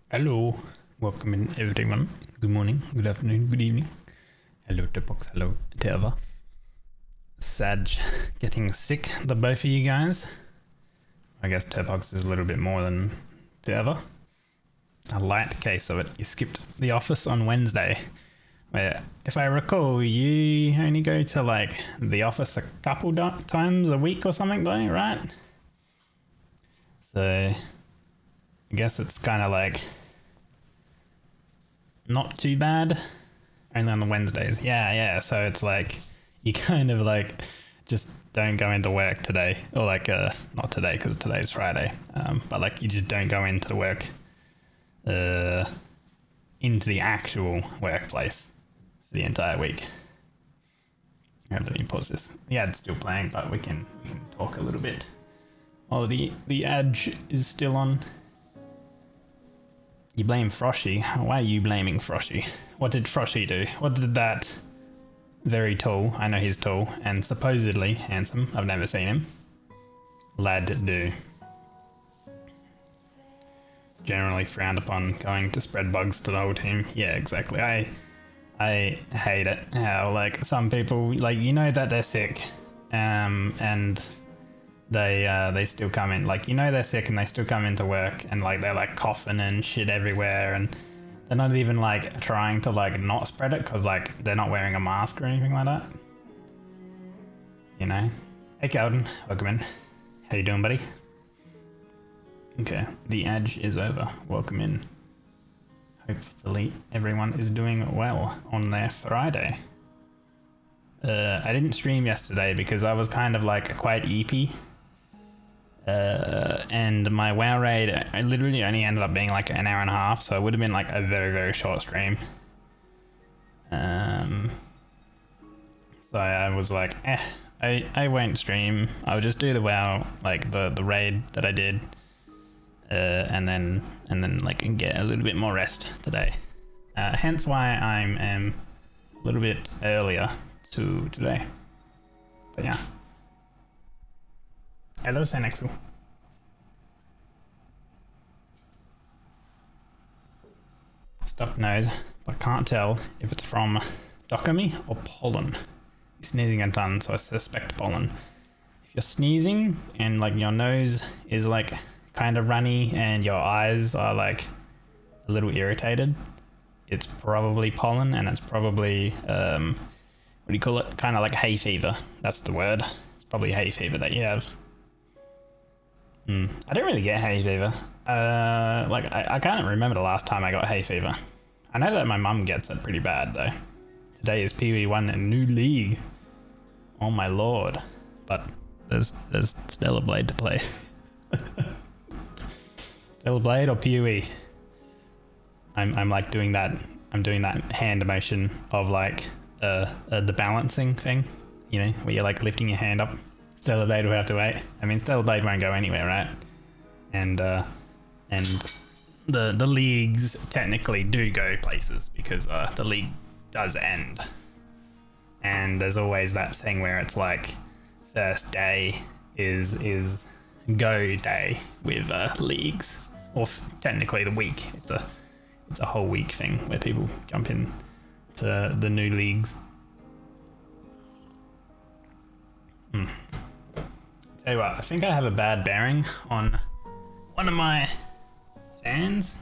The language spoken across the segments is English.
Hello, welcome in everyone. Good morning, good afternoon, good evening. Hello Tipox, hello Teva. Sad getting sick, the both of you guys. I guess Tipox is a little bit more than Teva. A light case of it. You skipped the office on Wednesday. Where, if I recall, you only go to like the office a couple times a week or something though, right? So I guess it's kind of like not too bad. Only on the Wednesdays. Yeah. So it's like you kind of like just don't go into work today, or like not today because today's Friday. But like you just don't go into the work, into the actual workplace for the entire week. Let me pause this. The ad's still playing, but we can talk a little bit. Oh, the ad is still on. You blame Froshy. Why are you blaming Froshy? What did Froshy do? What did that very tall, I know he's tall, and supposedly handsome, I've never seen him, lad do? Generally frowned upon going to spread bugs to the whole team. Yeah, exactly. I hate it how like some people, like, you know that they're sick, and they still come in, like, you know they're sick and they still come into work and like they're like coughing and shit everywhere, and they're not even like trying to like not spread it because like they're not wearing a mask or anything like that, you know. Hey Calvin, welcome in. How you doing, buddy? Okay, the edge is over. Welcome in. Hopefully everyone is doing well on their Friday. I didn't stream yesterday because I was kind of like quite eepy. And my WoW raid, I literally only ended up being like an hour and a half, so it would have been like a very, very short stream. So I was like, I won't stream. I'll just do the WoW, like the raid that I did, and then like get a little bit more rest today. Hence why I'm a little bit earlier to today. But yeah. Hello, Senexu. Stuffed nose, but can't tell if it's from Dokami or pollen. He's sneezing a ton, so I suspect pollen. If you're sneezing and like your nose is like kind of runny and your eyes are like a little irritated, it's probably pollen, and it's probably what do you call it? Kind of like hay fever. That's the word. It's probably hay fever that you have. I don't really get hay fever. Like I can't remember the last time I got hay fever. I know that my mum gets it pretty bad though. Today is PoE1 and new league. Oh my lord! But there's Stellar Blade to play. Stellar Blade or PoE? I'm like doing that. I'm doing that hand motion of like the balancing thing. You know, where you're like lifting your hand up. Stellar Blade will have to wait. I mean, Stellar Blade won't go anywhere, right? And the leagues technically do go places because the league does end. And there's always that thing where it's like first day is go day with leagues, or technically the week. It's a whole week thing where people jump in to the new leagues. Tell you what, I think I have a bad bearing on one of my fans.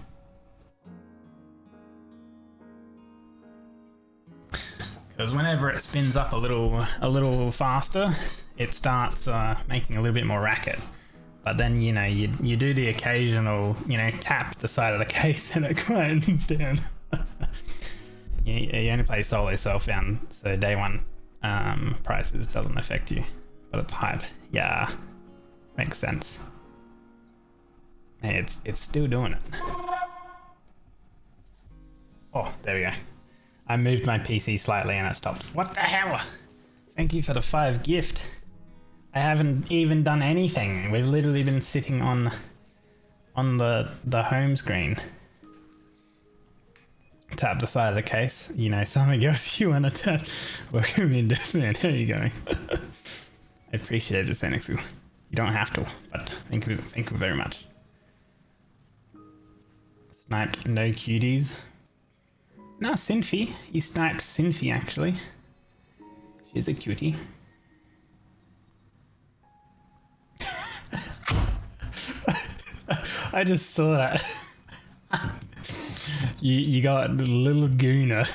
Because whenever it spins up a little faster, it starts making a little bit more racket. But then, you know, you do the occasional, you know, tap the side of the case and it quiets down. You only play solo Self-Found, so day one prices doesn't affect you. But it's hype. Yeah, makes sense. Hey, it's still doing it. Oh, there we go. I moved my PC slightly and it stopped. What the hell? Thank you for the 5 gift. I haven't even done anything. We've literally been sitting on the home screen. Tap the side of the case. You know, something else you want to tap. Welcome in, Deathman. How are you going? I appreciate it, Senexu. You don't have to, but thank you very much. Sniped no cuties. No, Sinfi. You sniped Sinfi actually. She's a cutie. I just saw that. you got little Gooner.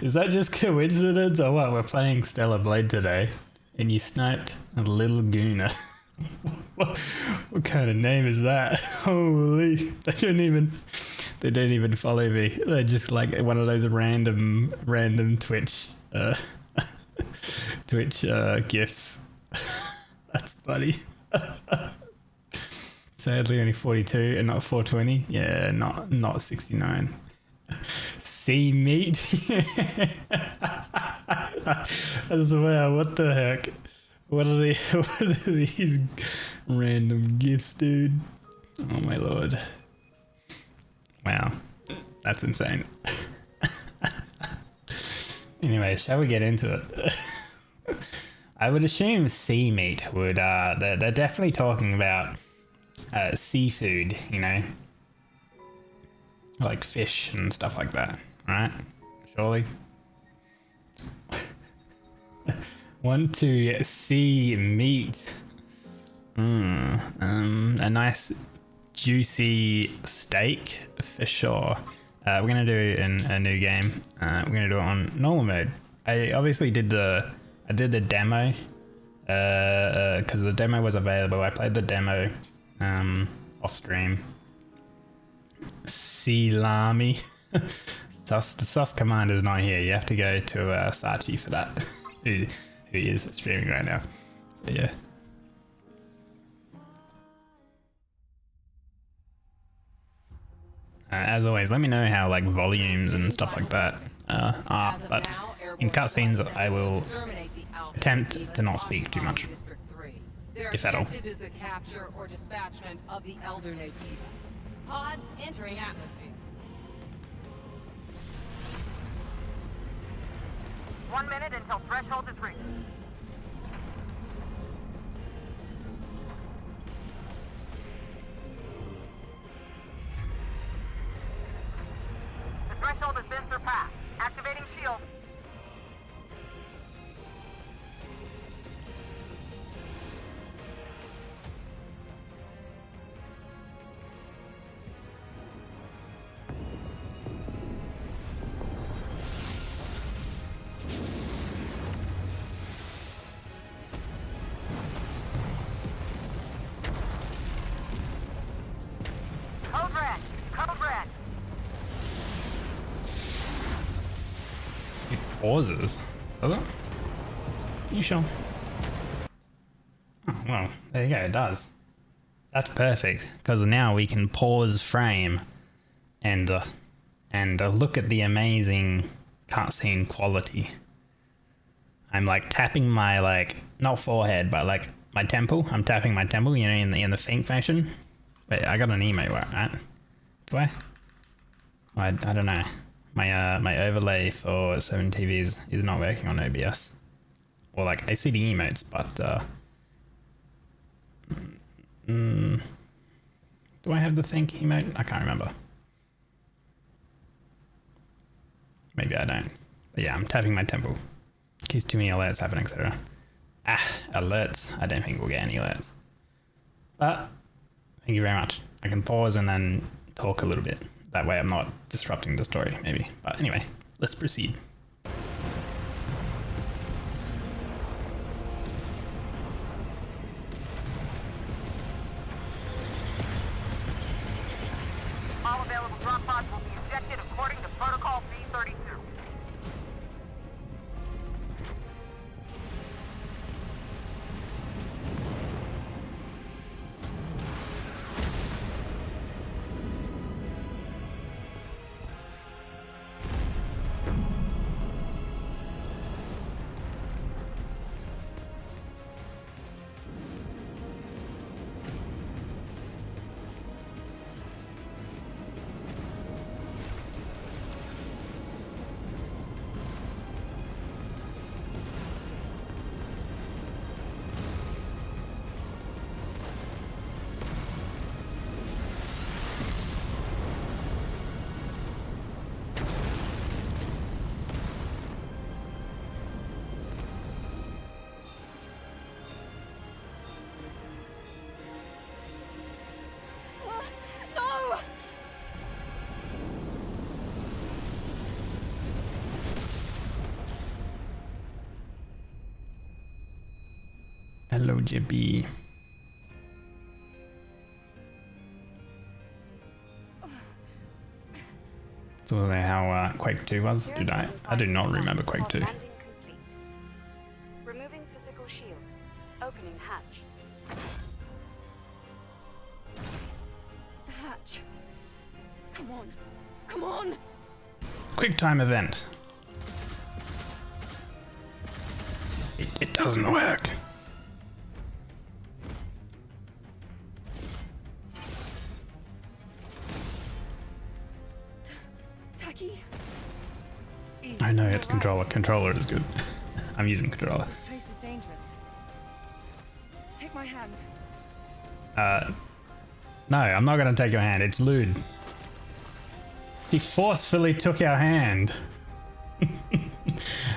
Is that just coincidence or what? We're playing Stellar Blade today, and you sniped a little Gooner. What kind of name is that? Holy! They don't even follow me. They're just like one of those random Twitch gifts. That's funny. Sadly, only 42 and not 420. Yeah, not 69. Sea meat. I swear, what the heck? What are these random gifts, dude? Oh my lord. Wow, that's insane. Anyway, shall we get into it? I would assume sea meat would, they're definitely talking about seafood, you know? Like fish and stuff like that, right? Surely? Want to see meat. A nice juicy steak for sure. We're gonna do a new game. We're gonna do it on normal mode. I obviously did the demo because the demo was available. I played the demo off stream. Silami. The sus commander is not here. You have to go to Sachi for that. who is streaming right now. So yeah. As always, let me know how like volumes and stuff like that are. But in cutscenes, I will attempt to not speak too much, if at all. Is the capture or dispatchment of the Elder Nativa. Pods entering atmosphere. 1 minute until threshold is reached. The threshold has been surpassed. Activating shield. Code red. Code red. It pauses, does it? You sure? Oh, well, there you go, it does. That's perfect, because now we can pause frame and look at the amazing cutscene quality. I'm like tapping my like, not forehead, but like my temple. I'm tapping my temple, you know, in the faint fashion. Wait, I got an emote, right? Do I? I don't know. My overlay for 7TV is not working on OBS. Or like I see the emotes, but do I have the thank emote? I can't remember. Maybe I don't. But yeah, I'm tapping my temple. In case too many alerts happen, etc. Alerts. I don't think we'll get any alerts. But thank you very much. I can pause and then talk a little bit. That way I'm not disrupting the story, maybe. But anyway, let's proceed. All available drop pods will be ejected according to Protocol B32. Hello, JB. So how Quake 2 was? Did I? I do not remember Quake 2. Landing complete. Removing physical shield. Opening hatch. The hatch. Come on. Come on. Quick time event. It doesn't work. Taki. I know it's controller. Controller is good. I'm using controller. This place is dangerous. Take my hand. No, I'm not gonna take your hand. It's lewd. She forcefully took our hand.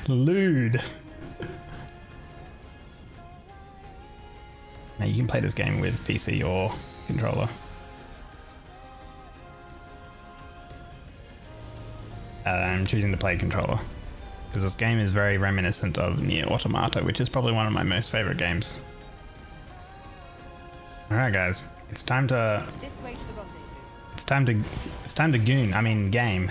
Lewd. Now you can play this game with PC or controller. I'm choosing to play controller because this game is very reminiscent of Nier Automata, which is probably one of my most favorite games. Alright guys, it's time to This way to the rendezvous. it's time to goon, I mean game.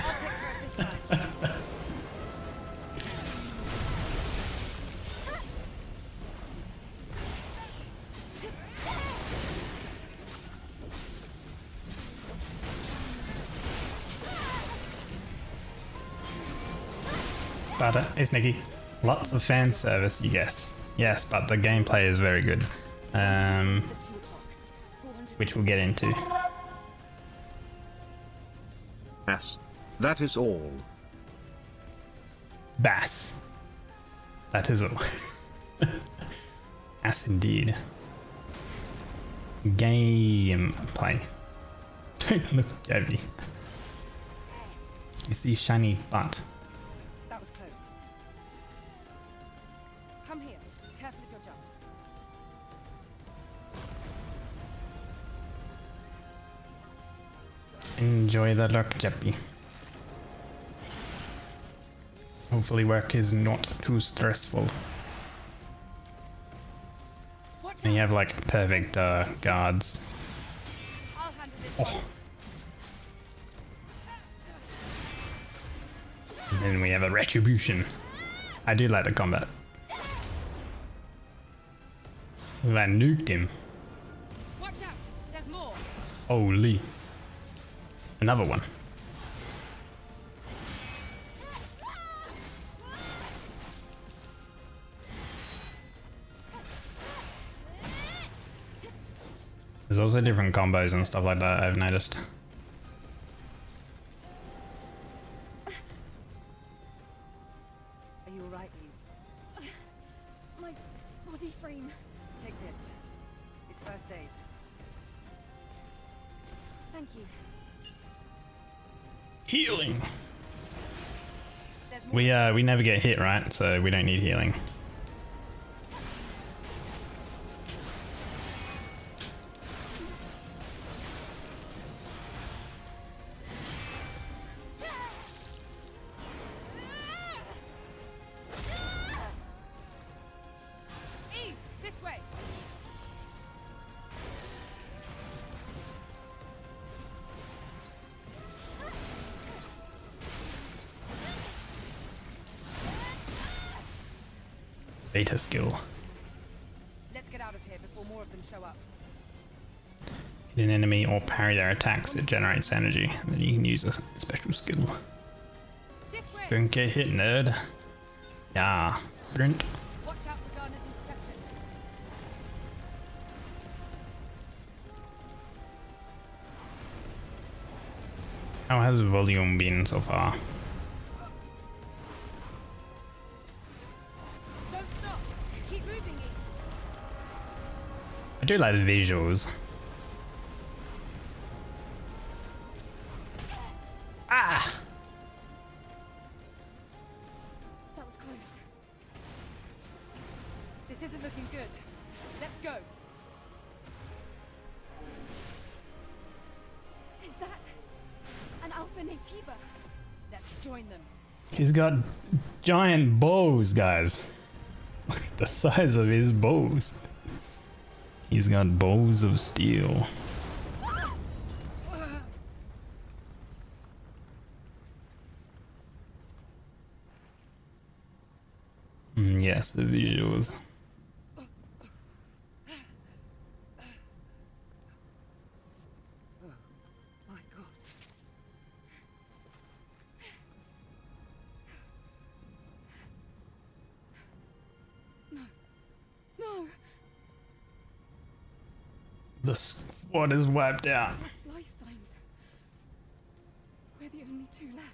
But it's Nikki. Lots of fan service, yes. Yes, but the gameplay is very good. Which we'll get into. Yes. That is all. Bass. That is all. Ass indeed. Gameplay. Don't look, Javi. You see shiny butt. That was close. Come here. Careful of your jump. Enjoy the look, Jappy. Hopefully work is not too stressful. Watch And you out. have like perfect guards. I'll handle this Oh. one. And then we have a retribution. I do like the combat. That nuked him. Watch out. There's more. Holy. Another one. There's also different combos and stuff like that, I've noticed. Are you alright, Eve? My body frame. Take this. It's first aid. Thank you. Healing. There's more. We never get hit, right? So we don't need healing. Eve, this way. Beta skill. Let's get out of here before more of them show up. Hit an enemy or parry their attacks, it generates energy. And then you can use a special skill. This way. Don't get hit, nerd. Yeah. Sprint. Watch out for Garner's interception. How has volume been so far? Don't stop. Keep moving, Eve. I do like the visuals. Ah! That was close. This isn't looking good. Let's go. Is that an Alpha Natiba? Let's join them. He's got giant bows, guys. Look at the size of his bows. He's got bows of steel. Yes, the visuals. My God. No. The squad is wiped out. That's life signs. We're the only two left.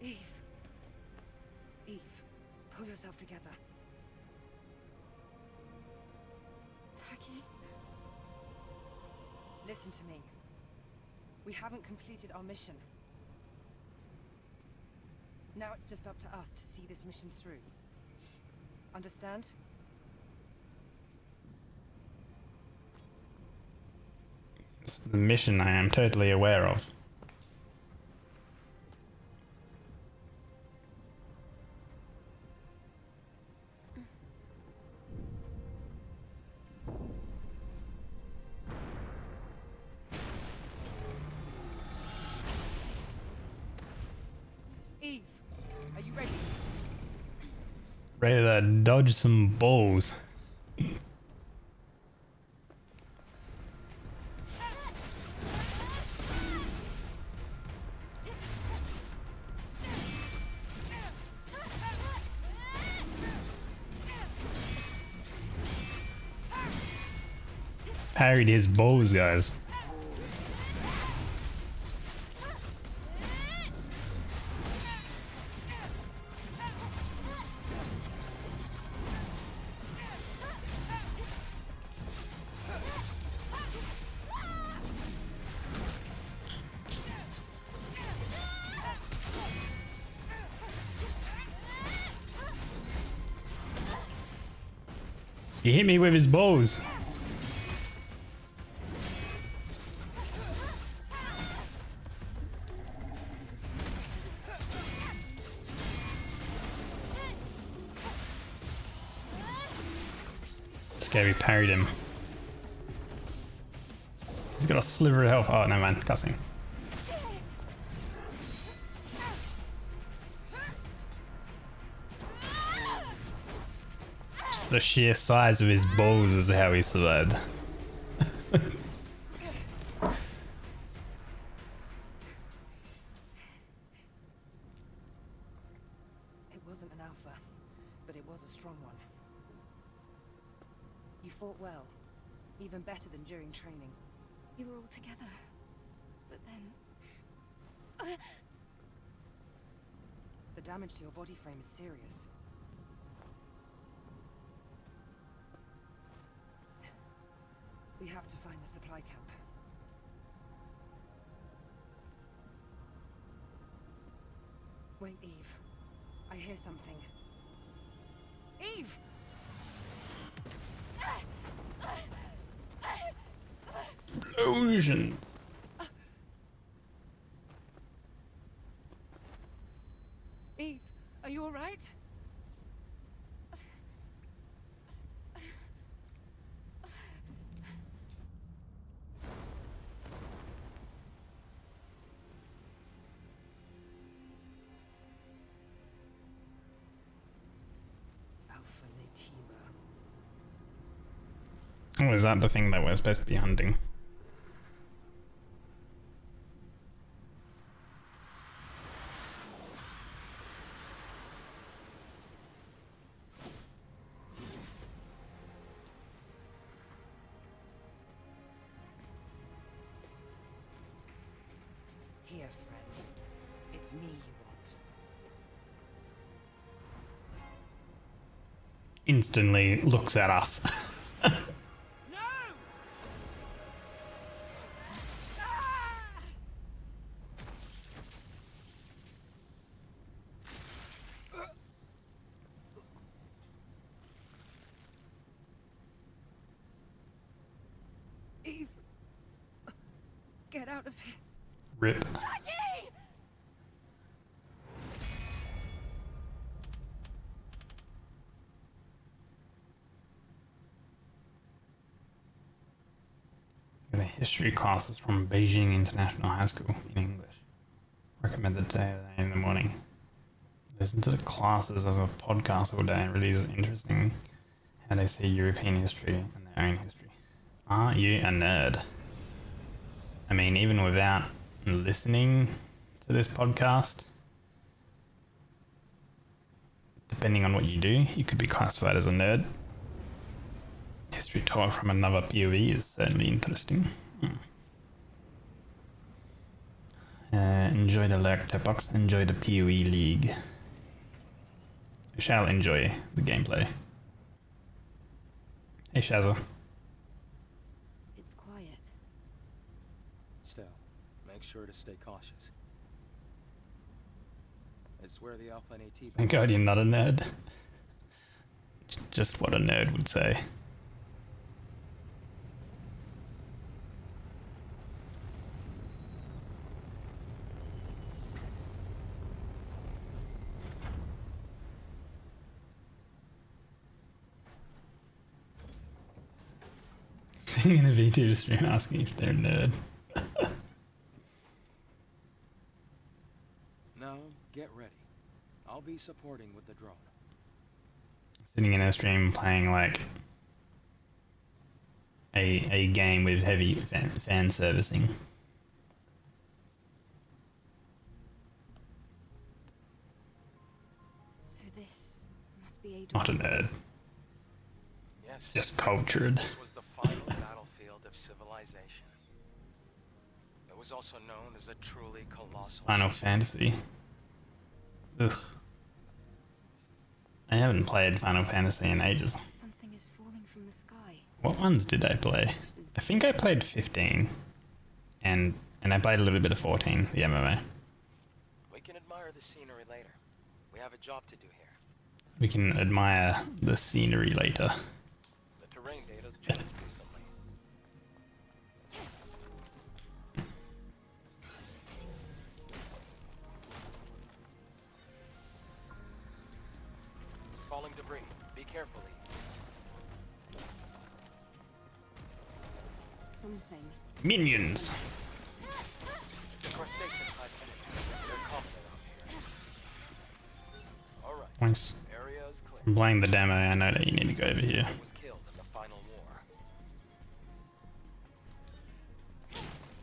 Eve. Eve, pull yourself together. Taki? Listen to me. We haven't completed our mission. Now it's just up to us to see this mission through. Understand? It's the mission I am totally aware of. Eve, are you ready? Ready to dodge some balls. Parried his bows, guys. He hit me with his bows. Scary parried him. He's got a sliver of health. Oh, no man, cussing. Just the sheer size of his bows is how he survived. It wasn't an alpha, but it was a strong one. You fought well, even better than during training. We were all together, but then... The damage to your body frame is serious. We have to find the supply camp. Wait, Eve. I hear something. Eve! Explosions. Eve, are you alright? Alpha Natima. Oh, is that the thing that we're supposed to be hunting? Here, friend. It's me you want. Instantly looks at us. Eve! Get out of here. Rip. history classes from Beijing International High School in English. Recommended day in the morning. Listen to the classes as a podcast all day and really is interesting how they see European history and their own history. Are you a nerd? I mean, even without listening to this podcast, depending on what you do, you could be classified as a nerd. History talk from another POV is certainly interesting. Enjoy the Lurk box, enjoy the PoE League. I shall enjoy the gameplay. Hey Shazza. It's quiet. Still, make sure to stay cautious. It's where the Alpha and AT. Thank God you're not a nerd. Just what a nerd would say. Sitting in a VTuber stream asking if they're a nerd. Now, get ready. I'll be supporting with the drone. Sitting in a stream playing like a game with heavy fan servicing. So this must be Adolf's. Not a nerd. Yes. Just cultured. This was the final battlefield of civilization. It was also known as a truly colossal. Final Fantasy. Ugh. I haven't played Final Fantasy in ages. Something is falling from the sky. What ones did I play? I think I played 15. And I played a little bit of 14, the MMO. We can admire the scenery later. We have a job to do here. We can admire the scenery later. The terrain data's changed recently. Falling debris. Be careful. Something. Minions! Crustacean type enemies. They're common around here. Alright. Once Area is clear. I'm playing the demo, I know that you need to go over here. Was killed in the final war.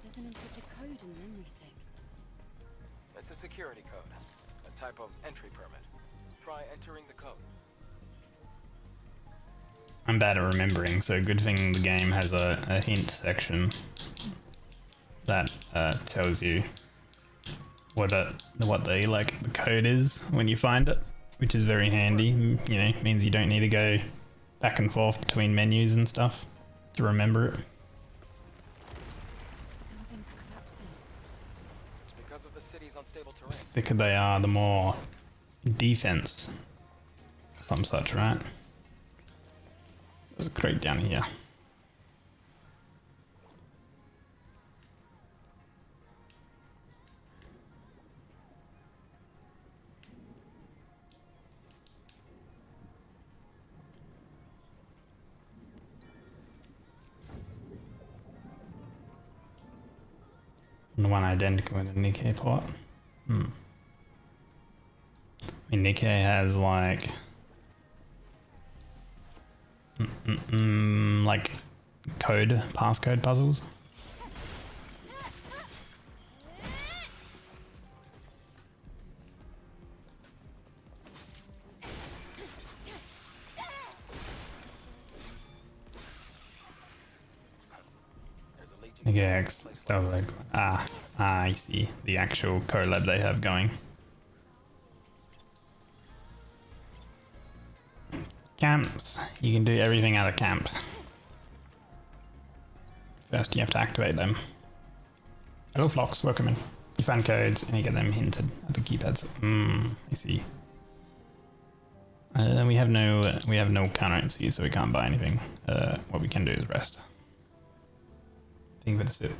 There's an encrypted code in the memory stick. It's a security code. A type of entry permit. Try entering the code. I'm bad at remembering, so good thing the game has a hint section that tells you what the code is when you find it, which is very handy. You know, means you don't need to go back and forth between menus and stuff to remember it. Buildings collapsing. It's because of the city's unstable terrain. The thicker they are, the more defense. Some such, right? There's a crate down here. The one identical with the Nikkei plot. I mean, Nikkei has like like passcode puzzles. There's a legion. Nikkei X. That was like, I see the actual collab they have going. Camps. You can do everything out of camp. First, you have to activate them. Hello, Flocks. Welcome in. You find codes and you get them hinted at the keypads. I see. We have no currency, so we can't buy anything. What we can do is rest. I think that's it.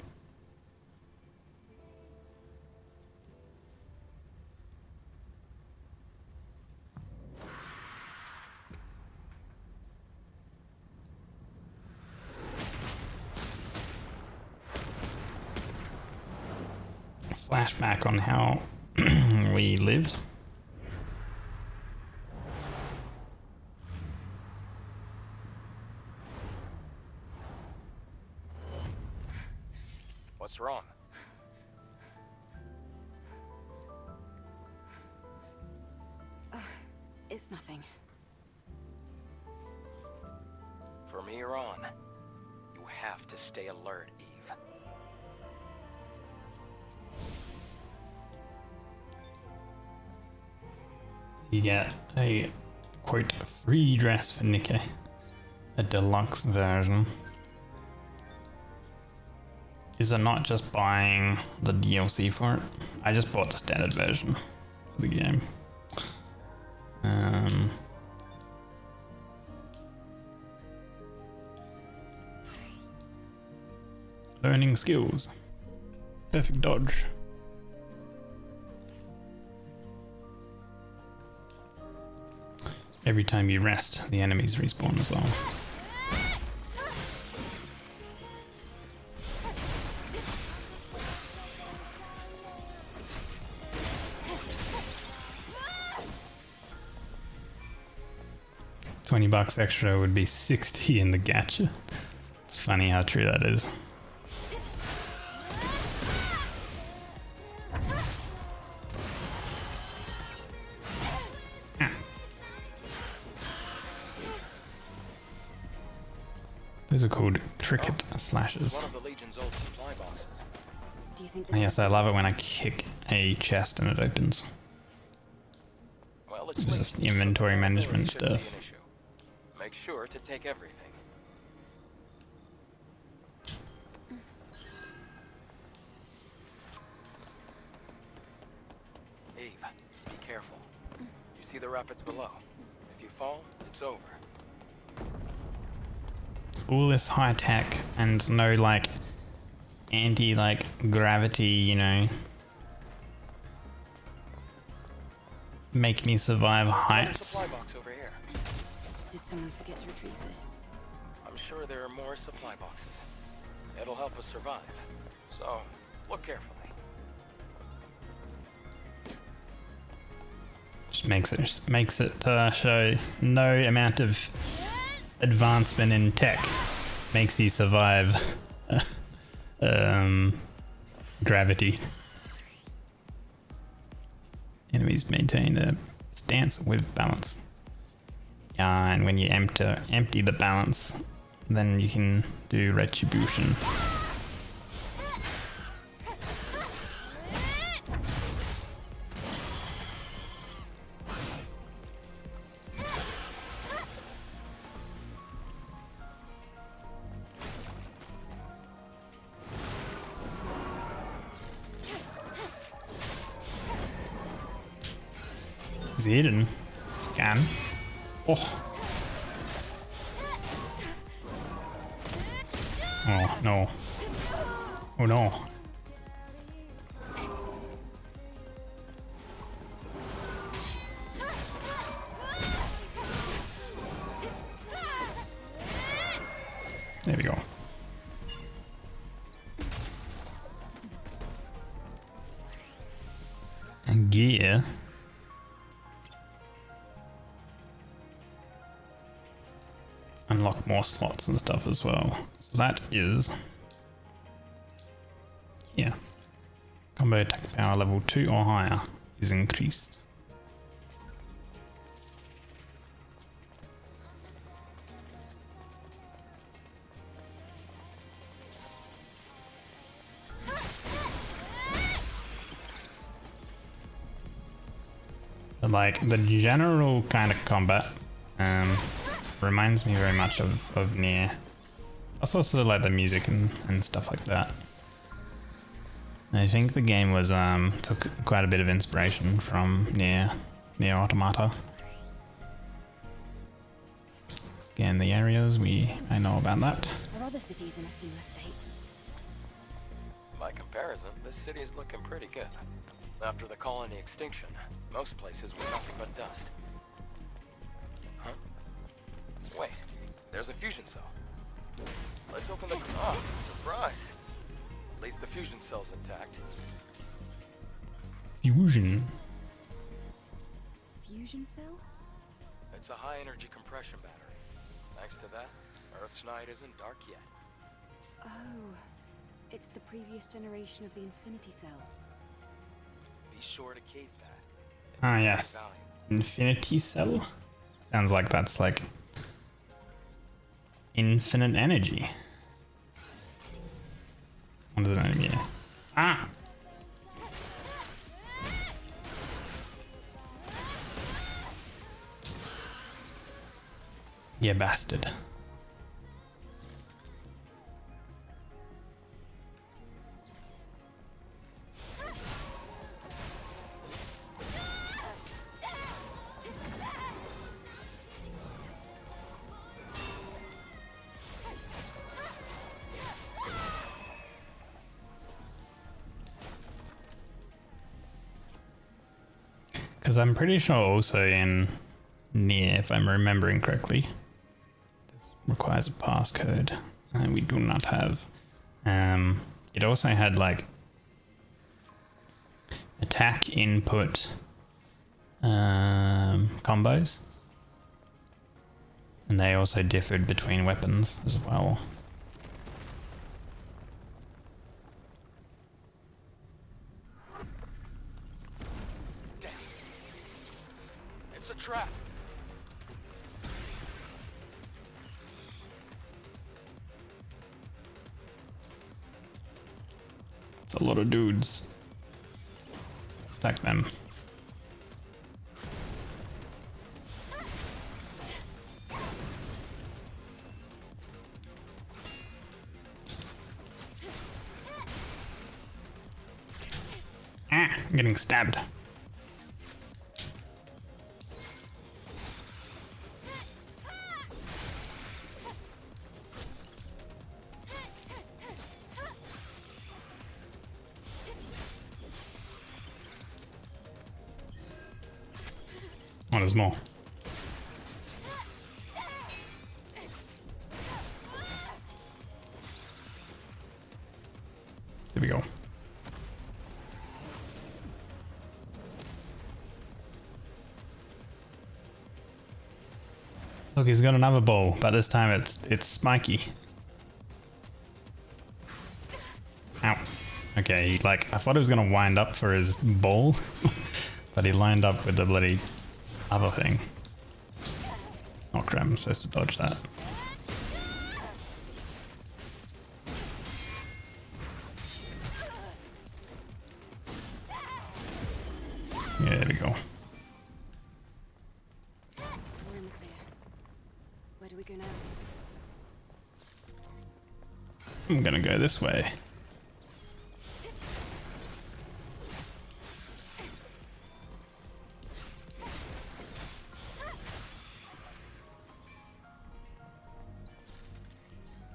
flashback on how we lived. What's wrong? It's nothing. From here on, you have to stay alert, Eve. You get a quote free dress for Nikki, a deluxe version. Is it not just buying the DLC for it? I just bought the standard version for the game. Learning skills. Perfect dodge. Every time you rest, the enemies respawn as well. $20 extra would be 60 in the gacha. It's funny how true that is. Those are called cricket slashes. One of the Legion's old supply boxes. Do you think And yes, I love it when I kick a chest and it opens. Well, it's It's just Legion, so inventory vulnerability management shouldn't be stuff. an issue. Make sure to take everything. Eve, be careful. You see the rapids below. If you fall, it's over. All this high tech and no like anti like gravity, you know, make me survive Another heights. supply box over here. Did someone forget to retrieve this? I'm sure there are more supply boxes. It'll help us survive. So, look carefully. Just makes it show no amount of advancement in tech makes you survive gravity. Enemies maintain a stance with balance. Yeah, and when you empty the balance, then you can do retribution. Is he hidden? Scan. Oh. Oh no. Oh no. There we go. And gear. Unlock more slots and stuff as well. So that is, yeah, combo attack power level 2 or higher is increased. But like the general kind of combat reminds me very much of Nier. I also sort of like the music and stuff like that. I think the game was took quite a bit of inspiration from Nier Automata. Scan the areas, I know about that. Are other cities in a similar state? By comparison, this city is looking pretty good. After the colony extinction, most places were nothing but dust. Huh? Wait, there's a fusion cell. Let's open the... Oh, surprise! At least the fusion cell's intact. Fusion. Fusion cell? It's a high-energy compression battery. Thanks to that, Earth's night isn't dark yet. Oh, it's the previous generation of the Infinity Cell. Be sure to keep that. Ah, yes. Value. Infinity Cell? Sounds like that's like infinite energy. What does that mean? Ah! Yeah, bastard. Because I'm pretty sure also in Nier, if I'm remembering correctly, this requires a passcode, and we do not have. It also had like attack input combos, and they also differed between weapons as well. Damn. It's a trap. It's a lot of dudes. Attack them. Ah, I'm getting stabbed. Oh, there's more. There we go. Look, he's got another bow, but this time it's spiky. Ow. Okay, he I thought he was gonna wind up for his bowl, but he lined up with the bloody other thing. Oh crap, I'm supposed to dodge that. Yeah, there we go. We're in the clear. Where do we go now? I'm gonna go this way.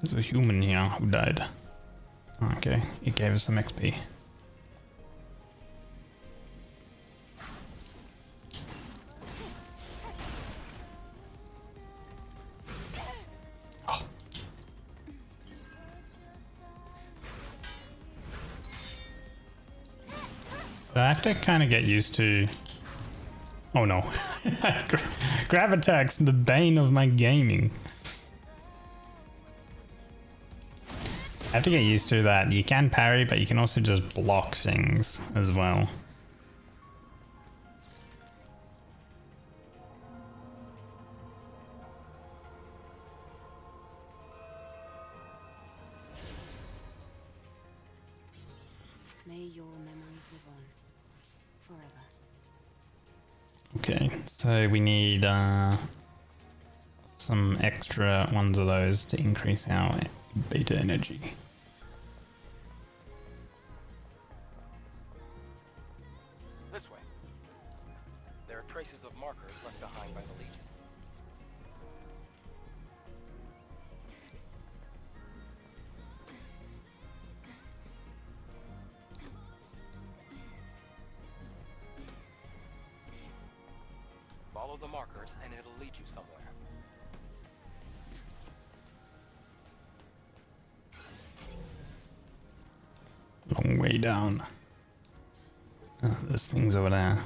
There's a human here who died. Okay, it gave us some XP. Oh. I have to kind of get used to... Oh no. Grab attacks, the bane of my gaming. I have to get used to that. You can parry, but you can also just block things as well. May your memories live on. Forever. Okay, so we need some extra ones of those to increase our beta energy. This way. There are traces of markers left behind by the Legion. Follow the markers and it'll lead you somewhere. Long way down. there's things over there.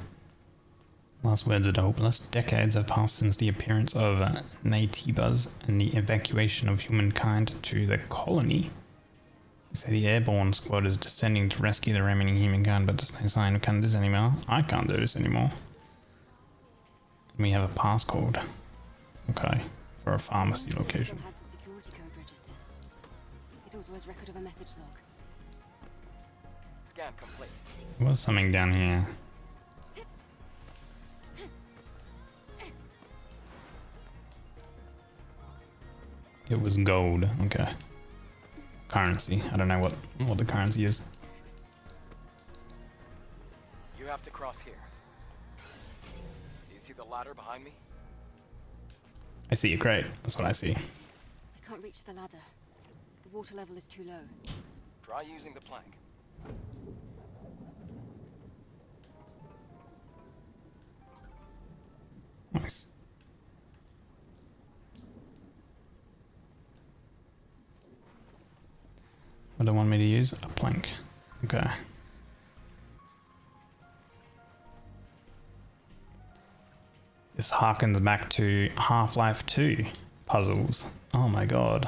Last words are hopeless. Decades have passed since the appearance of Naytibas and the evacuation of humankind to the colony. They say the airborne squad is descending to rescue the remaining humankind, but there's no sign we can't do this anymore. I can't do this anymore. We have a passcode. Okay. For a pharmacy location. Still has the security code registered. It also has record of a message log. Scan complete. There was something down here. It was gold. Okay. Currency. I don't know what the currency is. You have to cross here. Do you see the ladder behind me? I see a crate. That's what I see. I can't reach the ladder. The water level is too low. Try using the plank. Nice. What do you want me to use? A plank. Okay. This harkens back to Half-Life 2 puzzles. Oh my god.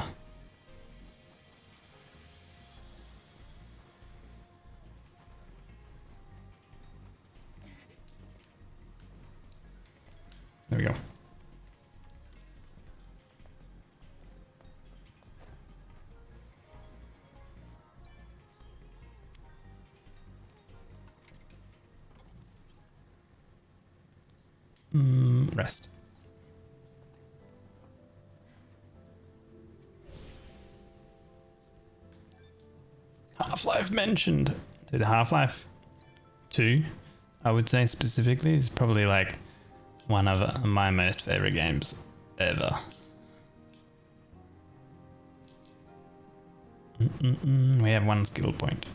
There we go. Rest. Half-Life mentioned. Did Half-Life 2, I would say specifically, is probably like one of my most favorite games ever. We have one skill point.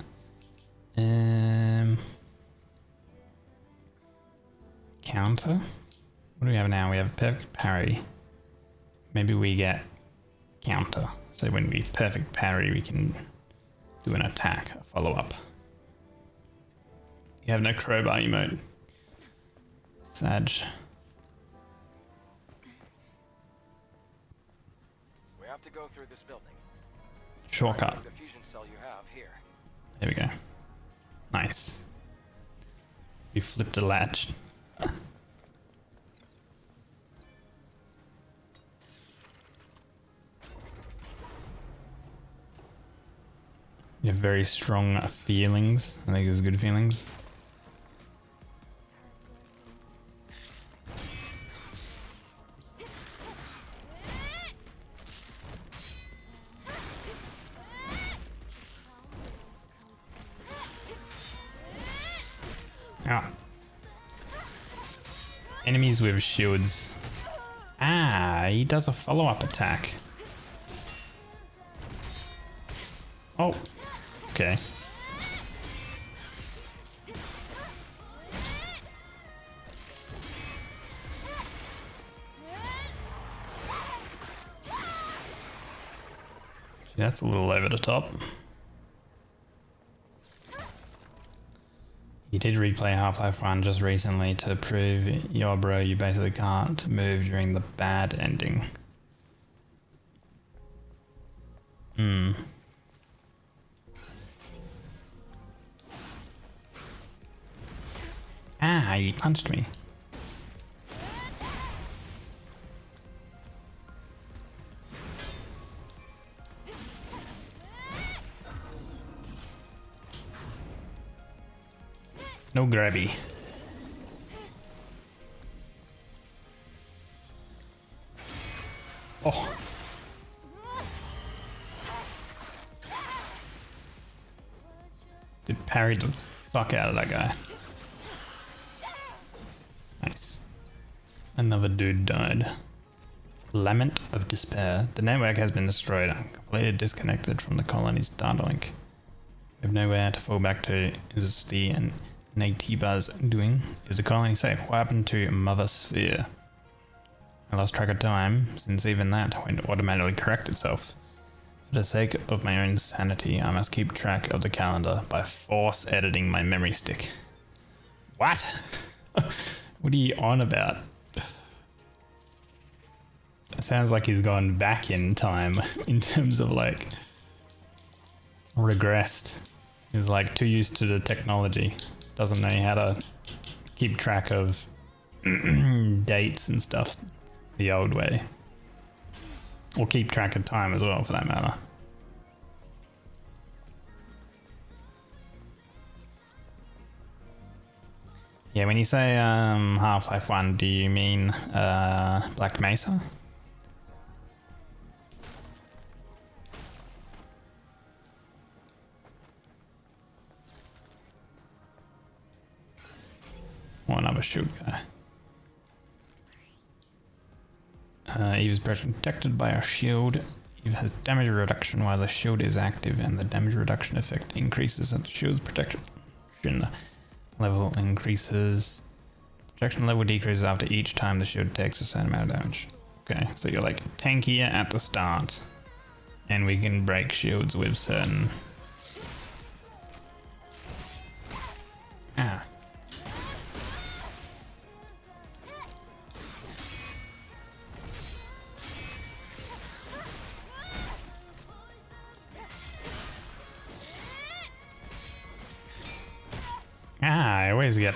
Counter? What do we have now? We have perfect parry. Maybe we get counter. So when we perfect parry, we can do an attack, a follow-up. You have no crowbar emote. Sad. We have to go through this building. Shortcut. The fusion cell you have here. There we go. Nice. We flipped a latch. You have very strong feelings. I think it's good feelings. Ah. Enemies with shields. Ah, he does a follow-up attack. Oh. Okay. That's a little over the top. You did replay Half-Life 1 just recently to prove, yo bro, you basically can't move during the bad ending. Ah, he punched me. No grabby. Oh. Did parry the fuck out of that guy. Nice. Another dude died. Lament of despair. The network has been destroyed. I'm completely disconnected from the colony's data link. We have nowhere to fall back to. Is the Naytibas doing? Is the colony safe? What happened to Mother Sphere? I lost track of time, since even that won't automatically correct itself. For the sake of my own sanity, I must keep track of the calendar by force editing my memory stick. What? What are you on about? It sounds like he's gone back in time in terms of like regressed. He's like too used to the technology. Doesn't know how to keep track of dates and stuff the old way. Or keep track of time as well, for that matter. Yeah, when you say Half-Life 1, do you mean Black Mesa? Or another shield guy. Eve is protected by a shield. Eve has damage reduction while the shield is active, and the damage reduction effect increases as the shield's protection level increases. Protection level decreases after each time the shield takes a certain amount of damage. Okay, so you're like tankier at the start, and we can break shields with certain... Ah. I always get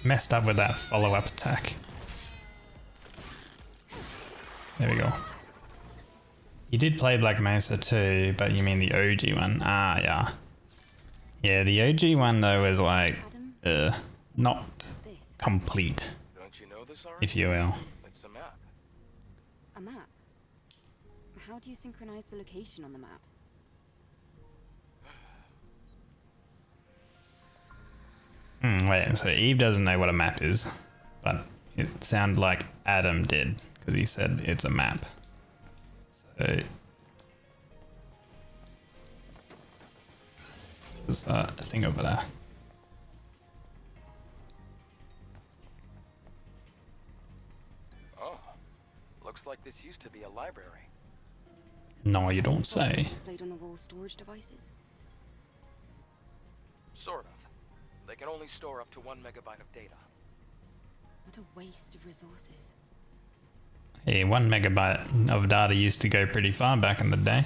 messed up with that follow-up attack. There we go. You did play Black Mesa too, but you mean the OG one? Ah, yeah. Yeah, the OG one though was like, not complete, Don't you know this already? if you will. It's a map. A map? How do you synchronize the location on the map? Wait, so Eve doesn't know what a map is, but it sounded like Adam did, because he said it's a map. So... there's a thing over there. Oh, looks like this used to be a library. No, you don't These boxes say. displayed on the wall storage devices. Sort of. They can only store up to 1 megabyte of data. What a waste of resources. Hey, 1 megabyte of data used to go pretty far back in the day.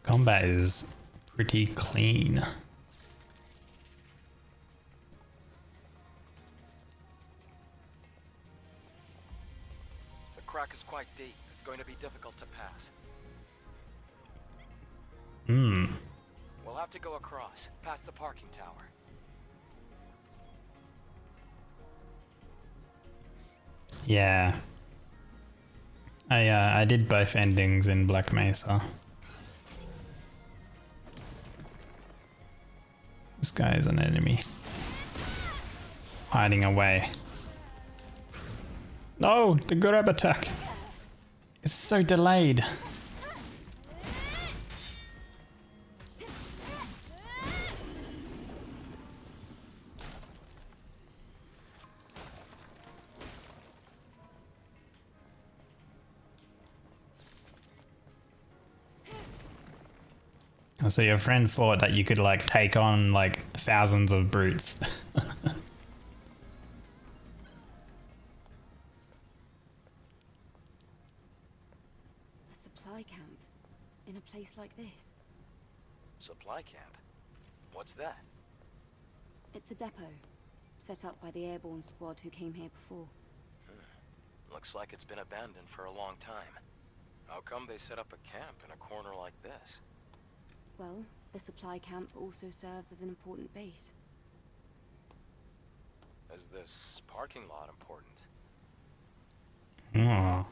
Combat is pretty clean. The crack is quite deep. It's going to be difficult to pass. We'll have to go across, past the parking tower. Yeah. I did both endings in Black Mesa. This guy is an enemy. Hiding away. No, the grab attack. It's so delayed. So your friend thought that you could like take on like thousands of brutes. A supply camp in a place like this. Supply camp? What's that? It's a depot set up by the airborne squad who came here before. Looks like it's been abandoned for a long time. How come they set up a camp in a corner like this? Well, the supply camp also serves as an important base. Is this parking lot important? Oh,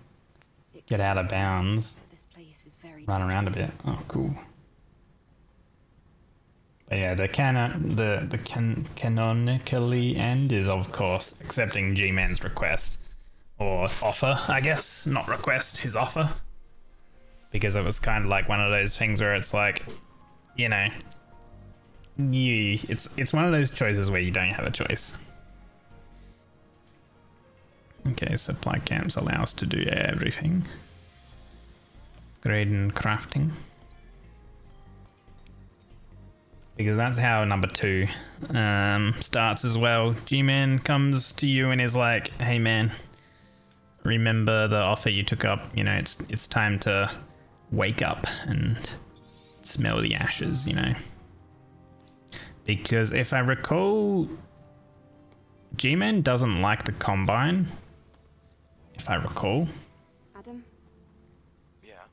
It get out of goes- bounds. This place is very Run around a bit. Oh, cool. But yeah, the canonically end is of course accepting G-Man's request. Or offer, I guess. Not request, his offer. Because it was kind of like one of those things where it's like, you know, it's one of those choices where you don't have a choice. Okay, supply camps allow us to do everything. Grade and crafting. Because that's how number 2 starts as well. G-Man comes to you and is like, hey man, remember the offer you took up? You know, it's time to wake up and smell the ashes, you know. Because if I recall, G-Man doesn't like the Combine. If I recall. Adam, Yeah.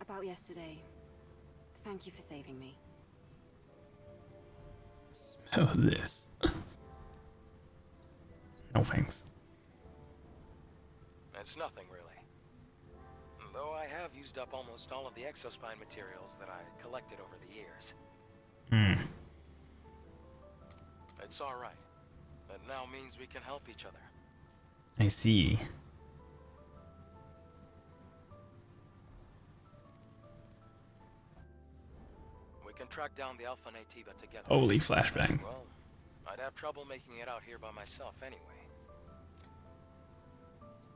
about yesterday. Thank you for saving me. Smell this. No thanks. It's nothing, really. Though I have used up almost all of the exospine materials that I collected over the years. It's alright. That now means we can help each other. I see. We can track down the Alpha Natiba together. Holy flashbang. Well, I'd have trouble making it out here by myself anyway.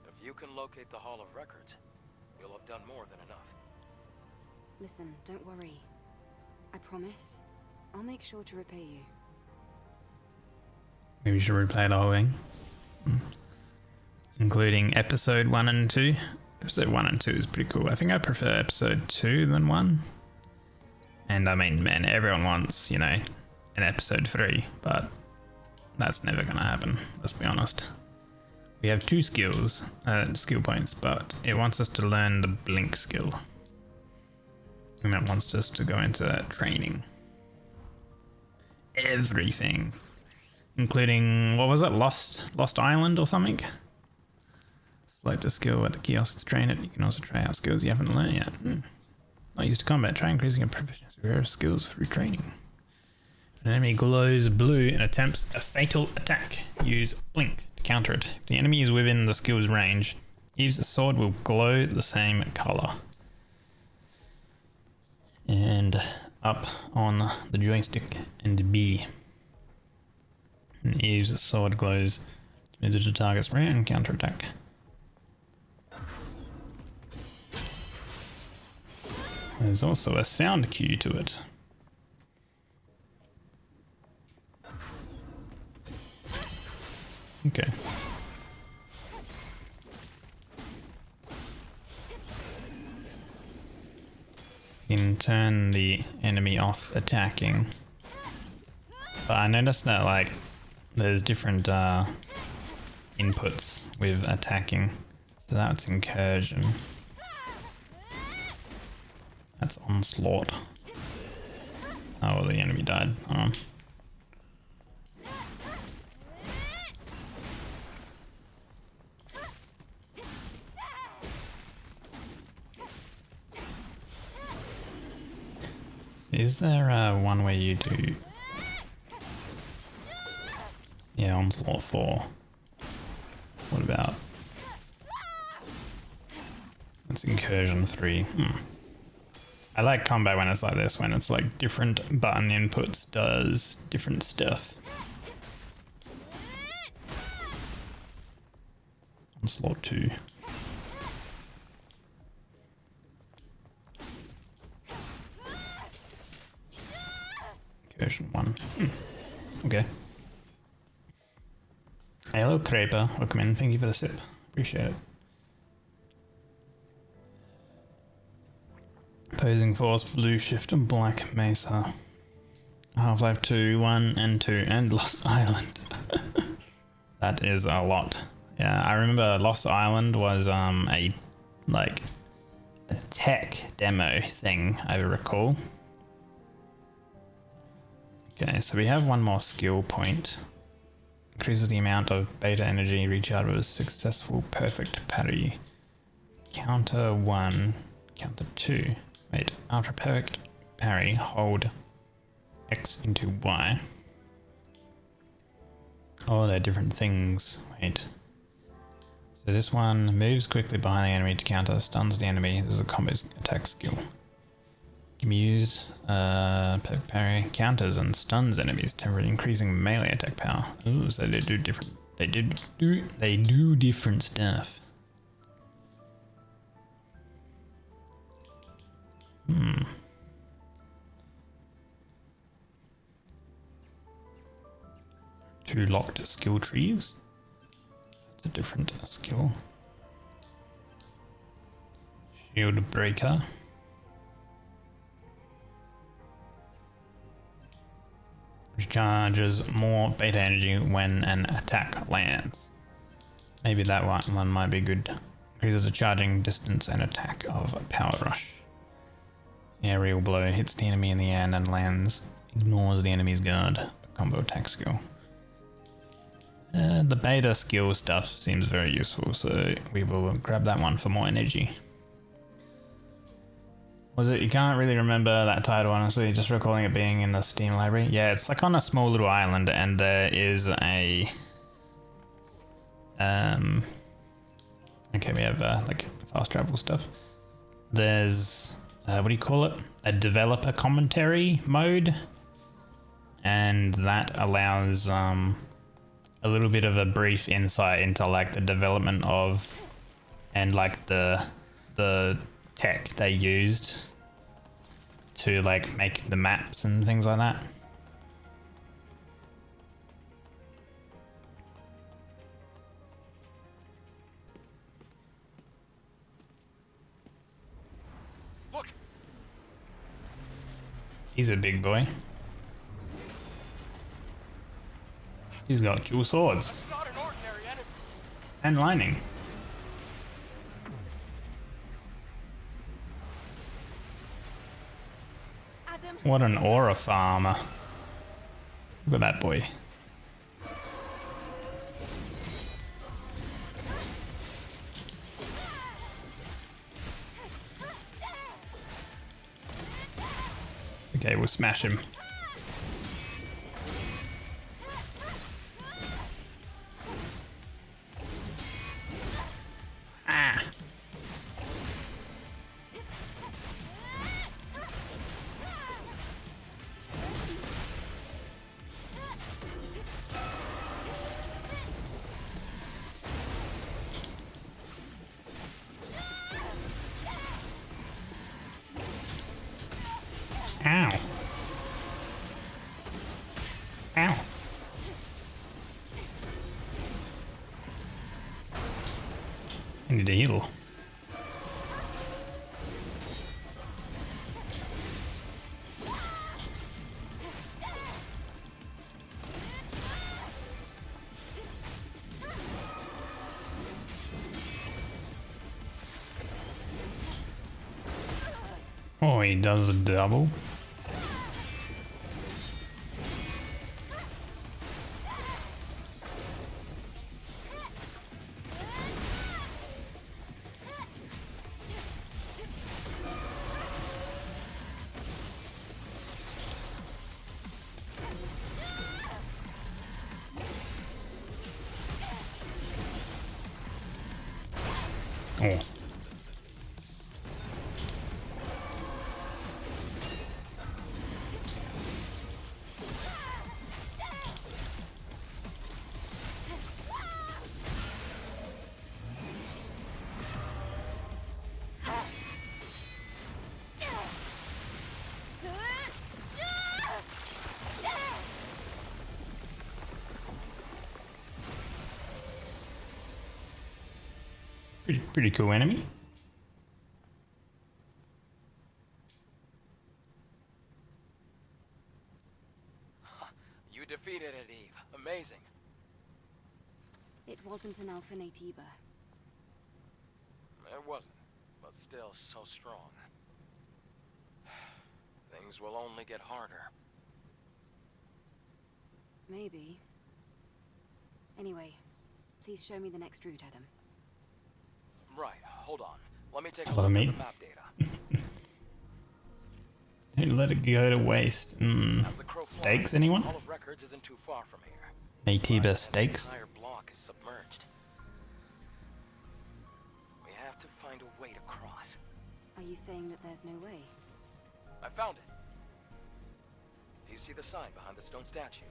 If you can locate the Hall of Records, you'll have done more than enough. Listen, don't worry. I promise. I'll make sure to repay you. Maybe we should replay the whole thing. Including episode 1 and 2. Episode 1 and 2 is pretty cool. I think I prefer episode 2 than 1. And I mean, man, everyone wants, you know, an episode 3, but that's never gonna happen, let's be honest. We have 2 skill points, but it wants us to learn the blink skill. And it wants us to go into that training. Everything. Including, what was it, Lost Island or something? Select a skill at the kiosk to train it. You can also try out skills you haven't learned yet. Not used to combat. Try increasing your proficiency with various skills through training. If an enemy glows blue and attempts a fatal attack, use blink to counter it. If the enemy is within the skill's range, Eve's sword will glow the same color. And up on the joystick and B. And Eve's sword glows to move to the target's rear and counter attack. There's also a sound cue to it. Okay. You can turn the enemy off attacking. But I noticed that, like, there's different inputs with attacking. So that's incursion. That's onslaught. Oh, well, the enemy died. Is there one where you do... Yeah, onslaught 4. What about... That's incursion 3. I like combat when it's like this, when it's like different button inputs does different stuff. Onslaught 2. Incursion 1. Okay. Hey, hello Creeper, welcome in, thank you for the sip. Appreciate it. Opposing Force, Blue Shift, and Black Mesa. Half-Life 2, 1 and 2, and Lost Island. That is a lot. Yeah, I remember Lost Island was a tech demo thing, I recall. Okay, so we have one more skill point. Increases the amount of beta energy recharged with a successful perfect parry. Counter 1, counter 2. Wait, after perfect parry, hold X into Y. Oh, they're different things. Wait. So this one moves quickly behind the enemy to counter, stuns the enemy. This is a combo attack skill. Can be used, perfect parry counters and stuns enemies, temporarily increasing melee attack power. Ooh, so they do different They do different stuff. Two locked skill trees. That's a different skill. Shield breaker. Which charges more beta energy when an attack lands. Maybe that one might be good. Increases the charging distance and attack of Power Rush. Aerial blow hits the enemy in the end and lands. Ignores the enemy's guard. A combo attack skill. The beta skill stuff seems very useful, so we will grab that one for more energy. Was it? You can't really remember that title, honestly, just recalling it being in the Steam library. Yeah, it's like on a small little island, and there is a... Okay, we have like fast travel stuff. There's... what do you call it? A developer commentary mode. And that allows a little bit of a brief insight into like the development of and like the tech they used to like make the maps and things like that. Look! He's a big boy. He's got dual swords. It's not an ordinary enemy. And lining. Adam, What an aura farmer. Look at that boy. Okay, we'll smash him. Ah! Ow. Ow. I need to heal. Oh, he does a double. Oh. Pretty cool enemy. You defeated it, Eve. Amazing. It wasn't an Alphanate either. It wasn't, but still so strong. Things will only get harder. Maybe. Anyway, please show me the next route, Adam. Right, hold on. Let me take a Follow look me. at the map data. Don't let it go to waste. As the crow Stakes, flies, anyone? Hall of Records isn't too far from here. Natiba But stakes. The entire block is submerged. We have to find a way to cross. Are you saying that there's no way? I found it. Do you see the sign behind the stone statue?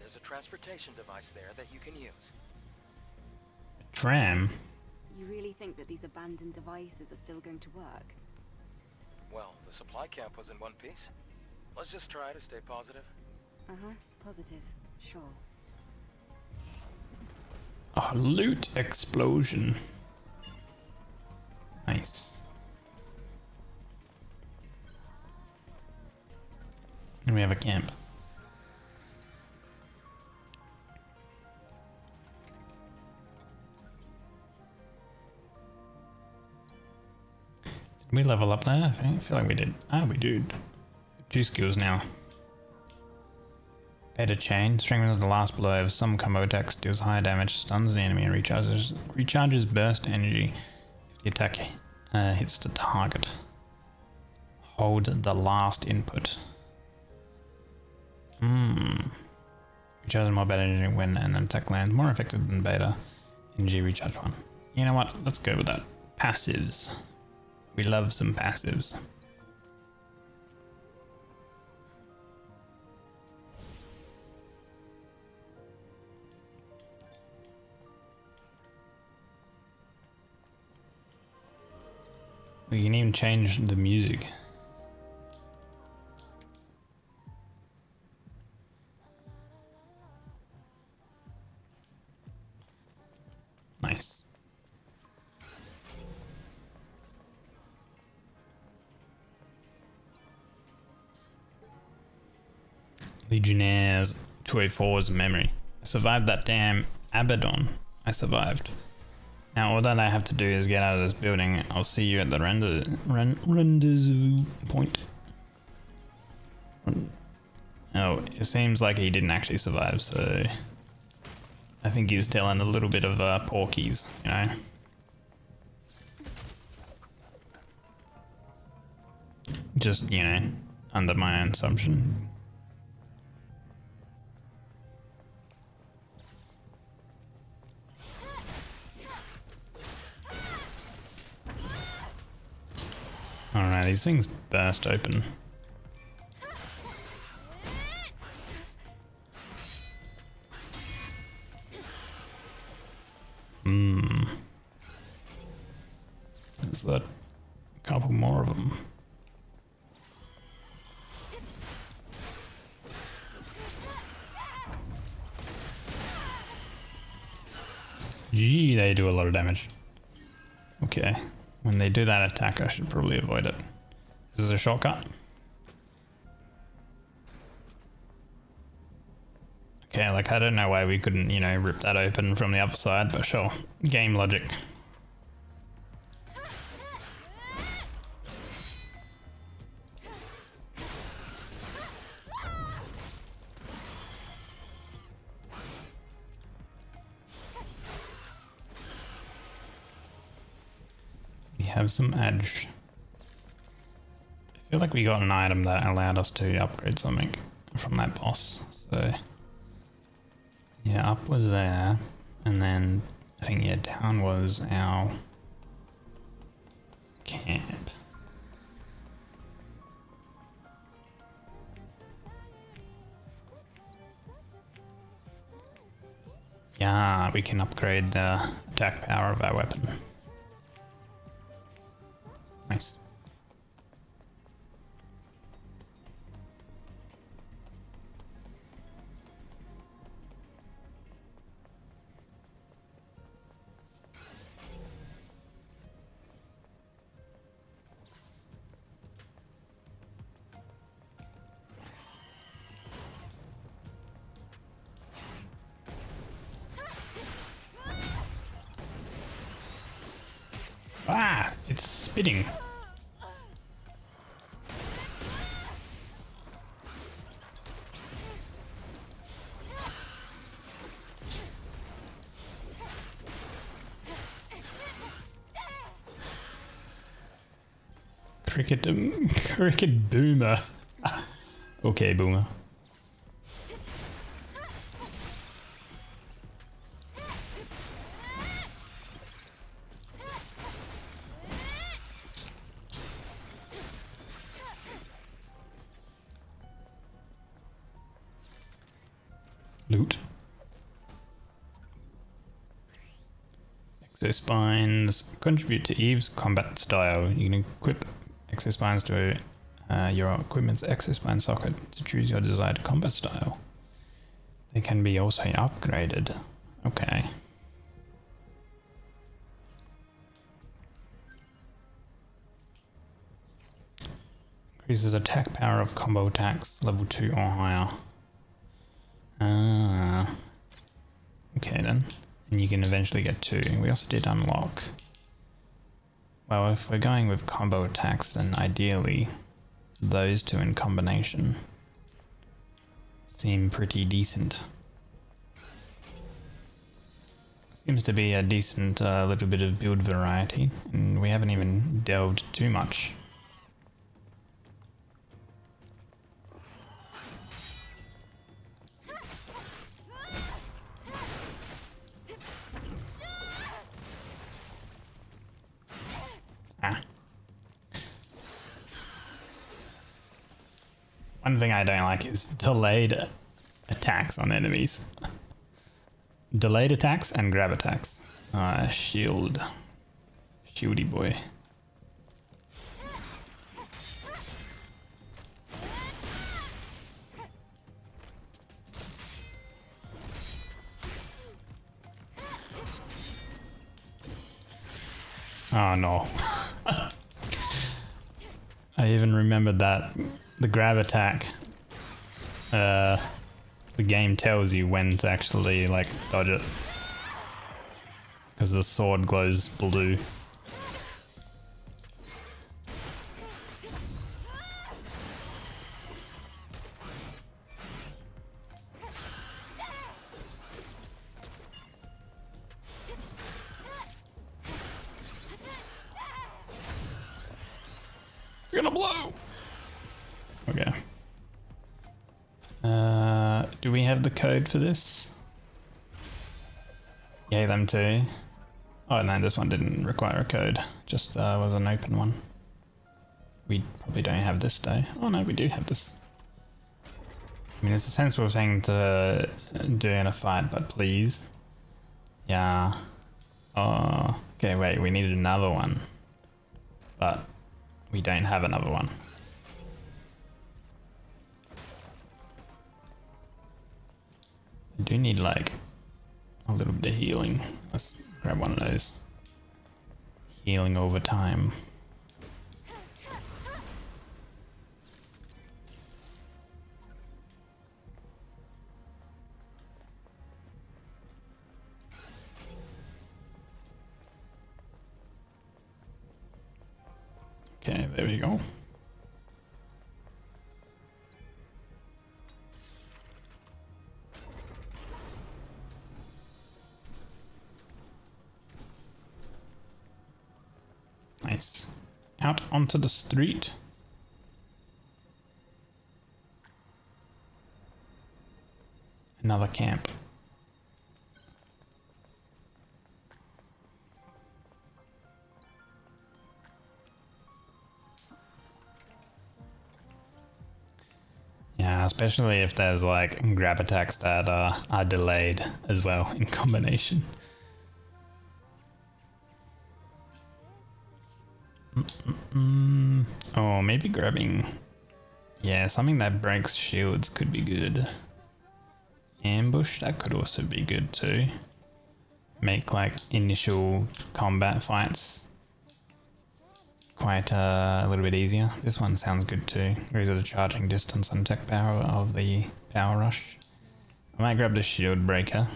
There's a transportation device there that you can use. Tram? You really think that these abandoned devices are still going to work? Well, the supply camp was in one piece. Let's just try to stay positive. Uh-huh, positive. Sure. Oh, loot explosion. Nice. And we have a camp. Did we level up there? I feel like we did. Ah, we did. 2 skills now. Beta chain. Strengthens the last blow of some combo attacks, deals higher damage, stuns the enemy, and recharges burst energy if the attack hits the target. Hold the last input. Recharges more beta energy when an attack lands, more effective than beta energy recharge one. You know what? Let's go with that. Passives. We love some passives. We can even change the music. Nice. Legionnaires 284's memory. I survived that damn Abaddon. I survived. Now all that I have to do is get out of this building. I'll see you at the rendezvous point. Oh, it seems like he didn't actually survive, so I think he's telling a little bit of porkies, you know. Just, you know, under my own assumption. Alright, these things burst open. There's a couple more of them. Gee, they do a lot of damage. Okay. When they do that attack, I should probably avoid it. This is a shortcut. Okay, like I don't know why we couldn't, you know, rip that open from the other side, but sure. Game logic. Have some edge. I feel like we got an item that allowed us to upgrade something from that boss. So yeah, up was there, and then I think yeah, down was our camp. Yeah, we can upgrade the attack power of our weapon. Nice. Ah, it's spitting. Cricket boomer. Okay, boomer. Loot. Exospines contribute to Eve's combat style. You can equip exospines to your equipment's exospine socket to choose your desired combat style. They can be also upgraded. Okay. Increases attack power of combo attacks level 2 or higher. Okay then. And you can eventually get 2. We also did unlock. Well, if we're going with combo attacks, then ideally those two in combination seem pretty decent. Seems to be a decent little bit of build variety, and we haven't even delved too much. One thing I don't like is delayed attacks on enemies. Delayed attacks and grab attacks. Shield. Shieldy boy. Oh no. I even remembered that the grab attack, the game tells you when to actually like dodge it, because the sword glows blue. You're gonna blow! Okay. Do we have the code for this? Yeah, them too. Oh no, this one didn't require a code. Just was an open one. We probably don't have this though. Oh no, we do have this. I mean, it's a sensible thing to do in a fight, but please. Yeah. Oh, okay, wait, we needed another one. But we don't have another one. I do need like a little bit of healing. Let's grab one of those. Healing over time. Okay, there we go. Nice. Out onto the street. Another camp. Yeah, especially if there's like grab attacks that are delayed as well in combination. Oh, maybe grabbing... Yeah, something that breaks shields could be good. Ambush, that could also be good too. Make like initial combat fights quite a little bit easier. This one sounds good too. Increases the charging distance and attack power of the power rush. I might grab the shield breaker.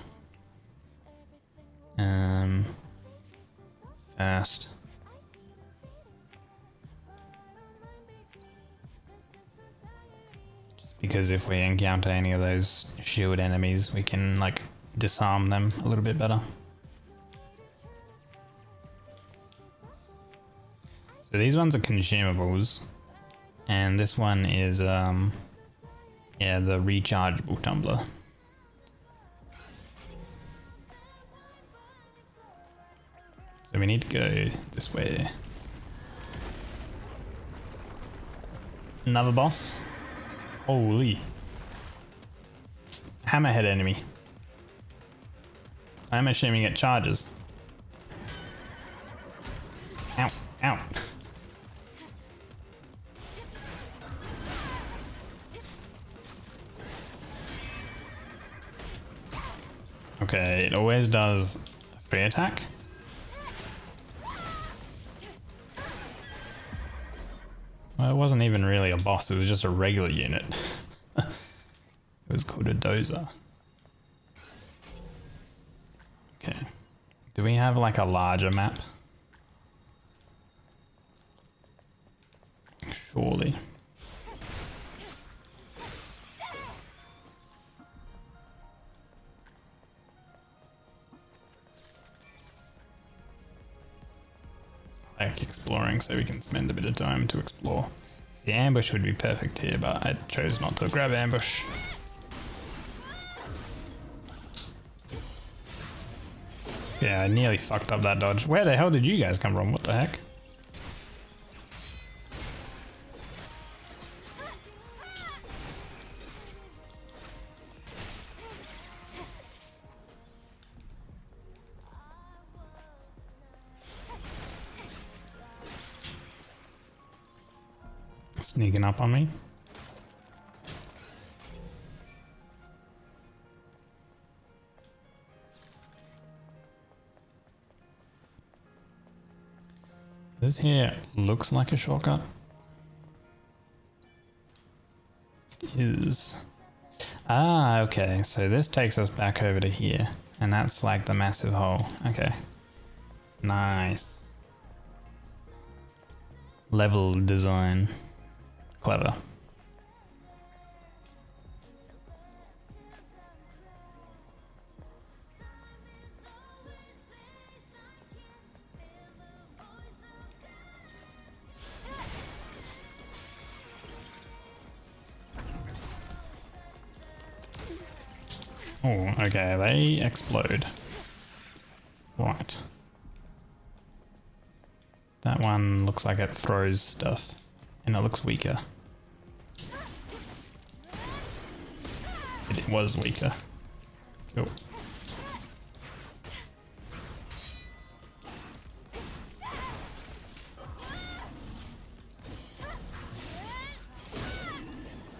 First. Just because if we encounter any of those shield enemies, we can like disarm them a little bit better. So these ones are consumables, and this one is yeah, the rechargeable tumbler. So we need to go this way. Another boss? Holy. hammerhead enemy. I'm assuming it charges. Ow, ow. Okay, it always does a free attack. Well, it wasn't even really a boss, it was just a regular unit. It was called a dozer. Okay. Do we have like a larger map? Surely. Like exploring so we can spend a bit of time to explore. The ambush would be perfect here, but I chose not to grab ambush. Yeah, I nearly fucked up that dodge. Where the hell did you guys come from? What the heck? Sneaking up on me. This here looks like a shortcut. Is okay, so this takes us back over to here, and that's like the massive hole. Okay, nice level design. Clever. Oh, okay, they explode. Right. That one looks like it throws stuff, and it looks weaker. It was weaker. Cool.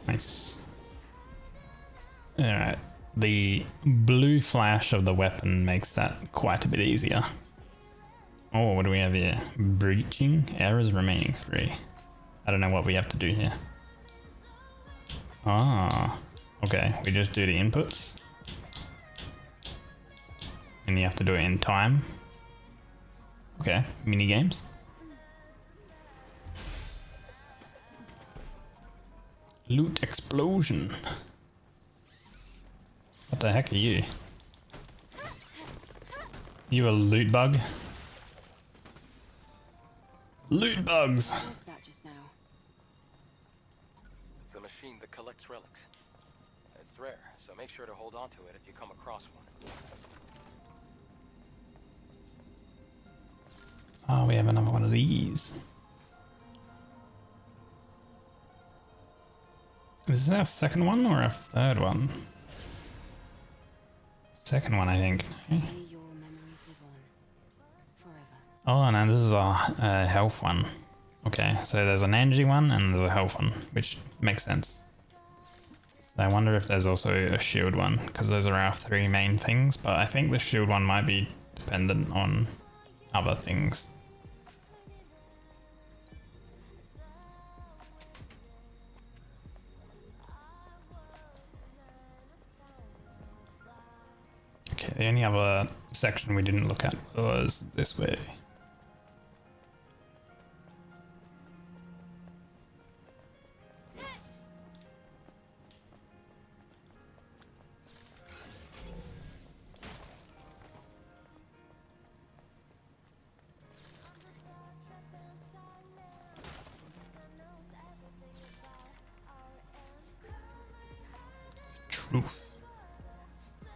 Nice. Alright. The blue flash of the weapon makes that quite a bit easier. Oh, what do we have here? Breaching? Errors remaining 3. I don't know what we have to do here. Ah. Okay, we just do the inputs. And you have to do it in time. Okay, mini games. Loot explosion. What the heck are you? You a loot bug? Loot bugs! What was that just now? It's a machine that collects relics. It's rare, so make sure to hold on to it if you come across one. Oh, we have another one of these. Is this our second one or a third one? Second one, I think. May your memories live on forever. Oh, no, this is a health one. Okay, so there's an energy one and there's a health one, which makes sense. So I wonder if there's also a shield one, because those are our 3 main things, but I think the shield one might be dependent on other things. Okay, the only other section we didn't look at was this way. Truth.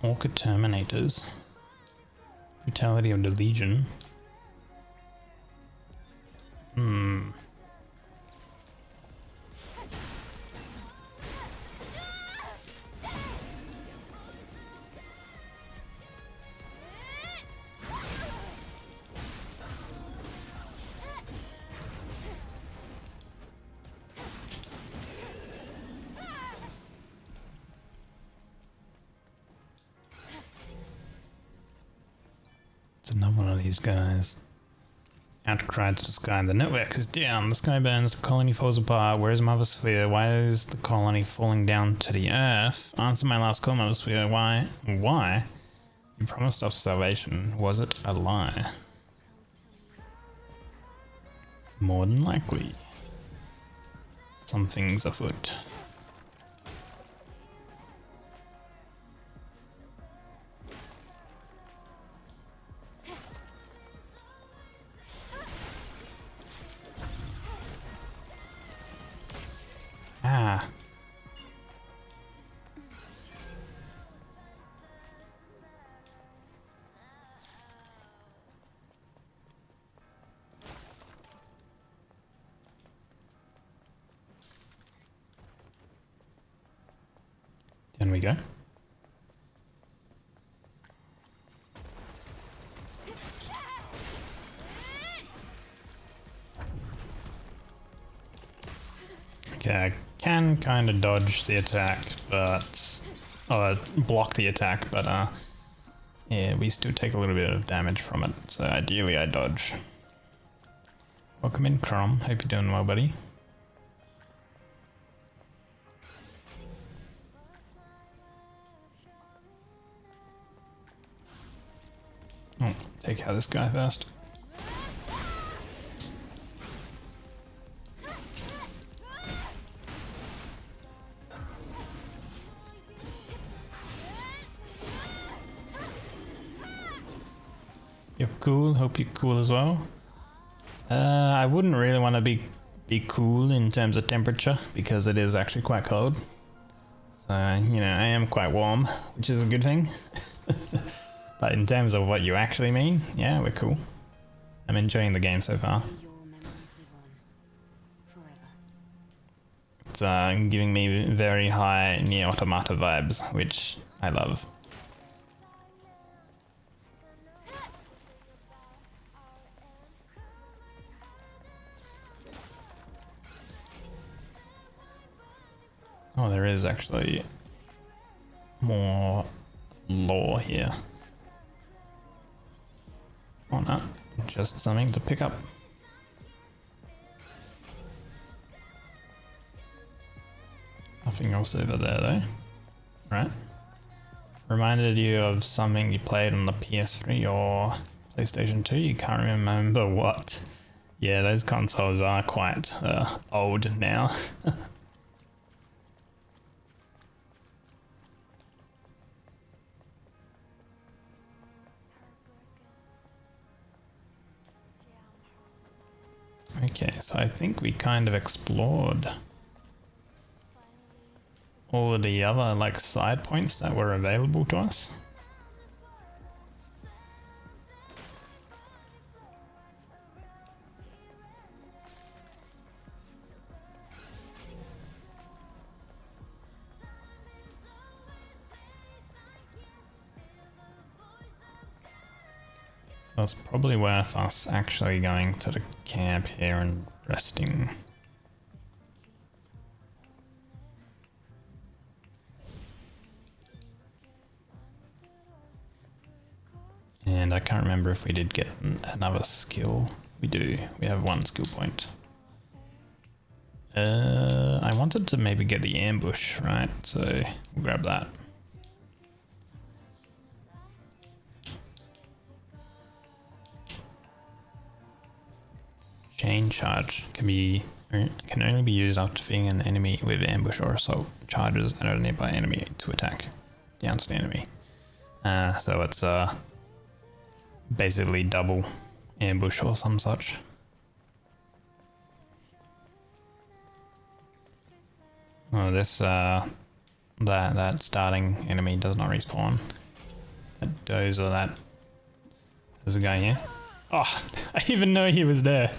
Orca Terminators. Brutality of the Legion. It's another one of these guys. Outcry to the sky. The network is down. The sky burns. The colony falls apart. Where is Mother Sphere? Why is the colony falling down to the earth? Answer my last call, Mother Sphere. Why? Why? You promised us salvation. Was it a lie? More than likely. Something's afoot. Ah. Can we go? Okay, I can kind of dodge the attack, but... block the attack, but yeah, we still take a little bit of damage from it, so ideally I dodge. Welcome in, Crom. Hope you're doing well, buddy. Oh, take out this guy first. You're cool, hope you're cool as well. I wouldn't really want to be cool in terms of temperature because it is actually quite cold. So, you know, I am quite warm, which is a good thing. But in terms of what you actually mean, yeah, we're cool. I'm enjoying the game so far. Your memories live on forever. It's giving me very high Nier Automata vibes, which I love. Oh, there is actually more lore here. Oh no, just something to pick up. Nothing else over there though, right? Reminded you of something you played on the PS3 or PlayStation 2, you can't remember what. Yeah, those consoles are quite old now. Okay, so I think we kind of explored all of the other like side points that were available to us. So it's probably worth us actually going to the camp here and resting. And I can't remember if we did get another skill. We do. We have one skill point. I wanted to maybe get the ambush, right? So we'll grab that. Chain charge can only be used after defeating an enemy with ambush or assault charges at a nearby enemy to attack down to the enemy. So it's basically double ambush or some such. Oh, this that starting enemy does not respawn. There's a guy here. Oh, I even know he was there.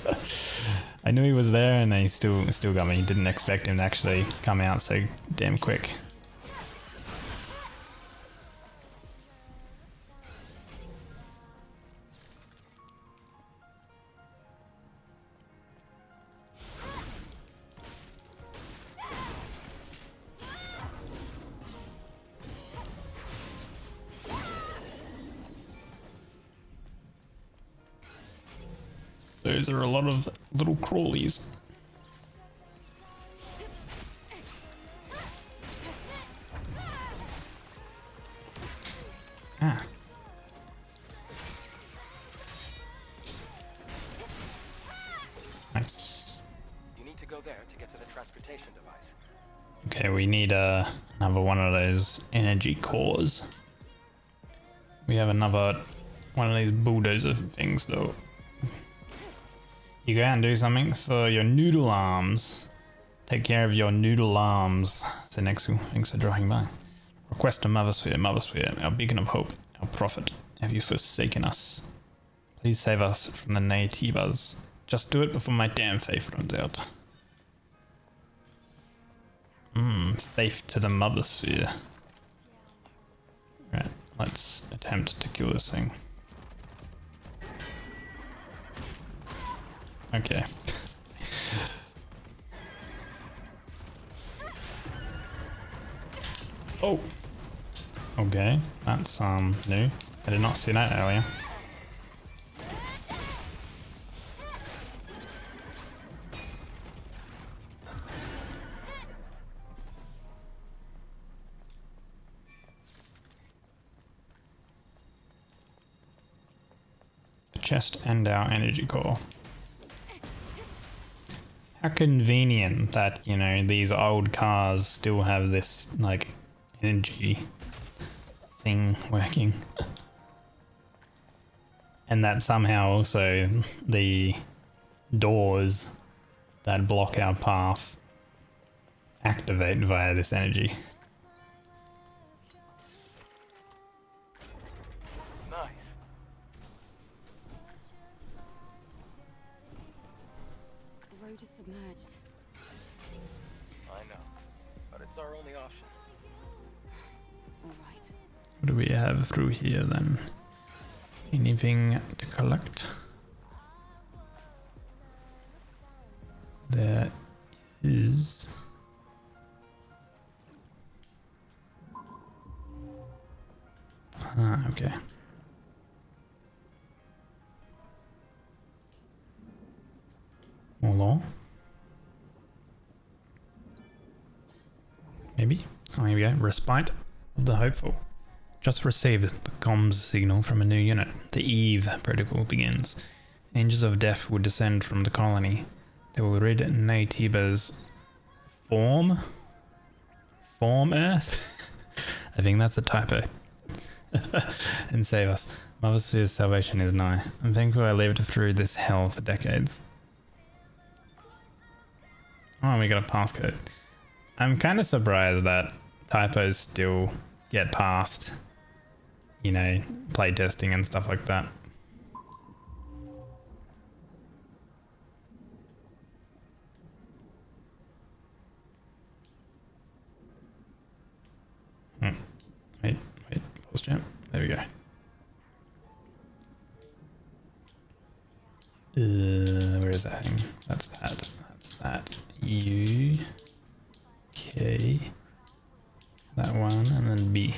I knew he was there and they still got me. Didn't expect him to actually come out so damn quick. those are a lot of little crawlies. Ah. Nice. You need to go there to get to the transportation device. Okay, we need another one of those energy cores. We have another one of these bulldozer things though. You go out and do something for your noodle arms. Take care of your noodle arms. Zenexu, thanks for dropping by. Request to Mothersphere, Mothersphere, our beacon of hope, our prophet. Have you forsaken us? Please save us from the natives. Just do it before my damn faith runs out. Faith to the Mothersphere. Right, let's attempt to kill this thing. Okay. Oh! Okay, that's new. I did not see that earlier. Chest and our energy core. How convenient that, you know, these old cars still have this, like, energy thing working. And that somehow also the doors that block our path activate via this energy. Nice. The road is submerged. I know, but it's our only option. All right. What do we have through here then? Anything to collect? There is. Ah, okay. More. Maybe. Oh, here we go. Respite of the hopeful. Just received the comms signal from a new unit. The Eve protocol begins. Angels of death will descend from the colony. They will rid Naytiba's form Earth? I think that's a typo. And save us. Mothersphere's salvation is nigh. I'm thankful I lived through this hell for decades. Oh, we got a passcode. I'm kind of surprised that typos still get past, you know, playtesting and stuff like that. Wait, pause jump. There we go. Where is that thing? That's that. That's that. U. K. That one, and then B.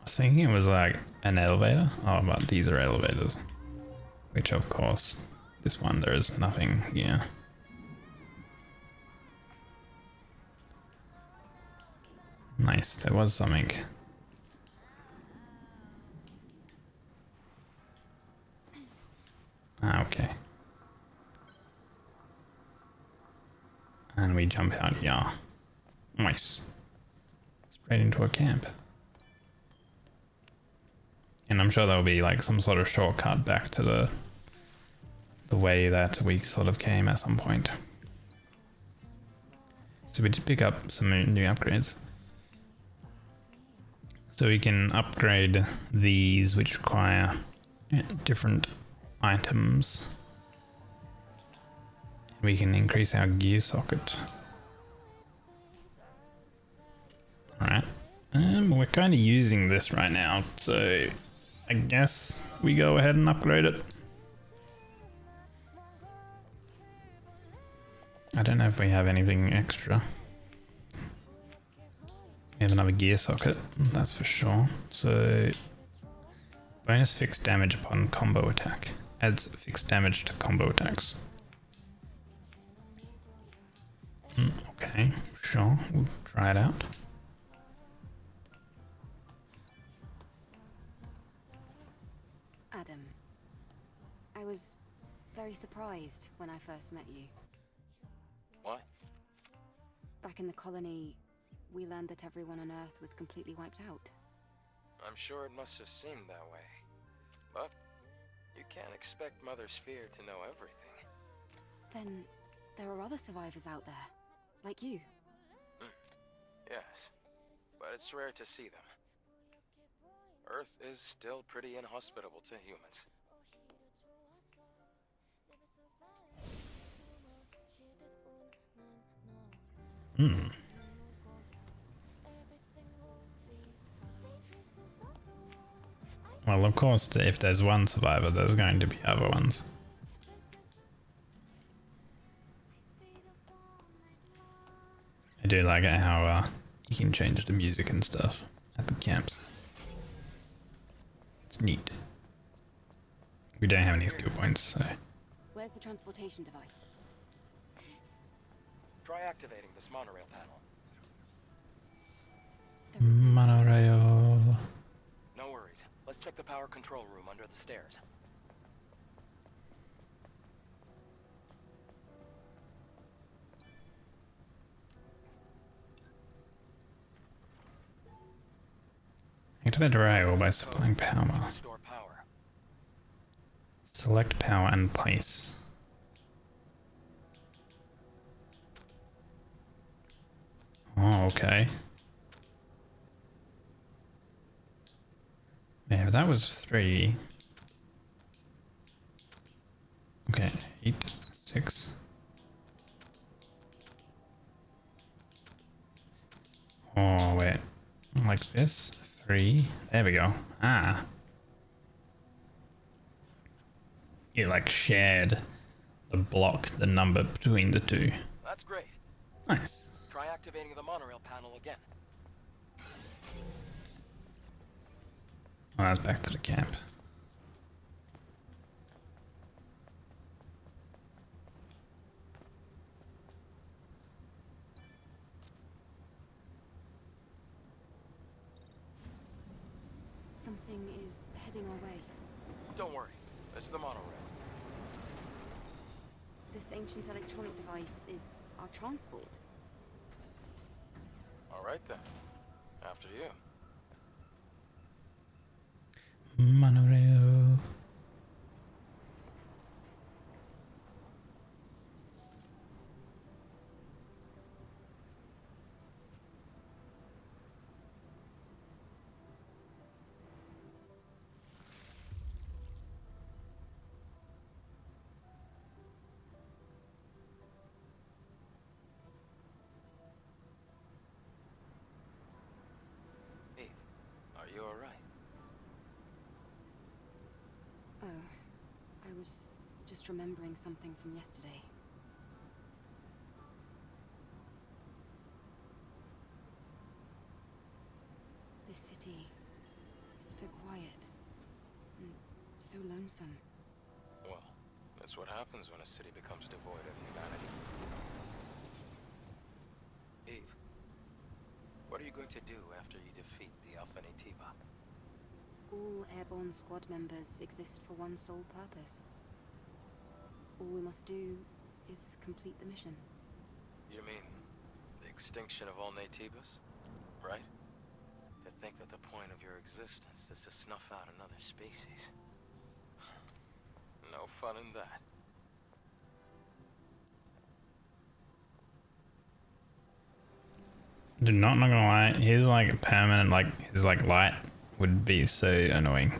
I was thinking it was like an elevator. Oh, but these are elevators. Which, of course, this one there is nothing here. Nice, there was something. Ah, okay. And we jump out here. Nice. Straight into a camp. And I'm sure there'll be like some sort of shortcut back to the way that we sort of came at some point. So we did pick up some new upgrades. So we can upgrade these, which require different items. We can increase our gear socket. Alright. We're kind of using this right now, so I guess we go ahead and upgrade it. I don't know if we have anything extra. We have another gear socket, that's for sure. So, bonus fixed damage upon combo attack. Adds fixed damage to combo attacks. Okay, sure, we'll try it out. Adam, I was very surprised when I first met you. Why? Back in the colony, we learned that everyone on Earth was completely wiped out. I'm sure it must have seemed that way. But you can't expect Mother Sphere to know everything. Then there are other survivors out there, like you. Yes, but it's rare to see them. Earth is still pretty inhospitable to humans. Well, of course, if there's one survivor, there's going to be other ones. I do like it how you can change the music and stuff at the camps. It's neat. We don't have any skill points, so... Where's the transportation device? Try activating this monorail panel. Monorail... No worries. Let's check the power control room under the stairs. Activate rail by supplying power. Store power. Select power and place. Oh, okay. Yeah, that was 3. Okay, 8, 6. Oh, wait. Like this? 3. There we go. Ah. It like shared the block, the number between the two. That's great. Nice. Try activating the monorail panel again. Oh, that's back to the camp. Something is heading our way. Don't worry. It's the monorail. This ancient electronic device is our transport. All right then. After you. Monorail. Eve, are you all right? Oh, I was just remembering something from yesterday. This city, it's so quiet and so lonesome. Well, that's what happens when a city becomes devoid of humanity. Eve, what are you going to do after you defeat the Alpha Naytiba? All airborne squad members exist for one sole purpose. All we must do is complete the mission. You mean the extinction of all Naytibas? Right? To think that the point of your existence is to snuff out another species. No fun in that. Dude, not gonna lie, his like permanent, his like light would be so annoying.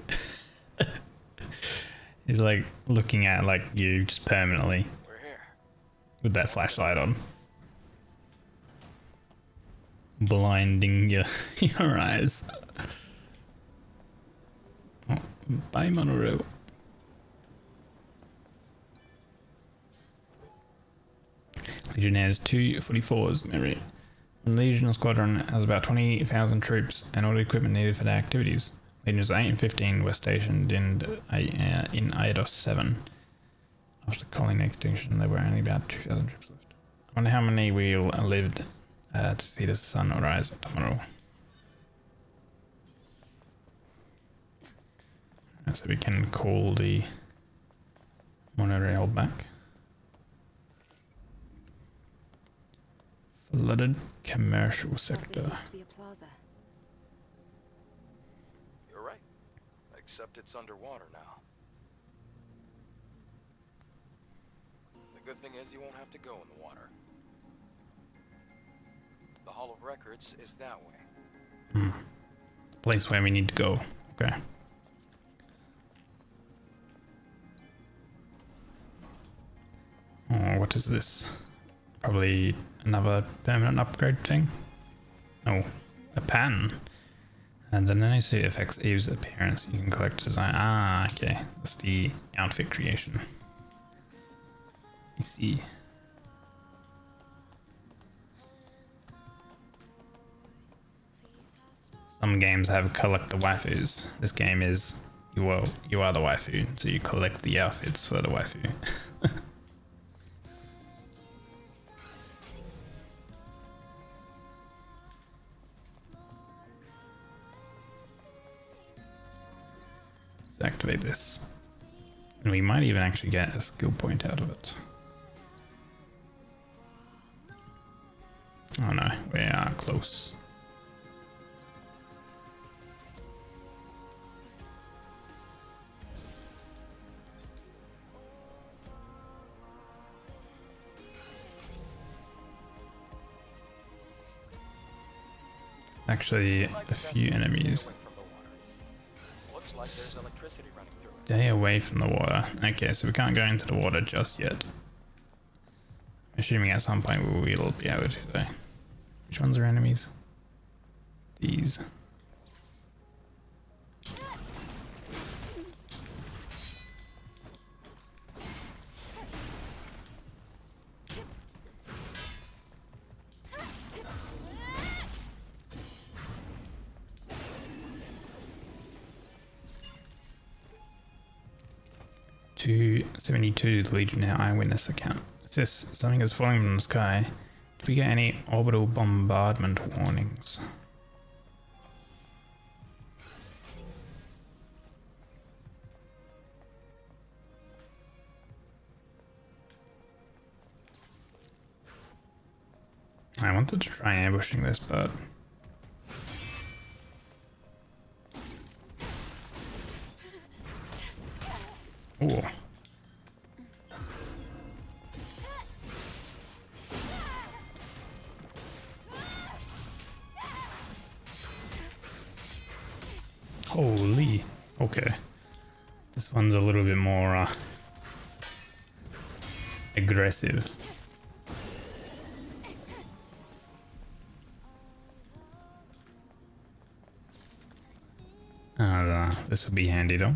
He's like looking at like you just permanently We're here. with that flashlight on, blinding your eyes. Oh, bye, monorail. Legionnaires 244s, Mary. Legion Squadron has about 20,000 troops and all the equipment needed for their activities. Legions 8 and 15 were stationed in Eidos 7. After colony extinction, there were only about 2,000 troops left. I wonder how many will lived to see the sun rise tomorrow. So we can call the monorail back. Flooded commercial sector. This used to be a plaza. You're right. Except it's underwater now. The good thing is you won't have to go in the water. The Hall of Records is that way. The place where we need to go. Okay. Oh, what is this? Probably another permanent upgrade thing? Oh, a pan. And the nanosuit affects Eve's appearance. You can collect design. Ah, okay. That's the outfit creation. I see. Some games have collect the waifus. This game is you are the waifu, so you collect the outfits for the waifu. Let's activate this. And we might even actually get a skill point out of it. Oh no, we are close. Actually, a few enemies. Looks like there's electricity running through it. Stay away from the water. Okay, so we can't go into the water just yet. Assuming at some point we will be able to though. Which ones are enemies? These. (272) Legionnaire Eyewitness account. It says something is falling from the sky. Did we get any orbital bombardment warnings? I wanted to try ambushing this, but ooh. Holy. Okay. This one's a little bit more aggressive. This would be handy though.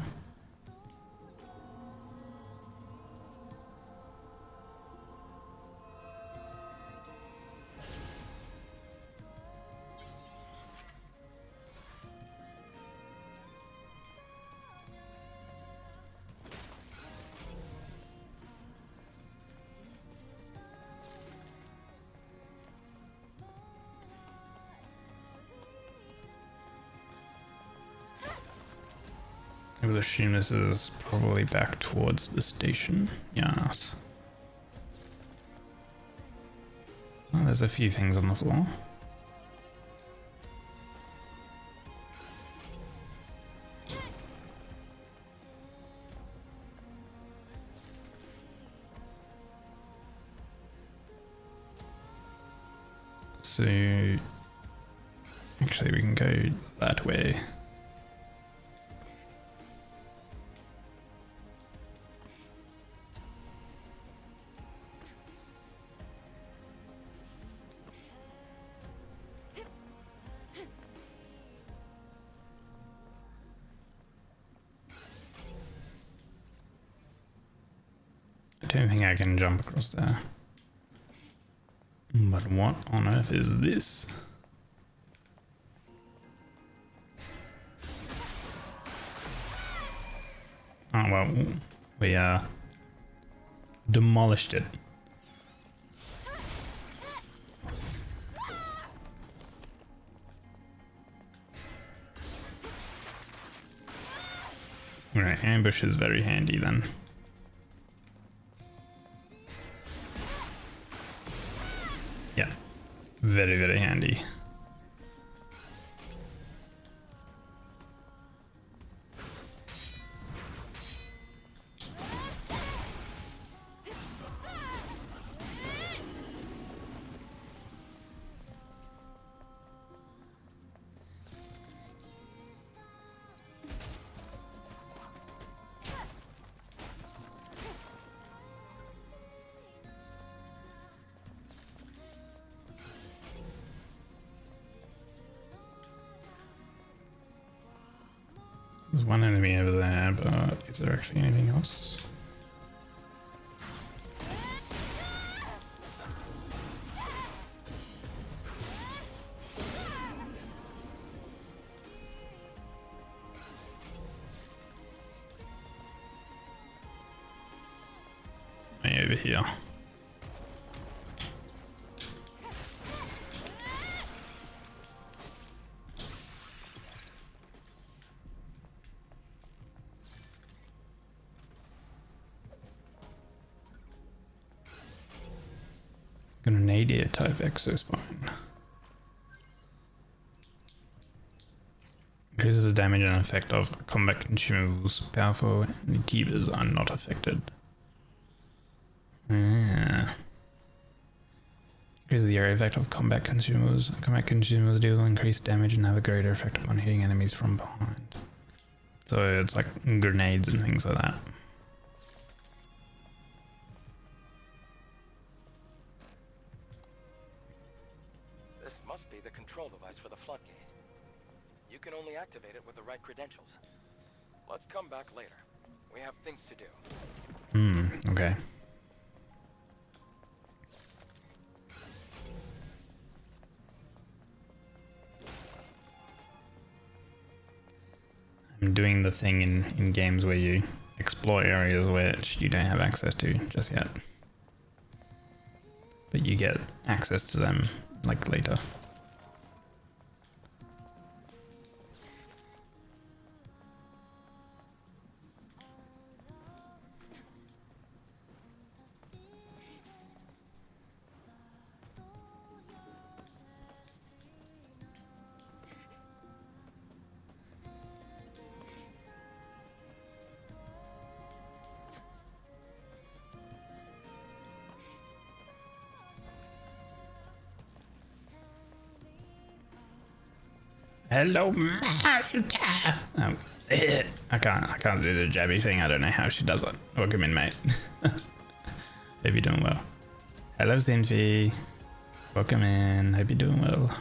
I would assume this is probably back towards the station. Yes. Oh, there's a few things on the floor. So actually we can go that way. I don't think I can jump across there. But what on earth is this? Oh well, we demolished it. Right, ambush is very handy then. Yeah, very, very handy. There's one enemy over there, but is there actually anything else? Way over here. Grenadier type exospine. Increases the damage and effect of combat consumables. Powerful negatives are not affected. Increases the area effect of combat consumables. Combat consumables deal increased damage and have a greater effect upon hitting enemies from behind. So it's like grenades and things like that. This must be the control device for the floodgate. You can only activate it with the right credentials. Let's come back later. We have things to do. Okay. I'm doing the thing in games where you explore areas which you don't have access to just yet. But you get access to them like later. Hello, Master. I can't do the jabby thing. I don't know how she does it. Welcome in, mate. Hope you're doing well. Hello, Zinfi. Welcome in. Hope you're doing well.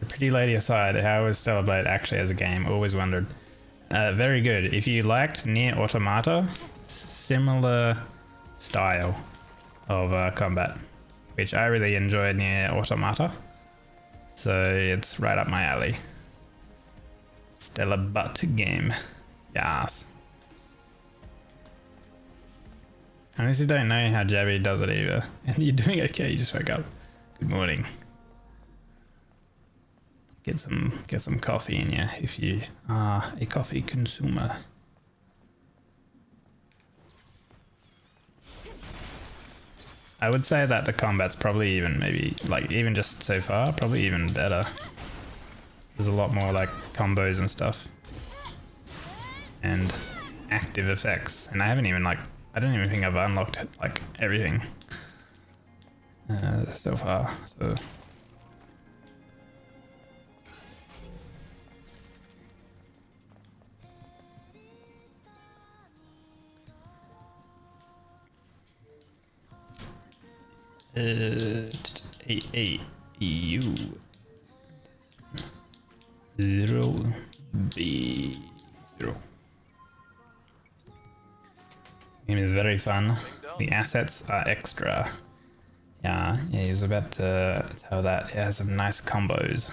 Pretty lady aside, how is Stellar Blade actually as a game? Always wondered. Very good. If you liked Nier Automata, similar style of combat, which I really enjoyed Nier Automata, so it's right up my alley. Stellar butt game. Yes. I honestly don't know how Jabby does it either. And you're doing okay, you just woke up. Good morning. Get some coffee in you if you are a coffee consumer. I would say that the combat's probably even even just so far, probably even better. There's a lot more like combos and stuff. And active effects. And I don't even think I've unlocked like everything so far, so. EU. 0B0. Game is very fun. The assets are extra. Yeah, he was about to tell that it has some nice combos.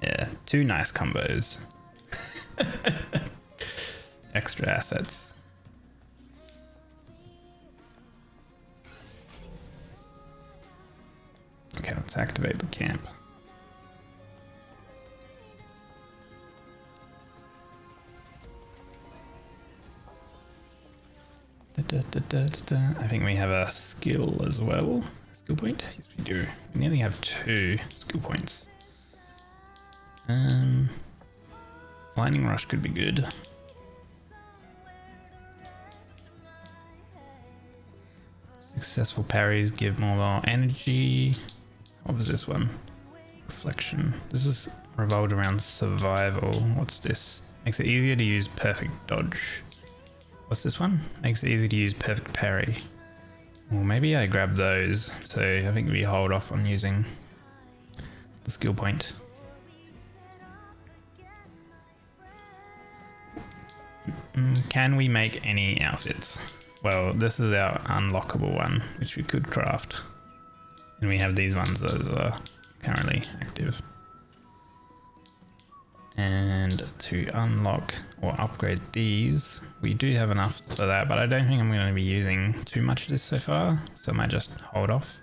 Yeah, 2 nice combos. Extra assets. Okay, let's activate the camp. I think we have a skill as well. Skill point? Yes, we do. We nearly have 2 skill points. Lightning Rush could be good. Successful parries give more energy. What was this one? Reflection. This is revolved around survival. What's this? Makes it easier to use perfect dodge. What's this one? Makes it easy to use perfect parry. Well, maybe I grab those. So I think we hold off on using the skill point. Can we make any outfits? Well, this is our unlockable one, which we could craft. And we have these ones that are currently active. And to unlock or upgrade these, we do have enough for that, but I don't think I'm going to be using too much of this so far, so I might just hold off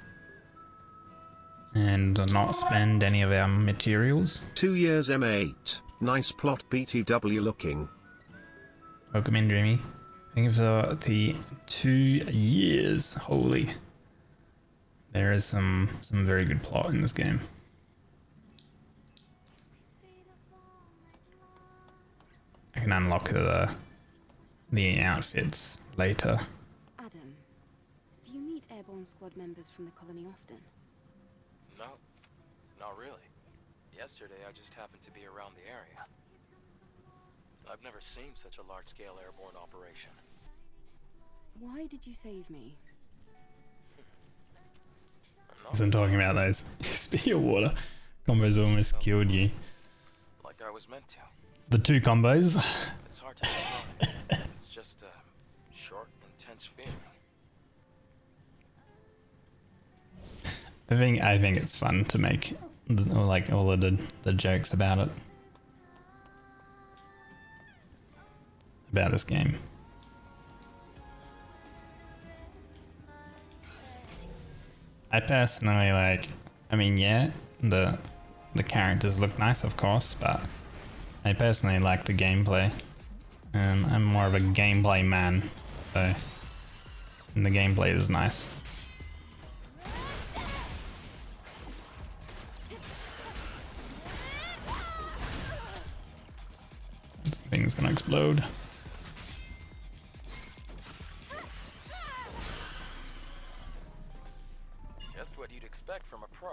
and not spend any of our materials. 2 years M8. Nice plot BTW looking. Welcome in, Dreamy. Thank you for the 2 years. Holy. There is some very good plot in this game. I can unlock the outfits later. Adam, do you meet airborne squad members from the colony often? No, not really. Yesterday I just happened to be around the area. I've never seen such a large-scale airborne operation. Why did you save me? I'm Wasn't talking about those. Speed of water combos almost killed you. like I was meant to. The 2 combos. It's hard to explain. It's just a short, intense feeling. I think it's fun to make like all of the jokes about it. About this game. I personally yeah, the characters look nice, of course, but I personally like the gameplay. I'm more of a gameplay man, so and the gameplay is nice. This thing's gonna explode. Just what you'd expect from a pro.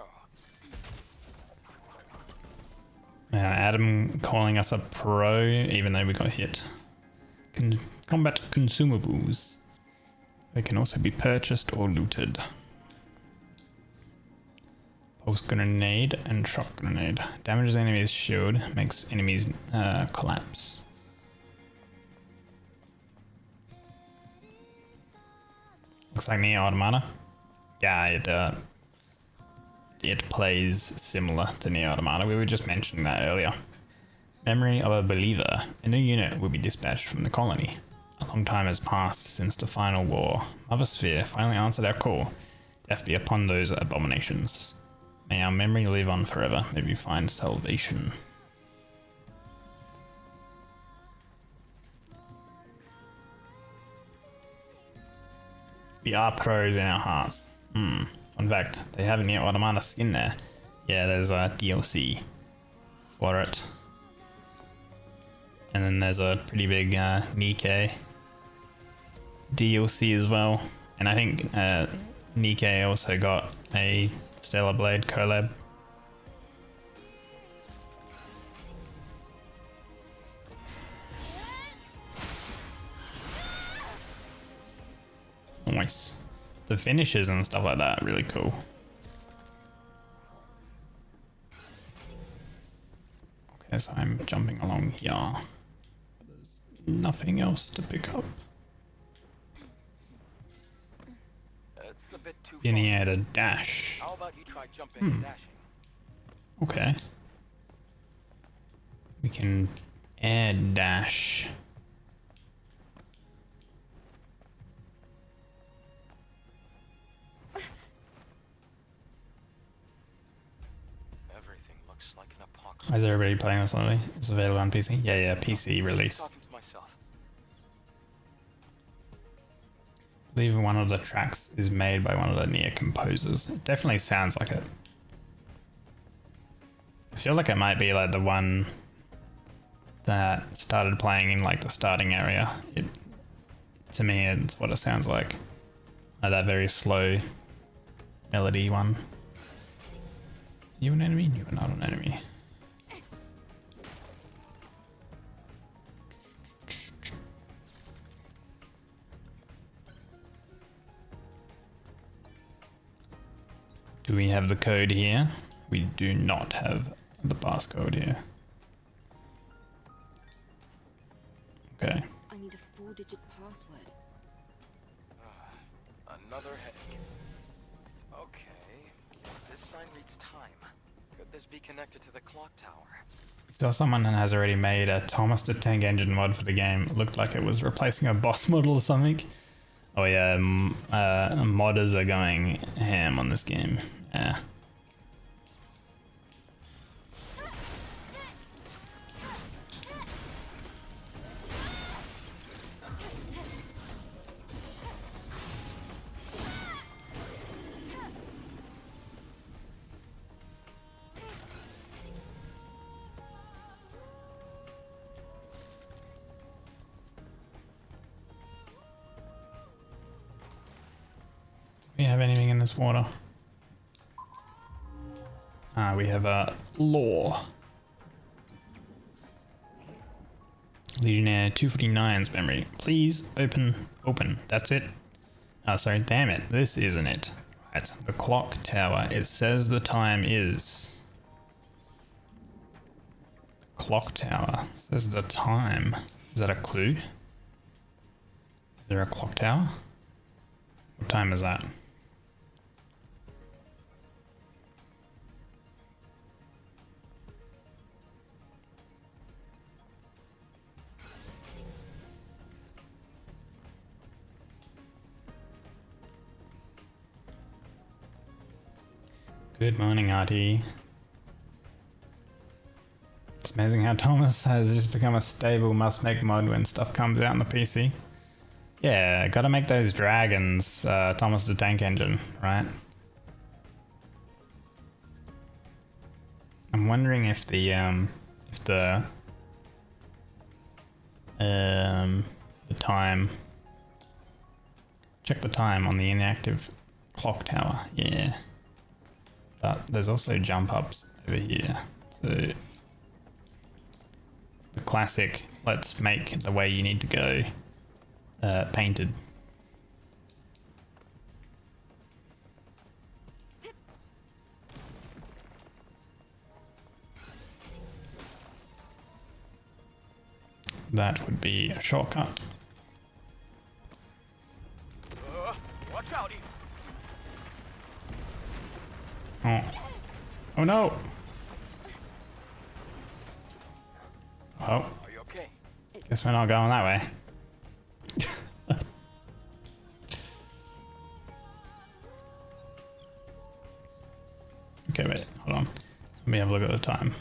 Adam calling us a pro, even though we got hit. Combat consumables. They can also be purchased or looted. Pulse grenade and shock grenade. Damages enemy's shield, makes enemies collapse. Looks like Nier Automata. Yeah, it plays similar to Nier Automata. We were just mentioning that earlier. Memory of a believer. A new unit will be dispatched from the colony. A long time has passed since the final war. Mother Sphere finally answered our call. Death be upon those abominations. May our memory live on forever. May we find salvation. We are pros in our hearts. In fact, they have a Nier Automata skin there. Yeah, there's a DLC for it. And then there's a pretty big Nikke DLC as well. And I think Nikke also got a Stellar Blade collab. Nice. The finishes and stuff like that are really cool. as I'm jumping along here. There's nothing else to pick up. It's a bit too Beginning far. at a dash. How about you try jumping and dashing? Okay. We can air dash. Everything looks like an apocalypse. Is everybody playing this already? It's available on PC? Yeah, PC I'm release. talking to myself. I believe one of the tracks is made by one of the Nier composers. It definitely sounds like it. I feel like it might be like the one that started playing in like the starting area. To me, it's what it sounds like. Like that very slow melody one. You an enemy? You are not an enemy. Do we have the code here? We do not have the passcode here. Okay. I need a 4-digit password. Another headache. Okay. This sign reads time. Could this be connected to the clock tower? So someone has already made a Thomas the Tank Engine mod for the game. It looked like it was replacing a boss model or something. Oh yeah, modders are going ham on this game. Yeah. Do we have anything in this water? We have a law. Legionnaire 249's memory. Please open. That's it. Oh, sorry, damn it. This isn't it. Right, the clock tower. It says the time is. Clock tower. It says the time. Is that a clue? Is there a clock tower? What time is that? Good morning, Artie. It's amazing how Thomas has just become a stable must-make mod when stuff comes out on the PC. Yeah, gotta make those dragons, Thomas the Tank Engine, right? I'm wondering if the time. Check the time on the inactive clock tower. Yeah. But there's also jump ups over here. So the classic, let's make the way you need to go painted. That would be a shortcut. Watch out, Ethan. Oh. Oh no! Oh. Are you okay? Guess we're not going that way. Okay, wait, hold on. Let me have a look at the time.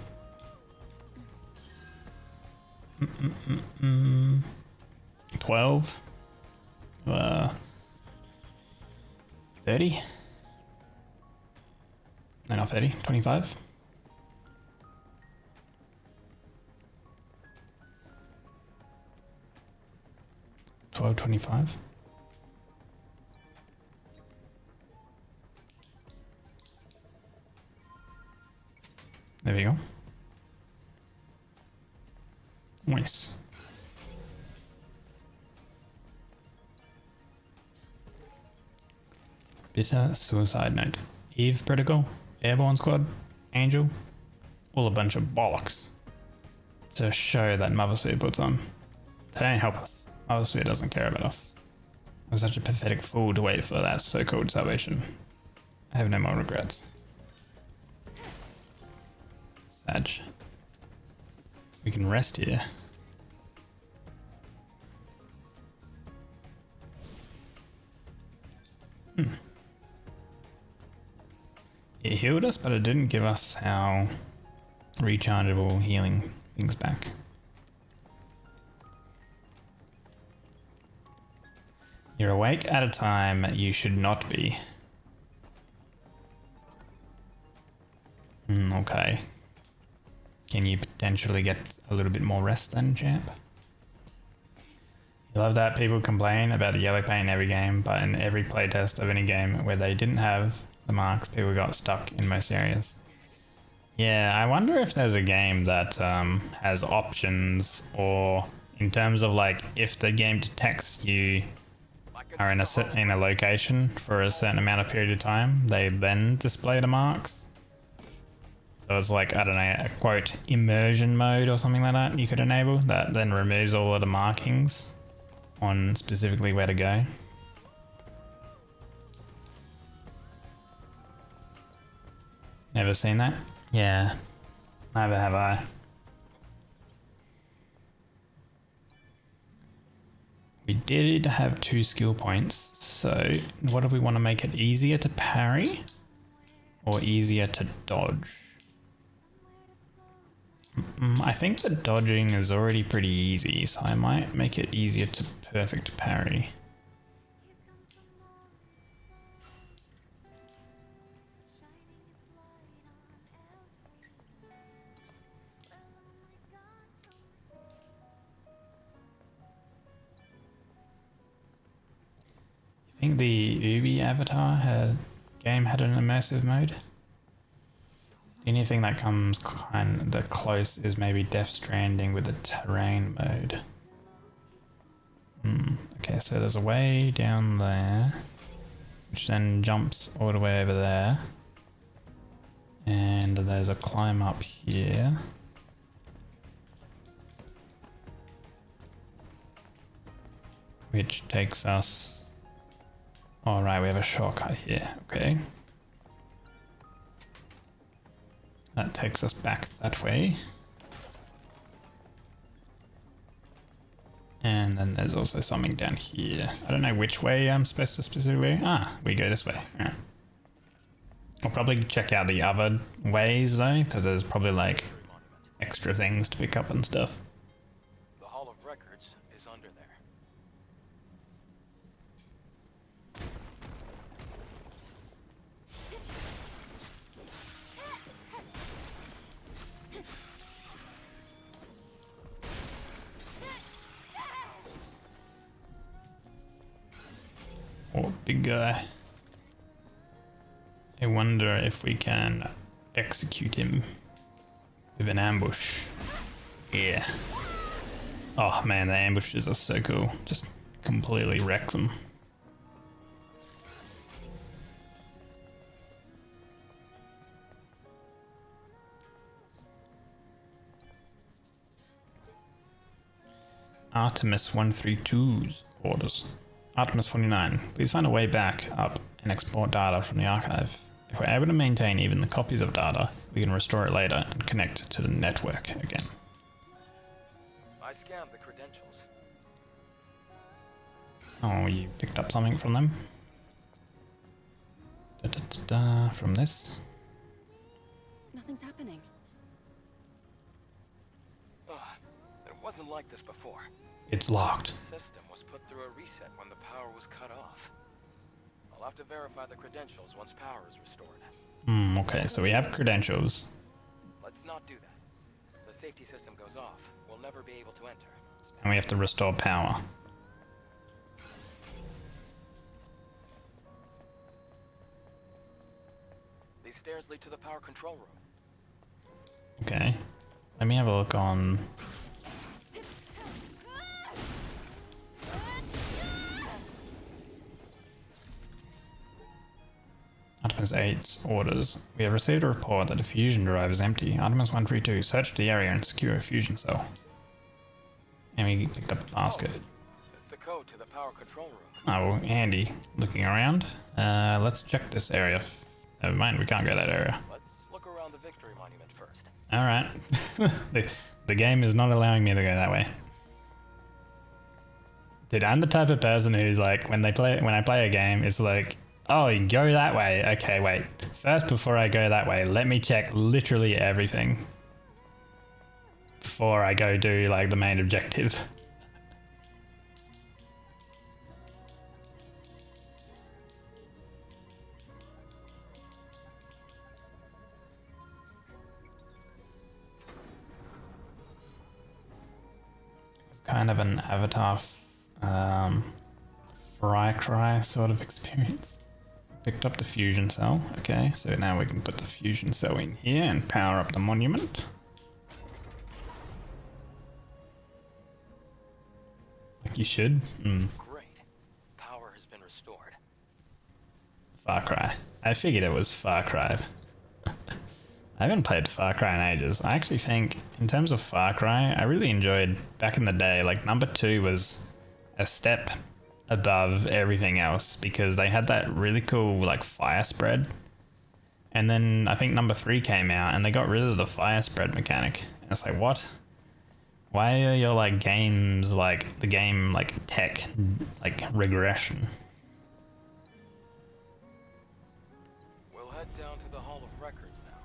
12. 30. No, not 30. 25. $12.25. There we go. Nice. Bitter suicide note. Eve Protocol, Airborne Squad, Angel, all a bunch of bollocks. to show that Mothersphere puts on. They don't help us. Mothersphere doesn't care about us. I was such a pathetic fool to wait for that so-called salvation. I have no more regrets. Sag. We can rest here. It healed us, but it didn't give us our rechargeable healing things back. You're awake at a time you should not be. Okay. Can you potentially get a little bit more rest then, champ? You love that people complain about the yellow paint in every game, but in every playtest of any game where they didn't have the marks, people got stuck in most areas. Yeah, I wonder if there's a game that has options, or in terms of like if the game detects you are in a location for a certain amount of period of time, they then display the marks. So it's like, I don't know, a quote immersion mode or something like that you could enable that then removes all of the markings on specifically where to go. Never seen that? Yeah, neither have I. We did have 2 skill points, so what do we want to make it easier to parry or easier to dodge? I think the dodging is already pretty easy, so I might make it easier to perfect parry. I think the Ubi Avatar game had an immersive mode. Anything that comes kind of close is maybe Death Stranding with the terrain mode. Okay, so there's a way down there, which then jumps all the way over there. And there's a climb up here. Which takes us... Alright, we have a shortcut here, okay. That takes us back that way. And then there's also something down here. I don't know which way I'm supposed to specifically... Ah, we go this way. Alright. I'll probably check out the other ways though, because there's probably like extra things to pick up and stuff. The Hall of Records is under there. Oh, big guy. I wonder if we can execute him with an ambush. Yeah. Oh man, the ambushes are so cool. Just completely wrecks them. Artemis 132's orders. Artemis 49. Please find a way back up and export data from the archive. If we're able to maintain even the copies of data, we can restore it later and connect to the network again. I scanned the credentials. Oh, you picked up something from them? From this? Nothing's happening. It wasn't like this before. It's locked. The system was put through a reset when the power was cut off. I'll have to verify the credentials once power is restored. Okay, so we have credentials. Let's not do that. The safety system goes off. We'll never be able to enter. And we have to restore power. These stairs lead to the power control room. Okay. Let me have a look on... Artemis 8's orders. We have received a report that a fusion drive is empty. Artemis 132, search the area and secure a fusion cell. And we picked up a basket. It's the code to the power control room. Oh, well, Andy, looking around. Let's check this area. Never mind, we can't go that area. Let's look around the Victory Monument first. Alright. the game is not allowing me to go that way. Dude, I'm the type of person who's like, when I play a game, it's like, oh, you go that way. Okay, wait. First, before I go that way, let me check literally everything before I go do like the main objective. Kind of an Avatar Far Cry sort of experience. Picked up the fusion cell. Okay, so now we can put the fusion cell in here and power up the monument. Like you should. Great. Power has been restored. Far Cry. I figured it was Far Cry. I haven't played Far Cry in ages. I actually think, in terms of Far Cry, I really enjoyed back in the day. Like, number 2 was a step above everything else because they had that really cool, like, fire spread. And then I think number 3 came out and they got rid of the fire spread mechanic. And it's like, what? Why are your, like, games, like, the game, like, tech, like, regression? We'll head down to the Hall of Records now.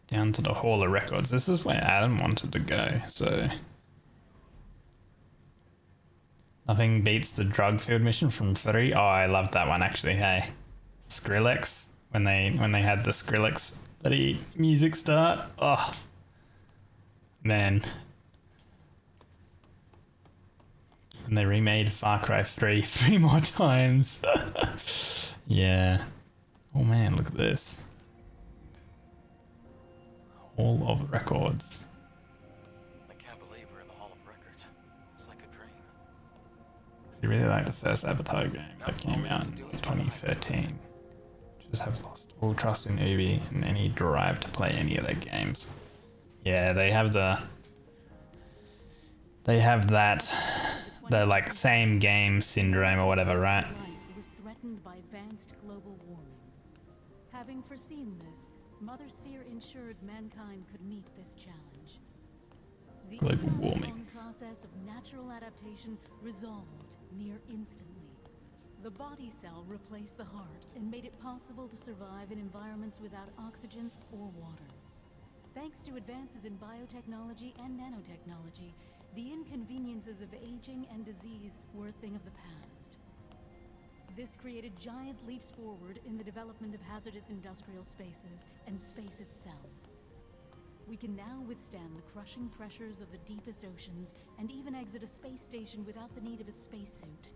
Down to the Hall of Records. This is where Adam wanted to go, so... Nothing beats the drug field mission from 3. Oh, I loved that one actually, hey. Skrillex. When they had the Skrillex bloody music start. Oh. Man. And they remade Far Cry 3 3 more times. Yeah. Oh man, look at this. Hall of Records. I can't believe we're in the Hall of Records. It's like a dream. I really like the first Avatar game that came out in 2013. Just have lost all trust in Ubi and any drive to play any of their games. Yeah, they have the like same game syndrome or whatever, right? Life was threatened by advanced global warming. Having foreseen this, Mother Sphere ensured mankind could meet this challenge. The Global warming. process of natural adaptation resolved near instantly. The body cell replaced the heart and made it possible to survive in environments without oxygen or water. Thanks to advances in biotechnology and nanotechnology, the inconveniences of aging and disease were a thing of the past. This created giant leaps forward in the development of hazardous industrial spaces and space itself. We can now withstand the crushing pressures of the deepest oceans and even exit a space station without the need of a spacesuit.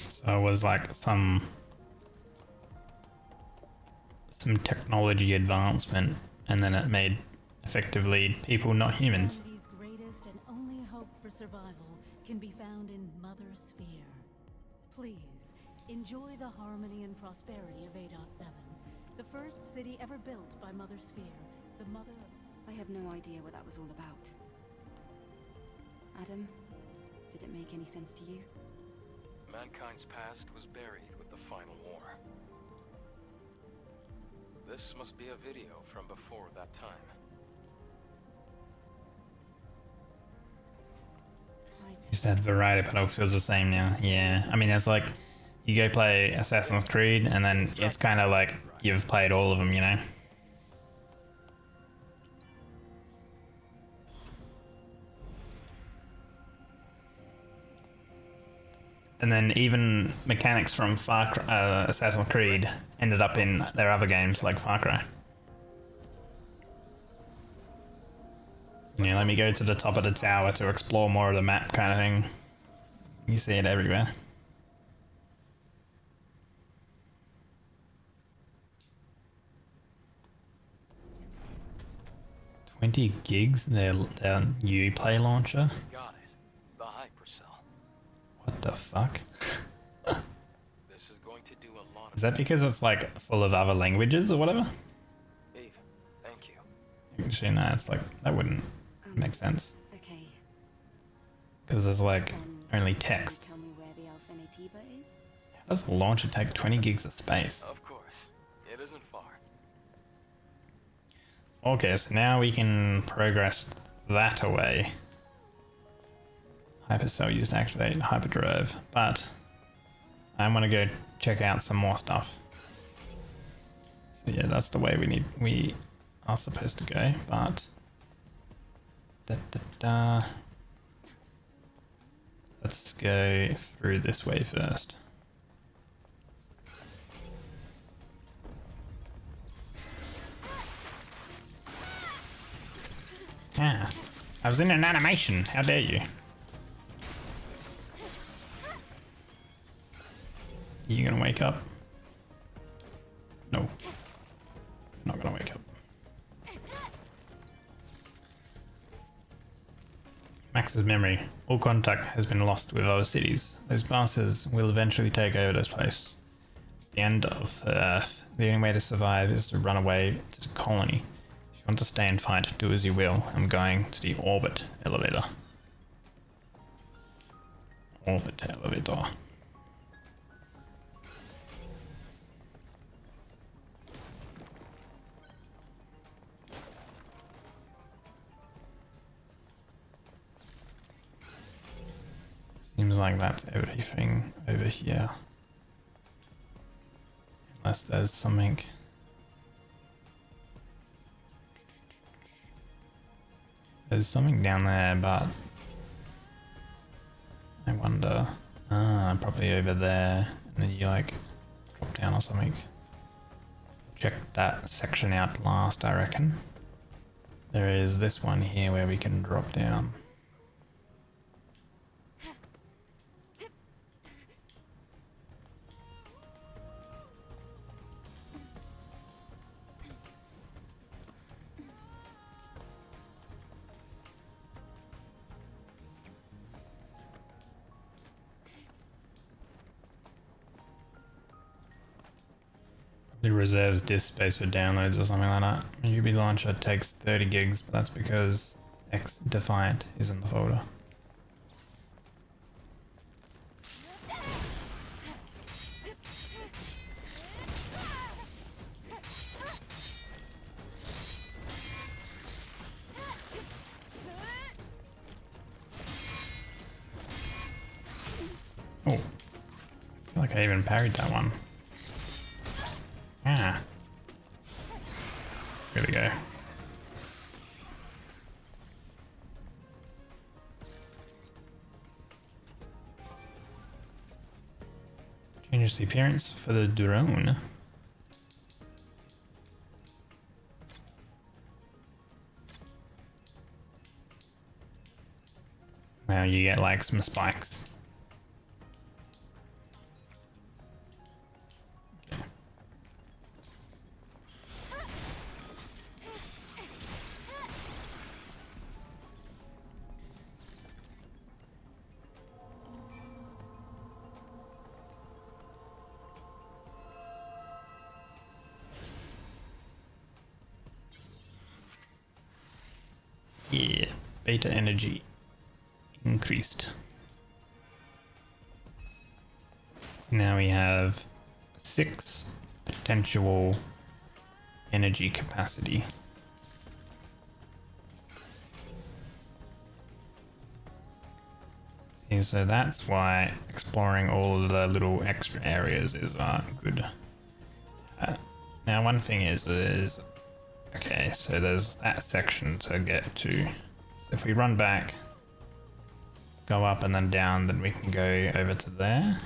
So it was like some technology advancement, and then it made effectively people not humans. Humanity's greatest and only hope for survival can be found in Mother Sphere. Please, enjoy the harmony and prosperity of Eidos 7, the first city ever built by Mother Sphere, the mother of... I have no idea what that was all about. Adam, did it make any sense to you? Mankind's past was buried with the final war. This must be a video from before that time. Used to have variety, but it feels the same now. Yeah, I mean, it's like you go play Assassin's Creed, and then it's kind of like you've played all of them, you know. And then even mechanics from Assassin's Creed ended up in their other games like Far Cry. Yeah, let me go to the top of the tower to explore more of the map kind of thing. You see it everywhere. 20 gigs, their Uplay launcher? Got it. The hypercell. What the fuck? This is going to do a lot Is of... that because it's like full of other languages or whatever? Eve, thank you. Actually, no, it's like, that wouldn't make sense. Okay. Because there's like Then only can you text. tell me where the Alpha Natiba is? How does the launcher take 20 gigs of space? Of course. It isn't far. Okay, so now we can progress that away. Hypercell used to activate hyperdrive, but I'm gonna go check out some more stuff. So yeah, that's the way we are supposed to go, but let's go through this way first. Yeah, I was in an animation. How dare you? You gonna wake up? No. Not gonna wake up. Max's memory. All contact has been lost with other cities. Those bastards will eventually take over this place. It's the end of Earth. The only way to survive is to run away to the colony. If you want to stay and fight, do as you will. I'm going to the orbit elevator. Orbit elevator. Seems like that's everything over here. Unless there's something. There's something down there, but I wonder. Probably over there, and then you like drop down or something. Check that section out last, I reckon. There is this one here where we can drop down. It reserves disk space for downloads or something like that. UB Launcher takes 30 gigs, but that's because X Defiant is in the folder. Oh, I feel like I even parried that one. Ah. There we go. Changes the appearance for the drone. Now you get like some spikes. Yeah, beta energy increased. Now we have 6 potential energy capacity. See, so that's why exploring all of the little extra areas is good. Now one thing is okay, so there's that section to get to. So if we run back, go up and then down, then we can go over to there.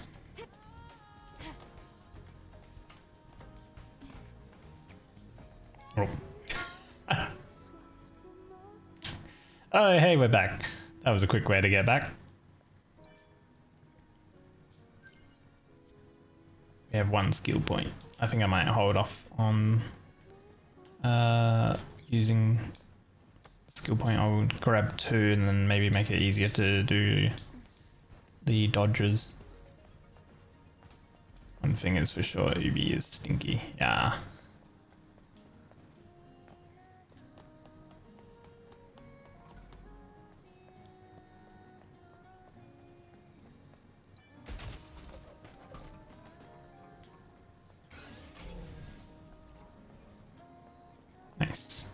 Oh. Oh, hey, we're back. That was a quick way to get back. We have 1 skill point. I think I might hold off on using skill point, I would grab 2 and then maybe make it easier to do the dodges. One thing is for sure, Ubi is stinky. Yeah. Nice.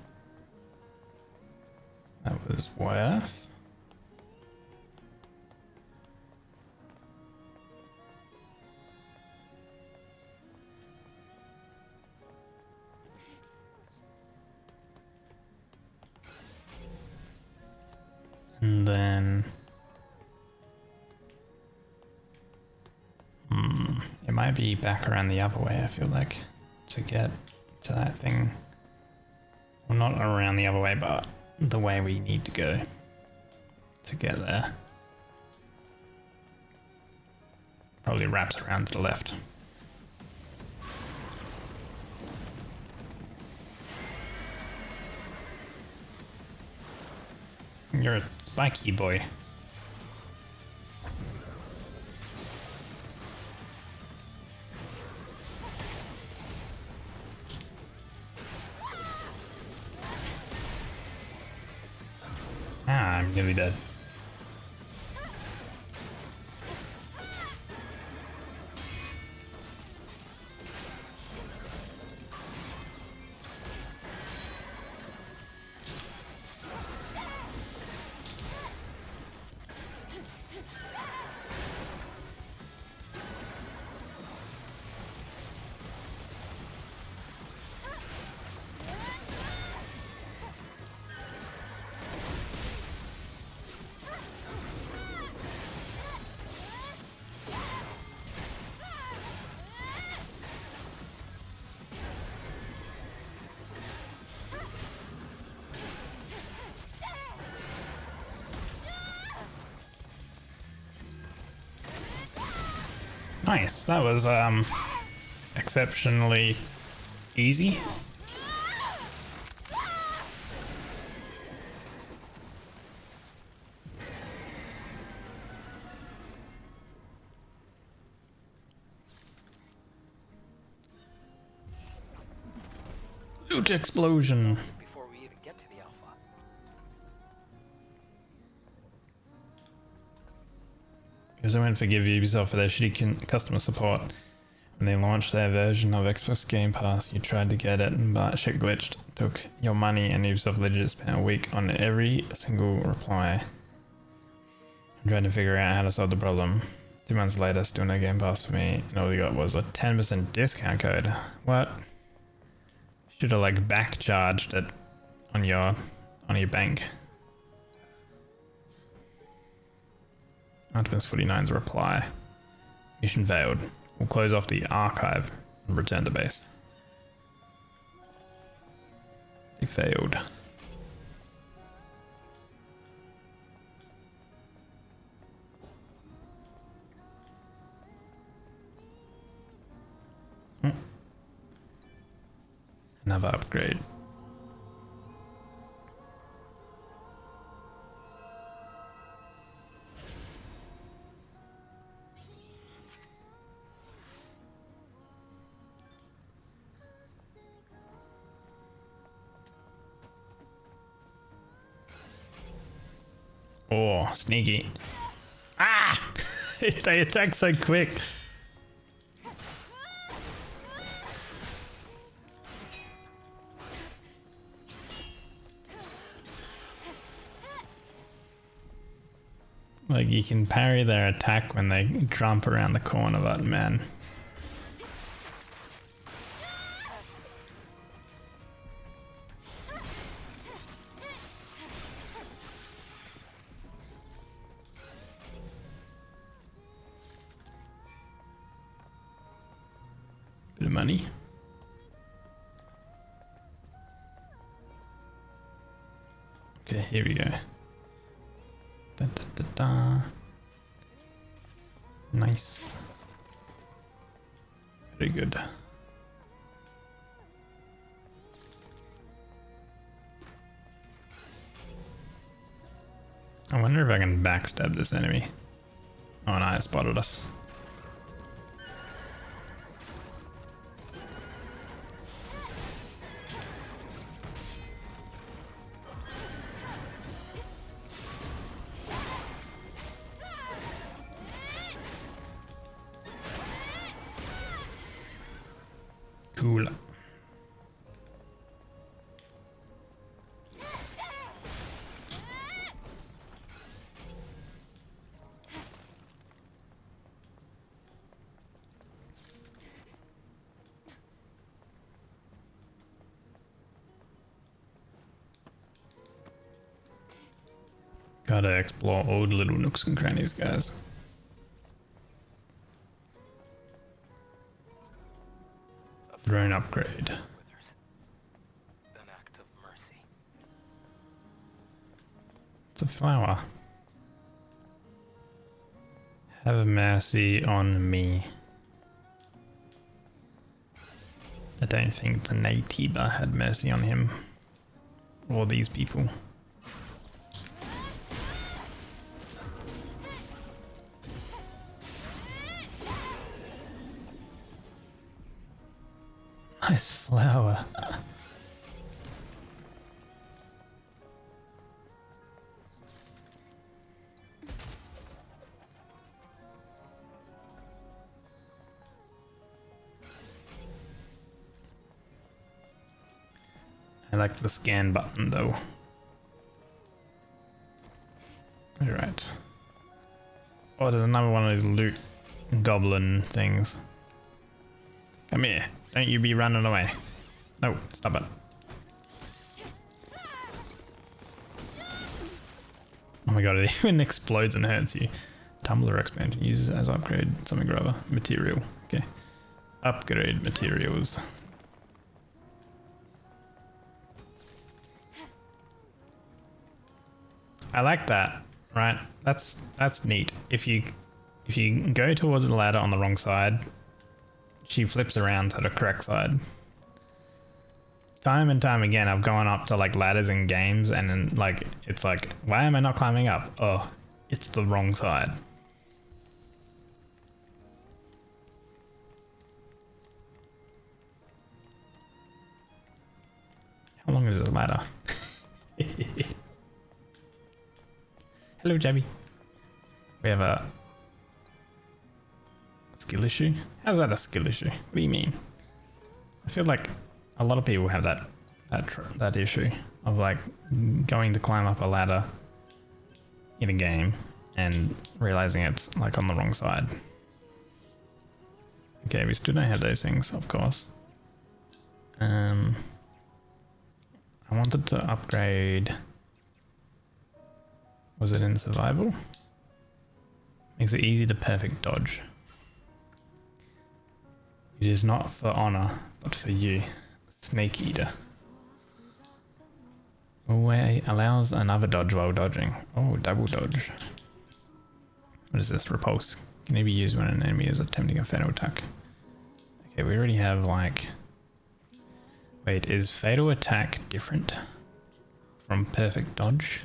That was worth. And then it might be back around the other way, I feel like, to get to that thing. Well, not around the other way, but the way we need to go to get there. Probably wraps around to the left. You're a spiky boy. Ah, I'm nearly dead. Nice, that was exceptionally easy. Loot explosion. Before we even get to the Alpha. Because I won't forgive Ubisoft for their shitty customer support. When they launched their version of Xbox Game Pass, you tried to get it, but shit glitched. Took your money, and Ubisoft legit spent a week on every single reply. I'm trying to figure out how to solve the problem. 2 months later, still no Game Pass for me, and all we got was a 10% discount code. What? Should have like back charged it on your bank. Optimus 49's reply. Mission failed. We'll close off the archive and return to base. They failed. Another upgrade. Oh, sneaky. Ah! They attack so quick. Like, you can parry their attack when they jump around the corner, but man. Bit of money. Okay, here we go. Da, da, da, da. Nice. Very good. I wonder if I can backstab this enemy. Oh no, it spotted us. Cool. Gotta explore all the little nooks and crannies, guys. Drone upgrade. Withers. An act of mercy. It's a flower. Have mercy on me. I don't think the Natiba had mercy on him. Or these people. Nice flower. I like the scan button though. Alright. Oh, there's another one of those loot goblin things. Come here. Don't you be running away. No, stop it. Oh my god, it even explodes and hurts you. Tumbler expansion uses as upgrade something or other. Material. Okay. Upgrade materials. I like that, right? That's neat. If you go towards the ladder on the wrong side, she flips around to the correct side. Time and time again, I've gone up to like ladders in games and then like, it's like, why am I not climbing up? Oh, it's the wrong side. How long is this ladder? Hello, Jabby. We have a skill issue? How's that a skill issue? What do you mean? I feel like a lot of people have that issue of like going to climb up a ladder in a game and realizing it's like on the wrong side. Okay, we still don't have those things, of course. I wanted to upgrade. Was it in survival? Makes it easy to perfect dodge. It is not for honor, but for you. Snake Eater. Away allows another dodge while dodging. Oh, double dodge. What is this? Repulse. Can be used when an enemy is attempting a fatal attack. Okay, we already have like... Wait, is fatal attack different from perfect dodge?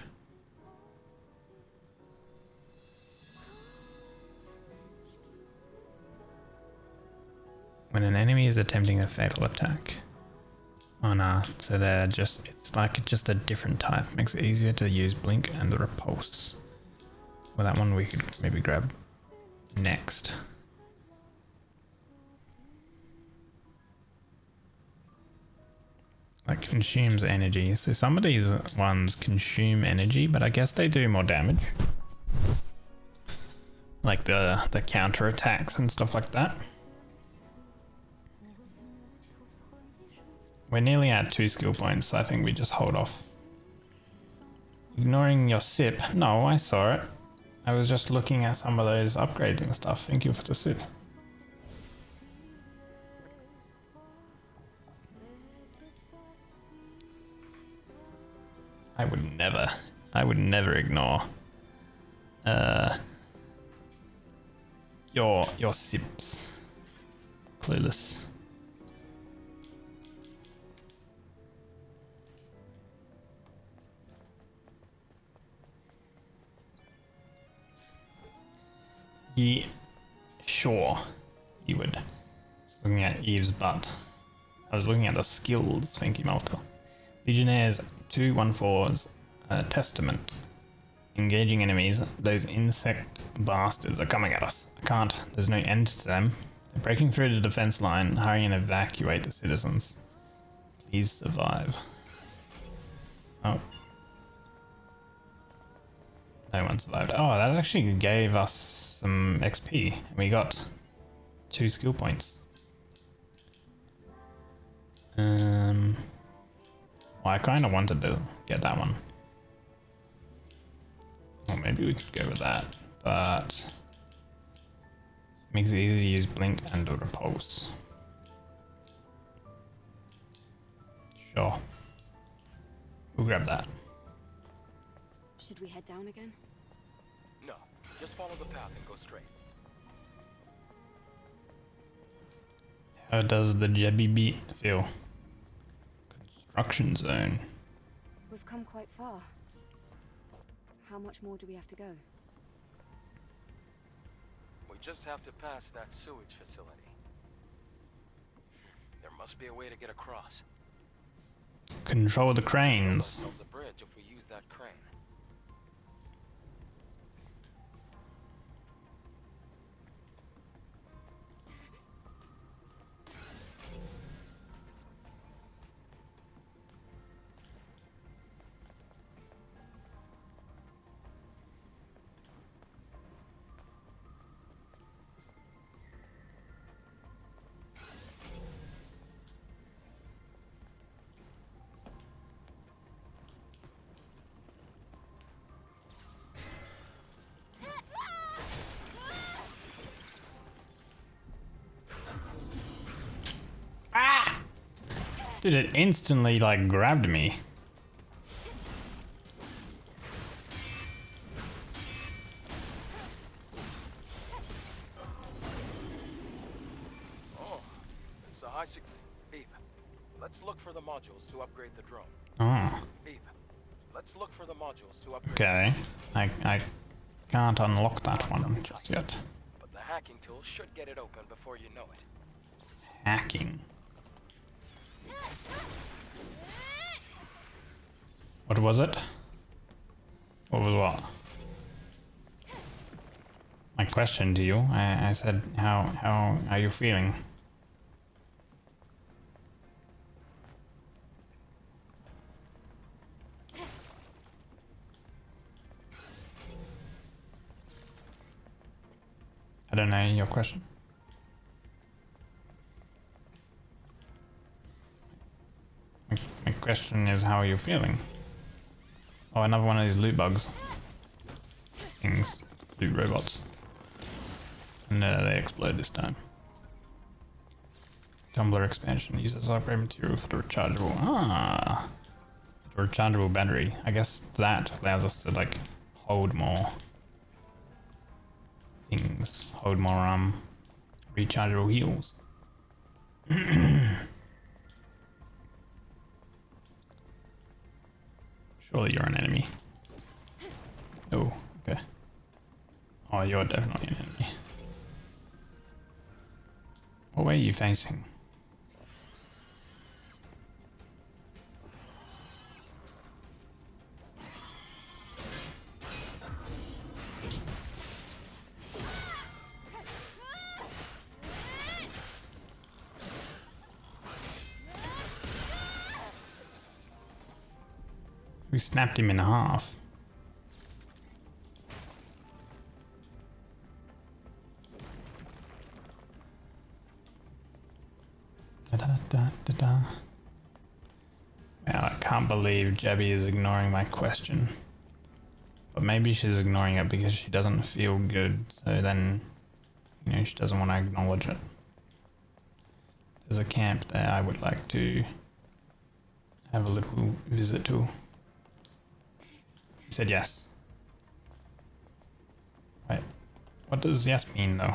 When an enemy is attempting a fatal attack. Oh no, so they're just, it's like just a different type. Makes it easier to use blink and repulse. Well, that one we could maybe grab next. Like consumes energy. So some of these ones consume energy, but I guess they do more damage. Like the counter attacks and stuff like that. We're nearly at 2 skill points, so I think we just hold off. Ignoring your sip. No, I saw it. I was just looking at some of those upgrades and stuff. Thank you for the sip. I would never ignore your sips. Clueless. Yeah, sure. You would. Just looking at Eve's butt. I was looking at the skills, thank you, Malta. Legionnaires 214's Testament. Engaging enemies. Those insect bastards are coming at us. I can't. There's no end to them. They're breaking through the defense line. Hurry and evacuate the citizens. Please survive. Oh. No one survived. Oh, that actually gave us some XP. We got 2 skill points. Well, I kind of wanted to get that one. Or maybe we could go with that, but makes it easy to use blink and or repulse. Sure. We'll grab that. Should we head down again? No, just follow the path and go straight. How does the Jebby beat feel? Construction zone. We've come quite far. How much more do we have to go? We just have to pass that sewage facility. There must be a way to get across. Control the Build cranes. ourselves a bridge if we use that crane. Dude, it instantly like grabbed me. Oh, it's a high sec- Beep. Let's look for the modules to upgrade the drone. Oh, Beep. Let's look for the modules to upgrade. okay. I can't unlock that one just yet. But the hacking tool should get it open before you know it. Hacking. What was it? What was what? My question to you. I said, how are you feeling? I don't know your question. My question is, how are you feeling? Oh, another one of these loot bugs. Things. Loot robots. And they explode this time. Tumbler expansion uses upgrade material for the rechargeable. Ah! The rechargeable battery. I guess that allows us to, like, hold more things. Hold more, rechargeable heals. Surely you're an enemy. Oh, okay. Oh, you're definitely an enemy. What way are you facing? We snapped him in half. Da-da-da-da-da. Well, I can't believe Jebby is ignoring my question. But maybe she's ignoring it because she doesn't feel good, so then, you know, she doesn't want to acknowledge it. There's a camp there I would like to have a little visit to. He said yes. Wait, what does yes mean though?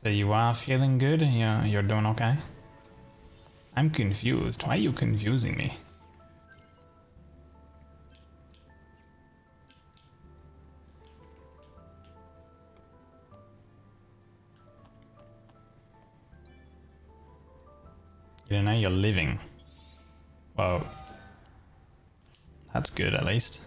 So you are feeling good? You're doing okay? I'm confused. Why are you confusing me? You know you're living. Well, that's good at least.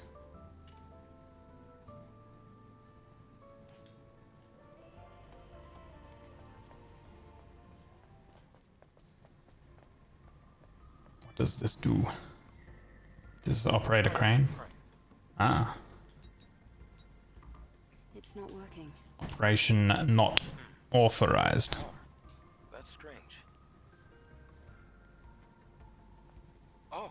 What does this do? This is operate a crane? Ah. It's not working. Operation not authorized. That's strange. Oh,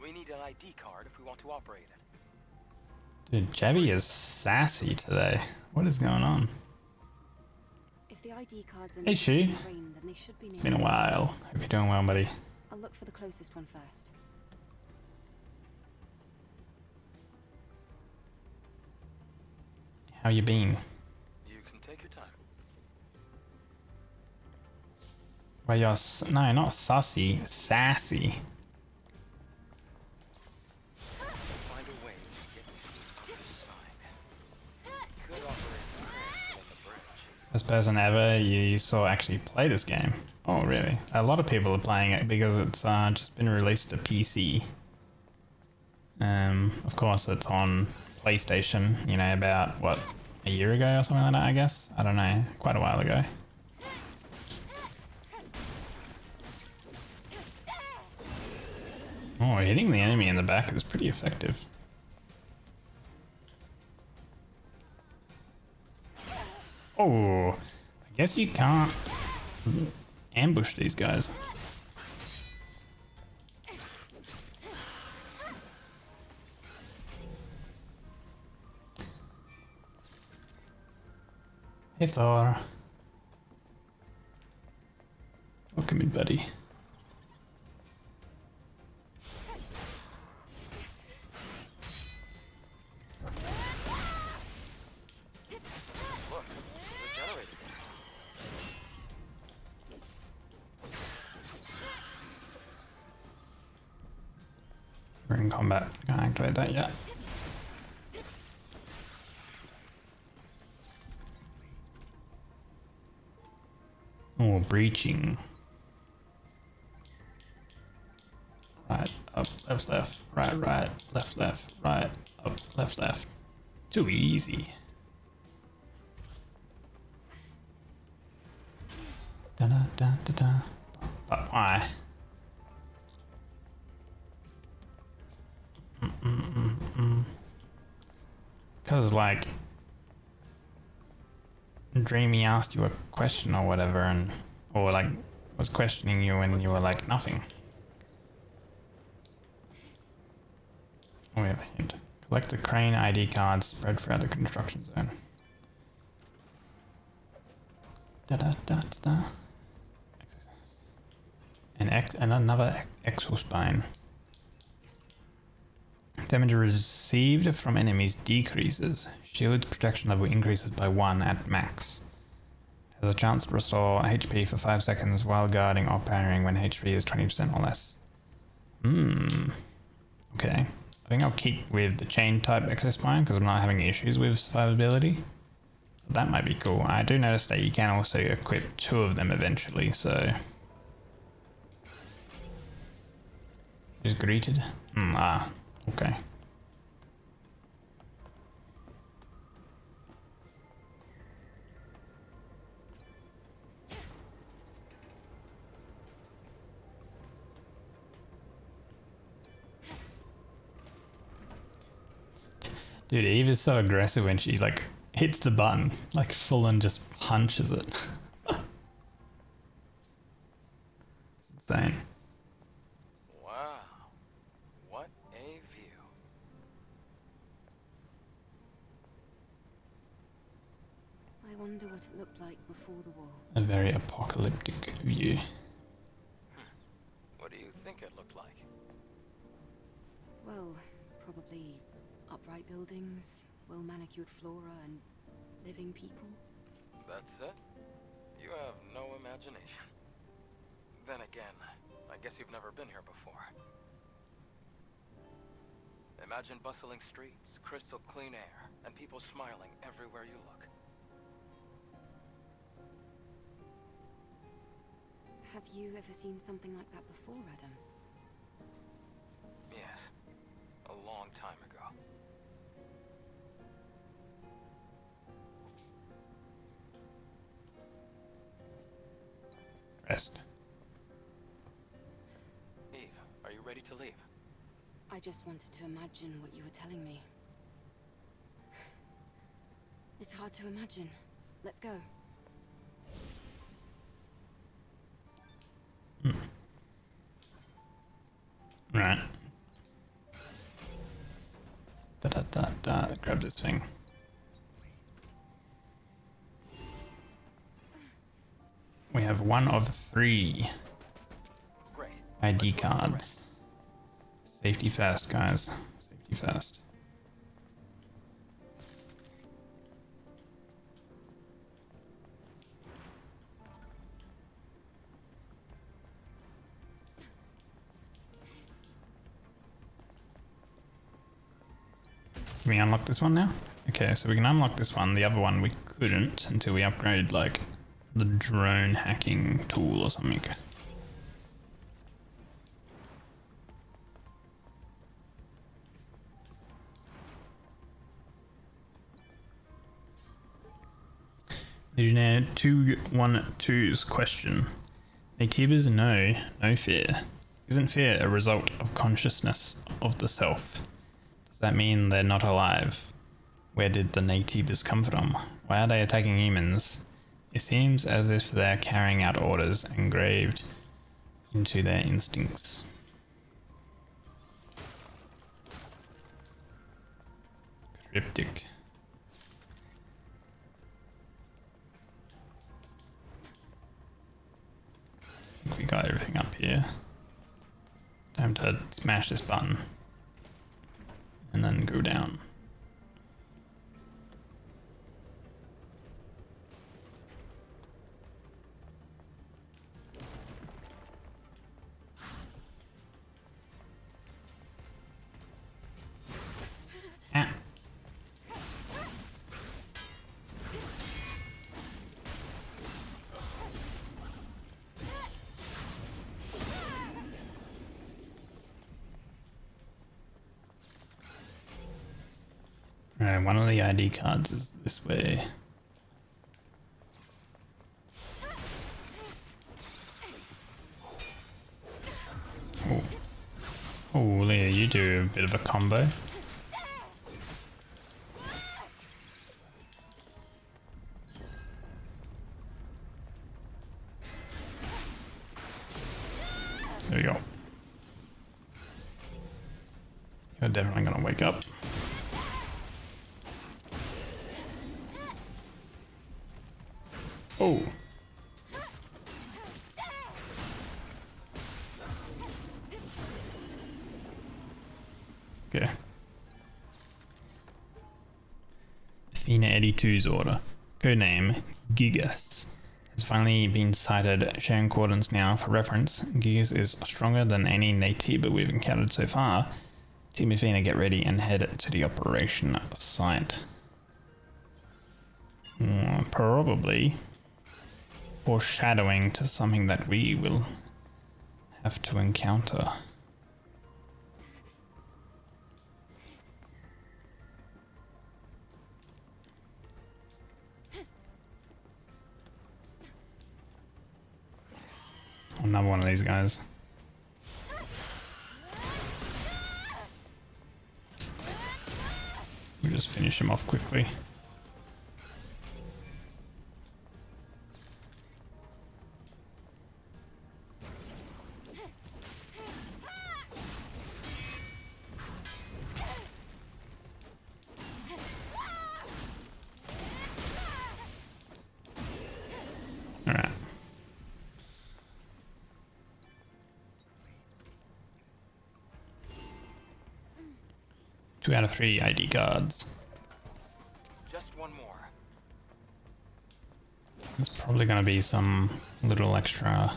we need an ID card if we want to operate it. Dude, Javi is sassy today. What is going on? If the ID cards are Hey, Shu. in the crane, then they should be near. It's been a while. Hope you're doing well, buddy. I'll look for the closest one first. How you been? You can take your time. Well, you're no, not sussy, sassy. Find a way to get to the other side. Could operate the crane on the bridge. First person ever you saw actually play this game. Oh, really? A lot of people are playing it because it's just been released to PC. Of course, it's on PlayStation. You know, about what, a year ago or something like that. I guess. I don't know. Quite a while ago. Oh, hitting the enemy in the back is pretty effective. Oh, I guess you can't ambush these guys. Hey Thor. Welcome in, buddy. Look, the generator. We're in combat. Can't activate that yet. Oh, breaching. Right, up, left, left, right, right, left, left, right, up, left, left. Too easy. Da da da da da. But why? Because, like, Dreamy asked you a question or whatever, and or like was questioning you, and you were like nothing. Oh, we have a hint. Collect the crane ID cards spread throughout the construction zone. Da da da da da. And another exospine. Damage received from enemies decreases. Shield protection level increases by 1 at max. Has a chance to restore HP for 5 seconds while guarding or parrying when HP is 20% or less. Okay. I think I'll keep with the chain type exospine because I'm not having issues with survivability. That might be cool. I do notice that you can also equip 2 of them eventually, so... Is greeted? Okay. Dude, Eve is so aggressive when she like hits the button, like full and just punches it. It's insane. Wow. What a view. I wonder what it looked like before the war. A very apocalyptic view. What do you think it looked like? Well, probably upright buildings, well-manicured flora, and living people. That's it? You have no imagination. Then again, I guess you've never been here before. Imagine bustling streets, crystal clean air, and people smiling everywhere you look. Have you ever seen something like that before, Adam? Yes. A long time ago. Rest. Eve, are you ready to leave? I just wanted to imagine what you were telling me. It's hard to imagine. Let's go. Right. Grab this thing. We have one of 3 Great. ID cards. Safety first, guys. Safety first. Can we unlock this one now? Okay, so we can unlock this one. The other one we couldn't until we upgrade like the drone hacking tool or something. Legionnaire 212's question. Naytibas no fear. Isn't fear a result of consciousness of the self? Does that mean they're not alive? Where did the Naytibas come from? Why are they attacking humans? It seems as if they're carrying out orders engraved into their instincts. Cryptic. I think we got everything up here. Time to smash this button. And then go down. Ah. Alright, one of the ID cards is this way. Oh, oh, Leah, you do a bit of a combo. There we go. You're definitely gonna wake up. Oh. Okay. Athena 82's order, codename Gigas, has finally been sighted, sharing coordinates now. For reference, Gigas is stronger than any Naytiba we've encountered so far. Team Athena, get ready and head to the operation site. Probably foreshadowing to something that we will have to encounter. Another one of these guys. We'll just finish him off quickly. Alright. Two out of 3 ID cards. Just one more. There's probably going to be some little extra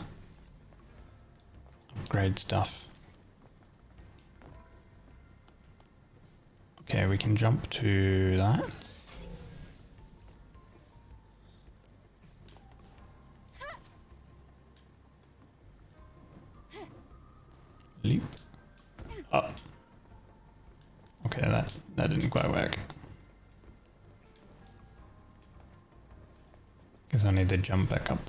upgrade stuff. Okay, we can jump to that. Leap. Up. Okay, that didn't quite work. Guess I need to jump back up.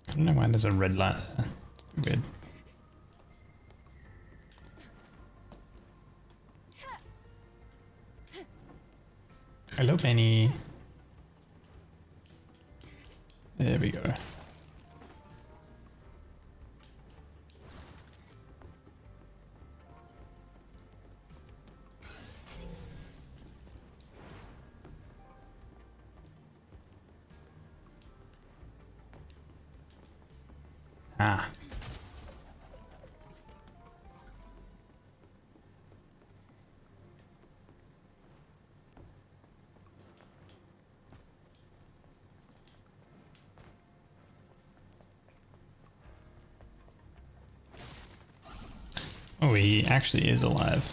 I don't know why there's a red light there. It's weird. Hello, Penny. There we go. Ah. Oh, he actually is alive.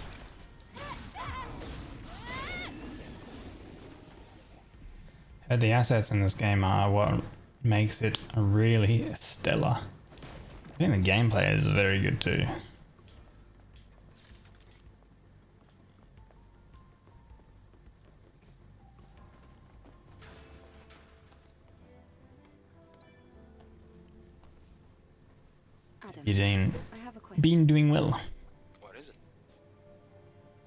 Heard the assets in this game are what makes it really stellar. I think the gameplay is very good too. Adam, Eugene, I have a question. been doing well. What is it?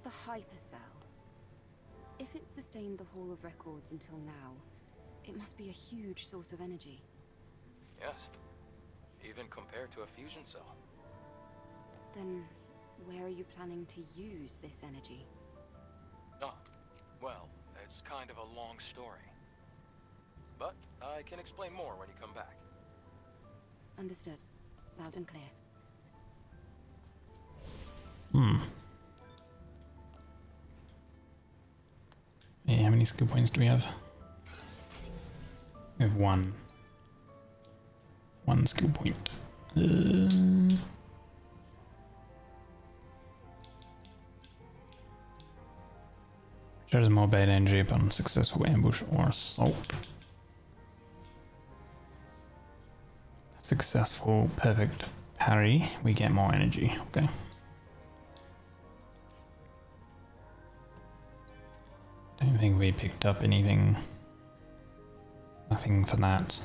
The hypercell. If it sustained the Hall of Records until now, it must be a huge source of energy. Yes. Even compared to a fusion cell. Then, where are you planning to use this energy? Oh, well, it's kind of a long story. But I can explain more when you come back. Understood. Loud and clear. Hey, how many skill points do we have? We have one. One skill point. Shows more beta energy upon successful ambush or assault. Successful perfect parry, we get more energy. Okay. Don't think we picked up anything. Nothing for that.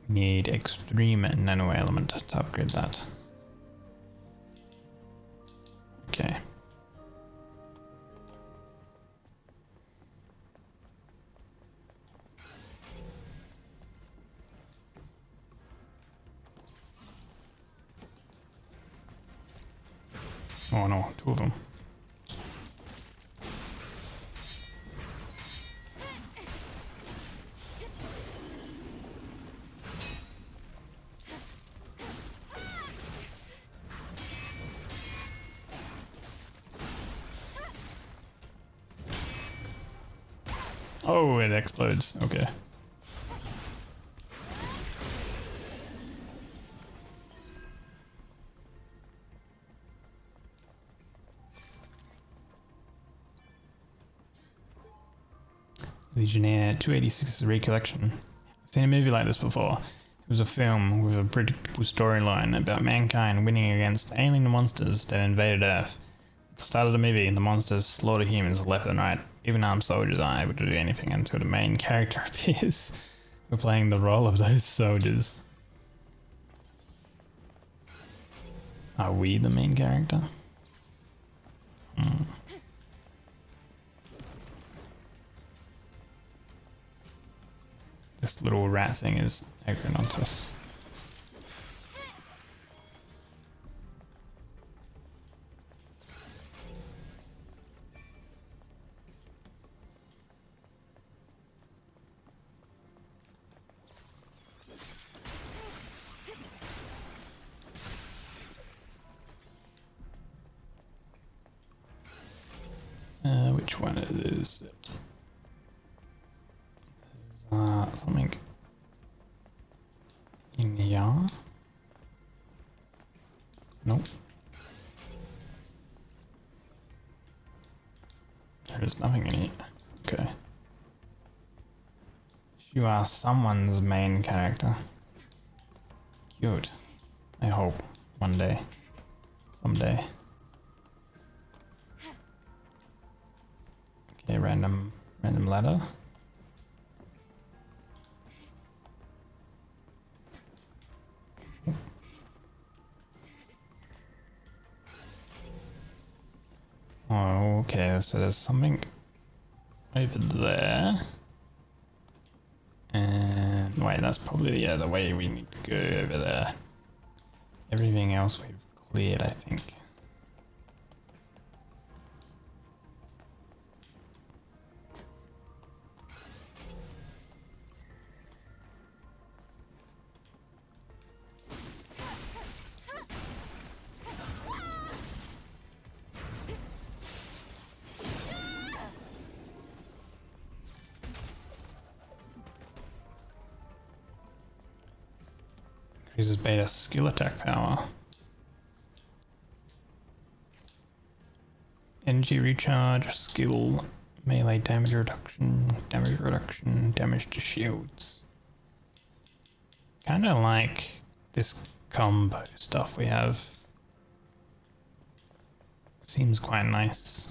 We need extreme nano element to upgrade that. Okay. Oh no, two of them. Oh, it explodes. Okay. Legionnaire 286 Recollection. I've seen a movie like this before. It was a film with a predictable storyline about mankind winning against alien monsters that invaded Earth. At the start of the movie, the monsters slaughter humans left and right. Even armed soldiers aren't able to do anything until the main character appears. We're playing the role of those soldiers. Are we the main character? This little rat thing is aggroing onto us. Which one is it? There's nothing in here. Okay. You are someone's main character. Cute. I hope. One day. Someday. Okay, random ladder. Oh, okay, so there's something over there. And wait, that's probably the way we need to go over there. Everything else we've cleared, I think. Increases beta skill attack power. Energy recharge, skill, melee damage reduction, damage to shields. Kinda like this combo stuff we have. Seems quite nice.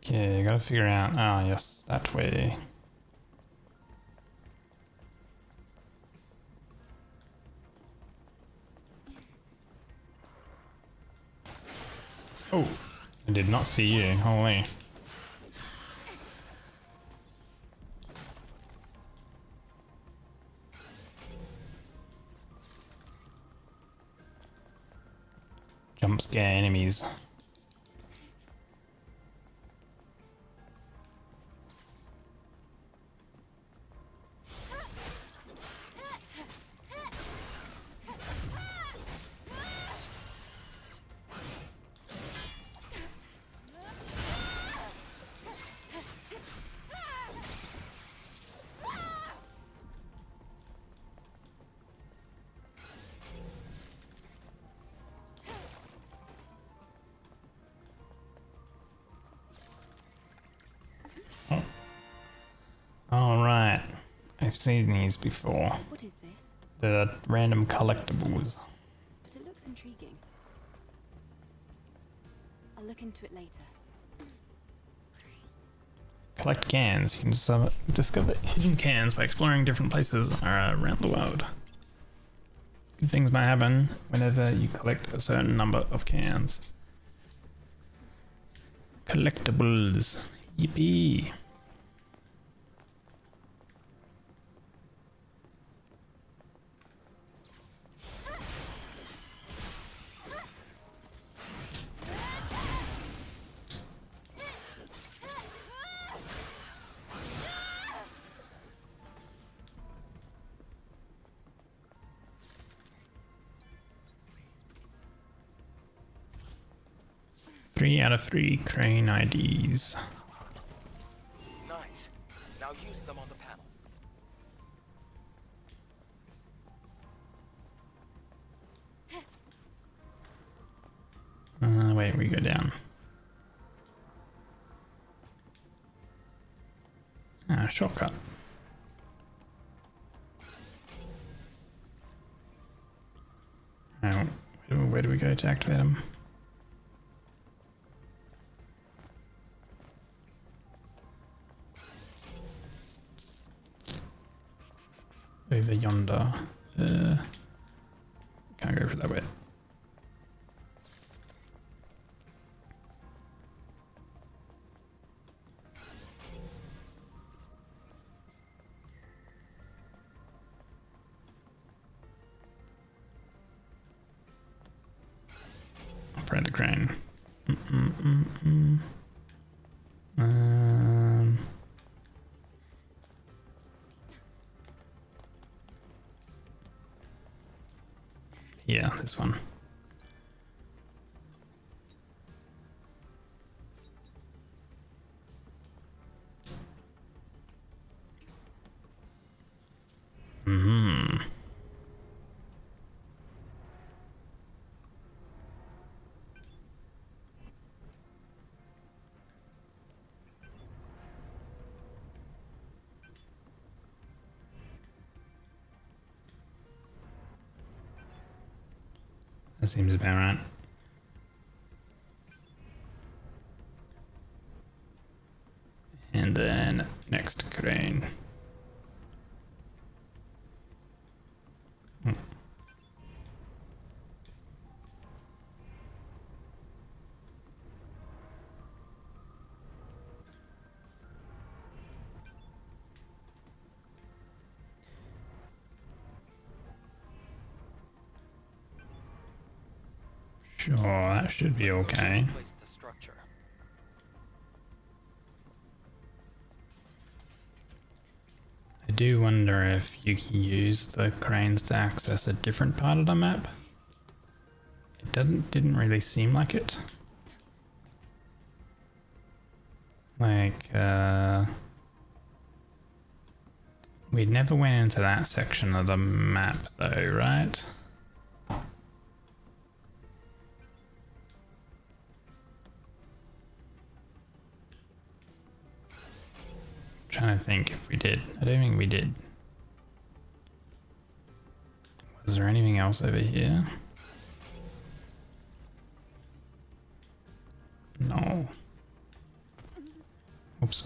Okay, gotta figure out, yes, that way. Oh, I did not see you, holy. Jump scare enemies. Alright, I've seen these before. What is this? They're random collectibles. But it looks intriguing. I'll look into it later. Collect cans. You can discover hidden cans by exploring different places around the world. Good things might happen whenever you collect a certain number of cans. Collectibles. Yippee! Three out of 3 crane IDs. Nice. Now use them on the panel. Wait, we go down. Shortcut. Now, where do we go to activate them? Over yonder. Can't go for that way. Operate the crane. Yeah, this one. That seems about right. And then next crane. Sure, that should be okay. Place the structure. I do wonder if you can use the cranes to access a different part of the map. It didn't really seem like it. Like, we never went into that section of the map though, right? Trying to think if we did. I don't think we did. Was there anything else over here? No. Oops.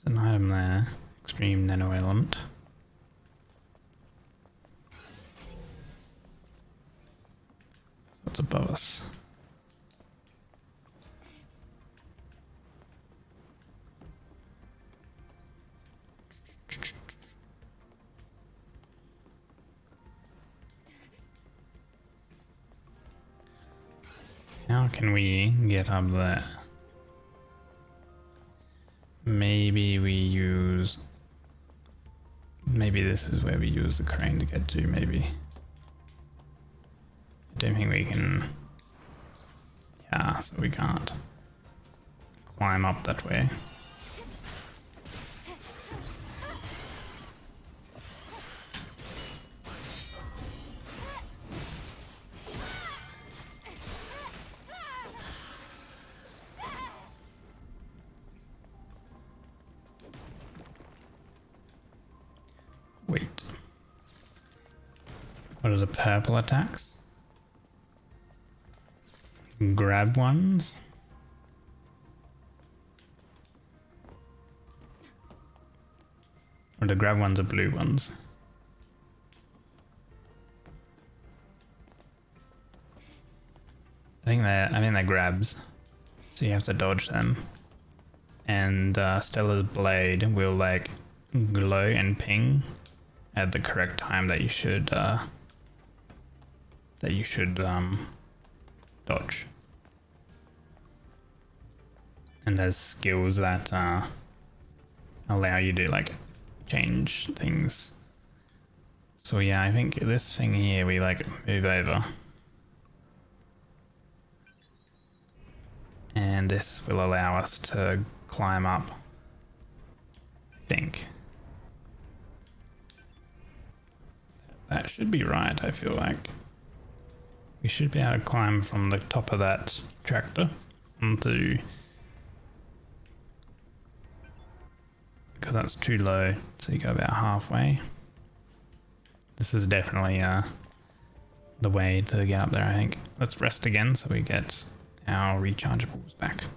There's an item there. Extreme nano element. What's above us? How can we get up there? Maybe we use... Maybe this is where we use the crane to get to, maybe. I don't think we can... Yeah, so we can't climb up that way. Wait. What are the purple attacks? Grab ones? Or the grab ones are blue ones? I think they're grabs. So you have to dodge them. And Stella's blade will like glow and ping at the correct time that you should dodge. And there's skills that allow you to like change things. So yeah, I think this thing here we like move over. And this will allow us to climb up, I think. That should be right, I feel like. We should be able to climb from the top of that tractor onto... Because that's too low, so you go about halfway. This is definitely the way to get up there, I think. Let's rest again so we get our rechargeables back. How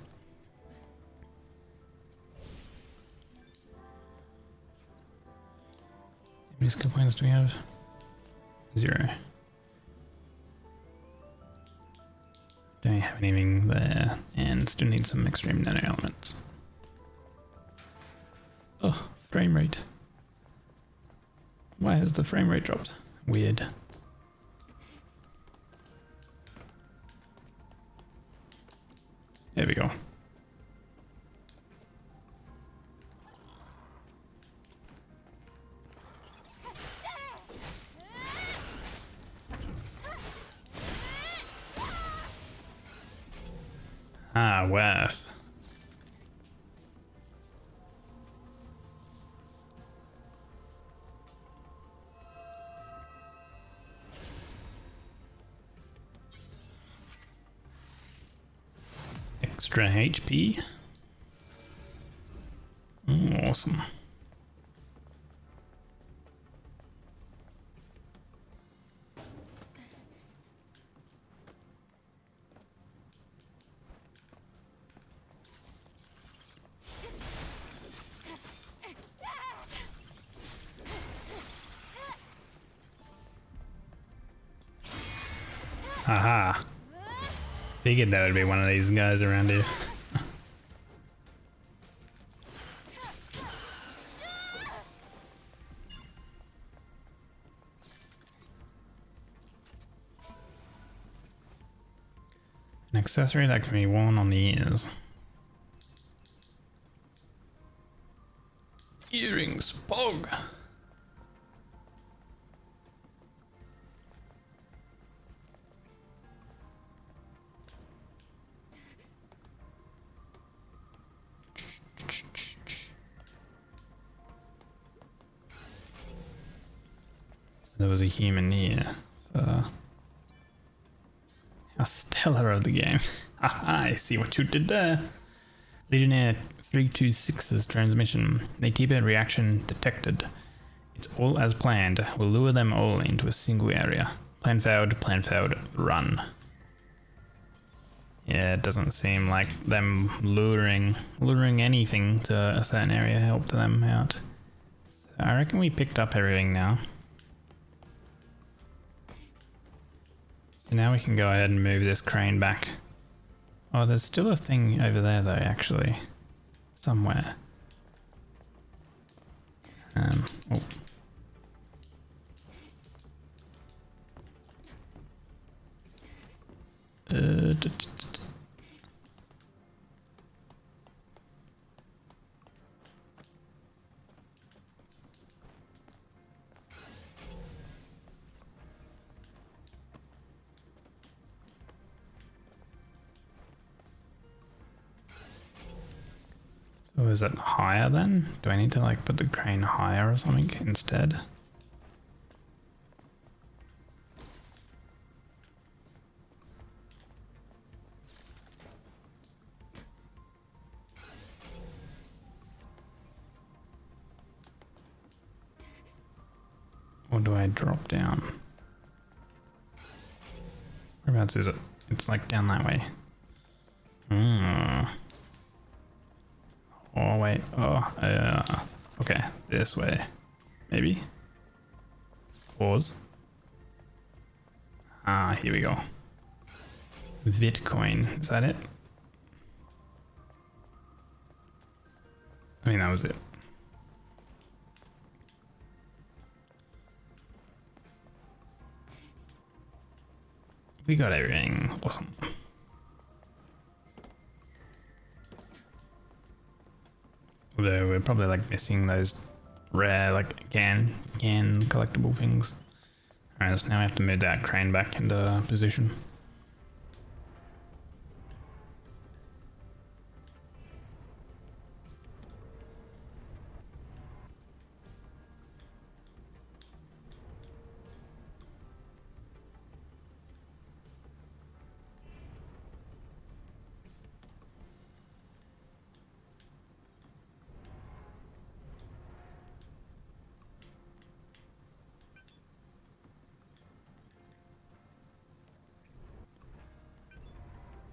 many skill points do we have? 0. Don't have anything there, and still need some extreme nano elements. Oh, frame rate. Why has the frame rate dropped? Weird. There we go. Ah, worth. Extra HP. Awesome. Figured that would be one of these guys around here. An accessory that can be worn on the ears. Earrings, Pog. There was a human here. A stellar of the game. I see what you did there. Legionnaire 326's transmission. Nativa reaction detected. It's all as planned. We'll lure them all into a single area. Plan failed, run. Yeah, it doesn't seem like them luring anything to a certain area helped them out. So I reckon we picked up everything now. So now we can go ahead and move this crane back. Oh, there's still a thing over there though, actually. Somewhere. Oh. So is it higher then? Do I need to like put the crane higher or something instead? Or do I drop down? Whereabouts is it? It's like down that way. Oh wait, okay, this way, maybe. Pause. Ah, here we go. Bitcoin, is that it? I mean, that was it. We got everything, awesome. Although we're probably like missing those rare like can collectible things. Alright, so now I have to move that crane back into position.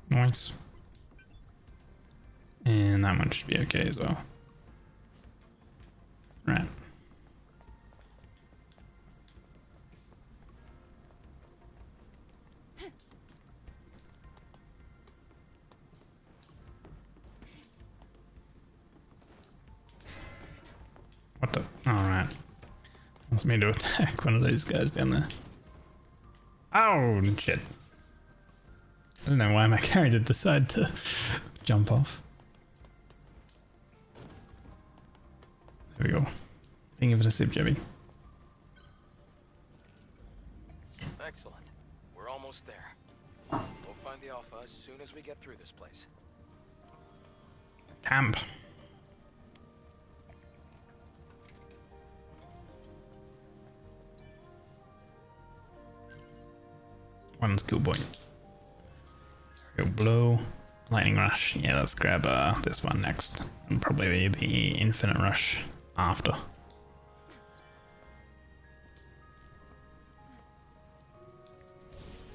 Nice. And that one should be okay as well. Right. What the? Alright. Wants me to attack one of those guys down there. Oh, shit. I don't know why my character decided to jump off. There we go. Thinking for the sip, Jebby. Excellent. We're almost there. We'll find the Alpha as soon as we get through this place. Camp. One skill point. Go blow, lightning rush. Yeah, let's grab this one next, and probably the infinite rush after.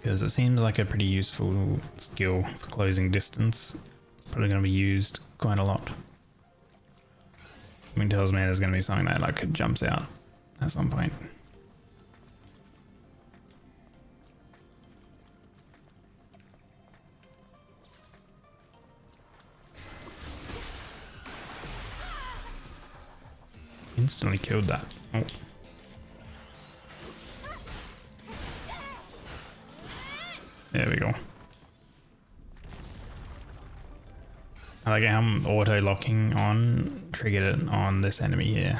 Because it seems like a pretty useful skill for closing distance. It's probably going to be used quite a lot. Something tells me there's going to be something that like jumps out at some point. Instantly killed that. Oh. There we go. I like how I'm auto-locking on, triggered it on this enemy here.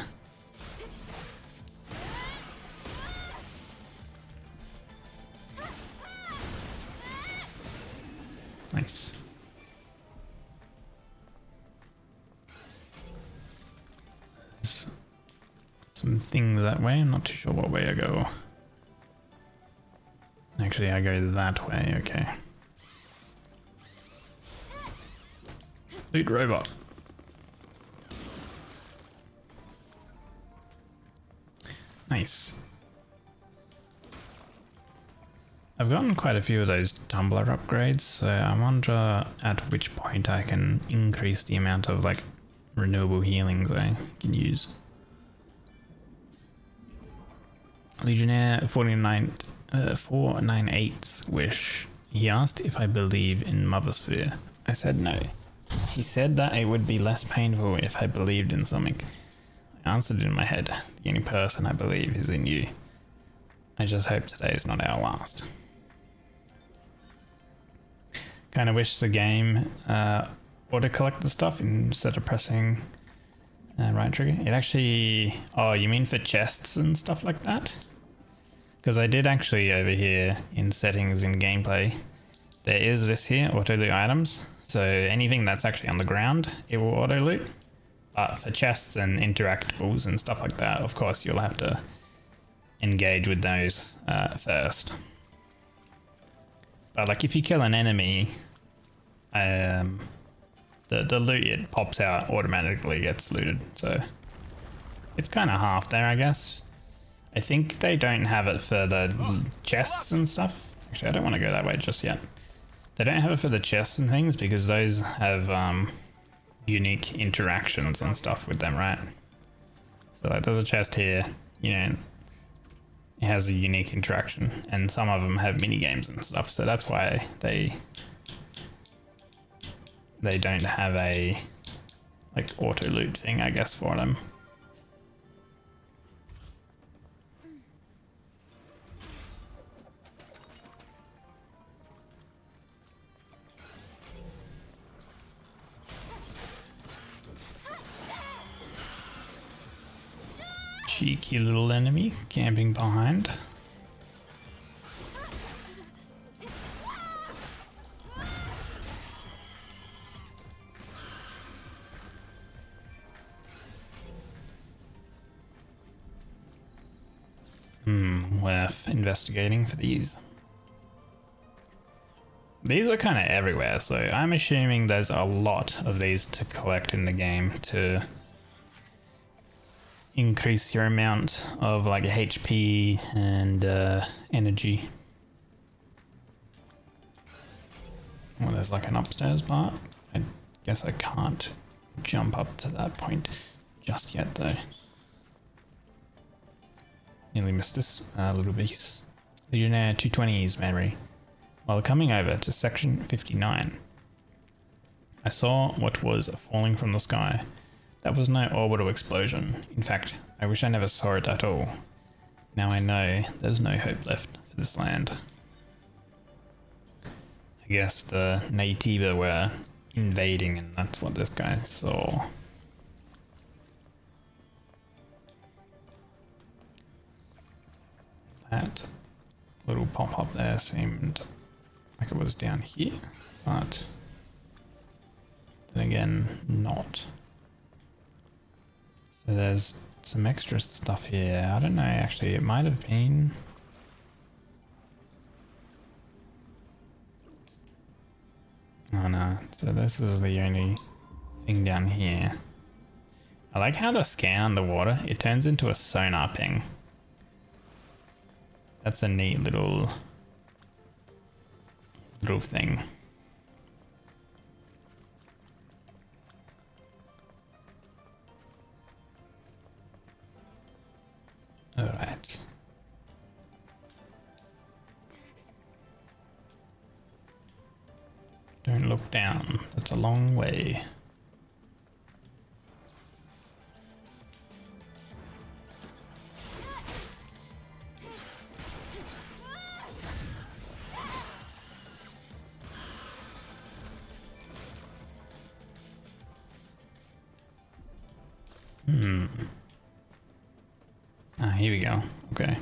Nice. There's some things that way, I'm not too sure what way I go. Actually, I go that way, okay. Loot robot. Nice. I've gotten quite a few of those tumbler upgrades, so I wonder at which point I can increase the amount of like renewable healings I can use. Legionnaire 498's wish. He asked if I believe in Mothersphere. I said no. He said that it would be less painful if I believed in something. I answered in my head. The only person I believe is in you. I just hope today is not our last. Kind of wish the game auto-collect the stuff instead of pressing right trigger. It actually... Oh, you mean for chests and stuff like that? Because I did actually over here in settings in gameplay, there is this here, auto loot items. So anything that's actually on the ground, it will auto loot. But for chests and interactables and stuff like that, of course, you'll have to engage with those first. But like if you kill an enemy, the loot it pops out automatically gets looted. So it's kind of half there, I guess. I think they don't have it for the chests and stuff. Actually, I don't want to go that way just yet. They don't have it for the chests and things because those have unique interactions and stuff with them, right? So like there's a chest here, you know, it has a unique interaction, and some of them have mini games and stuff. So that's why they don't have a like auto loot thing, I guess, for them. Cheeky little enemy camping behind. Worth investigating for these. These are kind of everywhere, so I'm assuming there's a lot of these to collect in the game to increase your amount of like HP and energy. Well, there's like an upstairs part. I guess I can't jump up to that point just yet though. Nearly missed this little piece. Legionnaire 220's memory. While coming over to section 59, I saw what was falling from the sky. That was no orbital explosion. In fact, I wish I never saw it at all. Now I know there's no hope left for this land. I guess the Naytiba were invading and that's what this guy saw. That little pop-up there seemed like it was down here, but then again, not. So there's some extra stuff here. I don't know, actually, it might have been... Oh no, so this is the only thing down here. I like how the scan underwater, it turns into a sonar ping. That's a neat little thing. All right. Don't look down. That's a long way. Ah, here we go. Okay.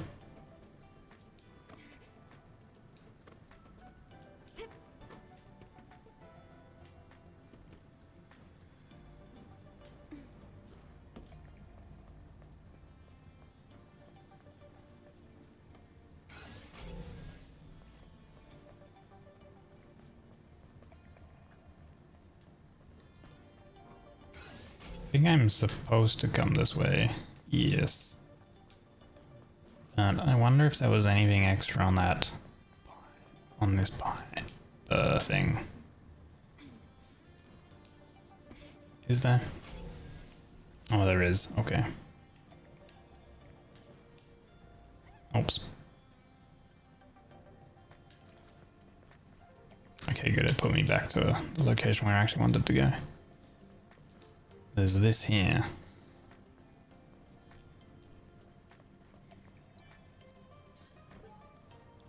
I think I'm supposed to come this way. Yes. And I wonder if there was anything extra on that, on this thing. Is there? Oh, there is. Okay. Oops. Okay, good. It put me back to the location where I actually wanted to go. There's this here.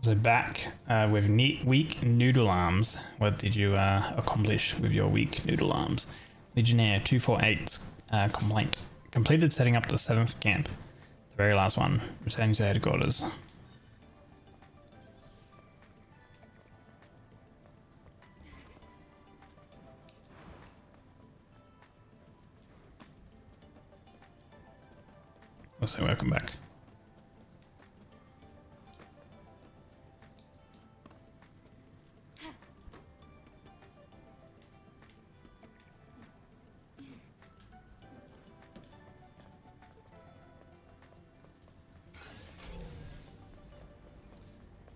So back with weak noodle arms. What did you accomplish with your weak noodle arms? Legionnaire 248 complaint. Completed setting up the 7th camp. The very last one. Returning to headquarters. So welcome back.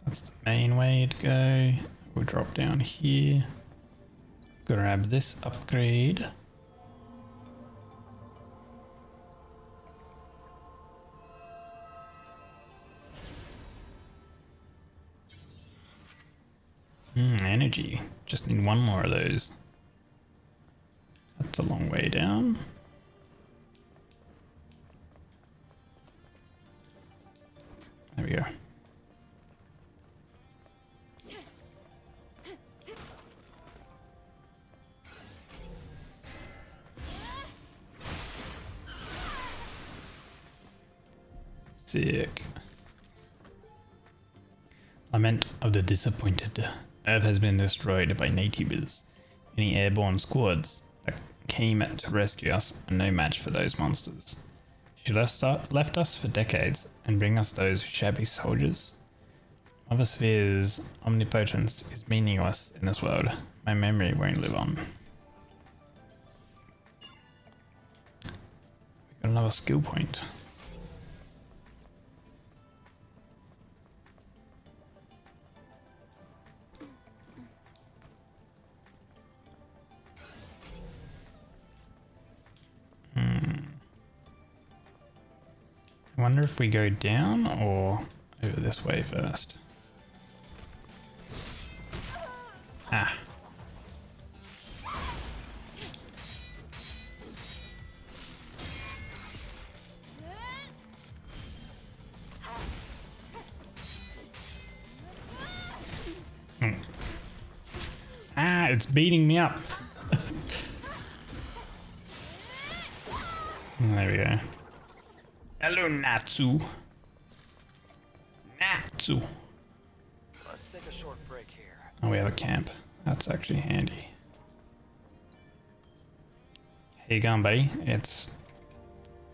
That's the main way to go. We'll drop down here. Grab this upgrade. Energy. Just need one more of those. That's a long way down. There we go. Sick. Lament of the disappointed. Earth has been destroyed by natives. Many airborne squads that came to rescue us are no match for those monsters. She left us for decades and bring us those shabby soldiers. Mother Sphere's omnipotence is meaningless in this world. My memory won't live on. We got another skill point. I wonder if we go down or over this way first. Ah. Ah, it's beating me up. There we go. Hello, Natsu. Natsu. Let's take a short break here. Oh, we have a camp. That's actually handy. How you going, buddy? It's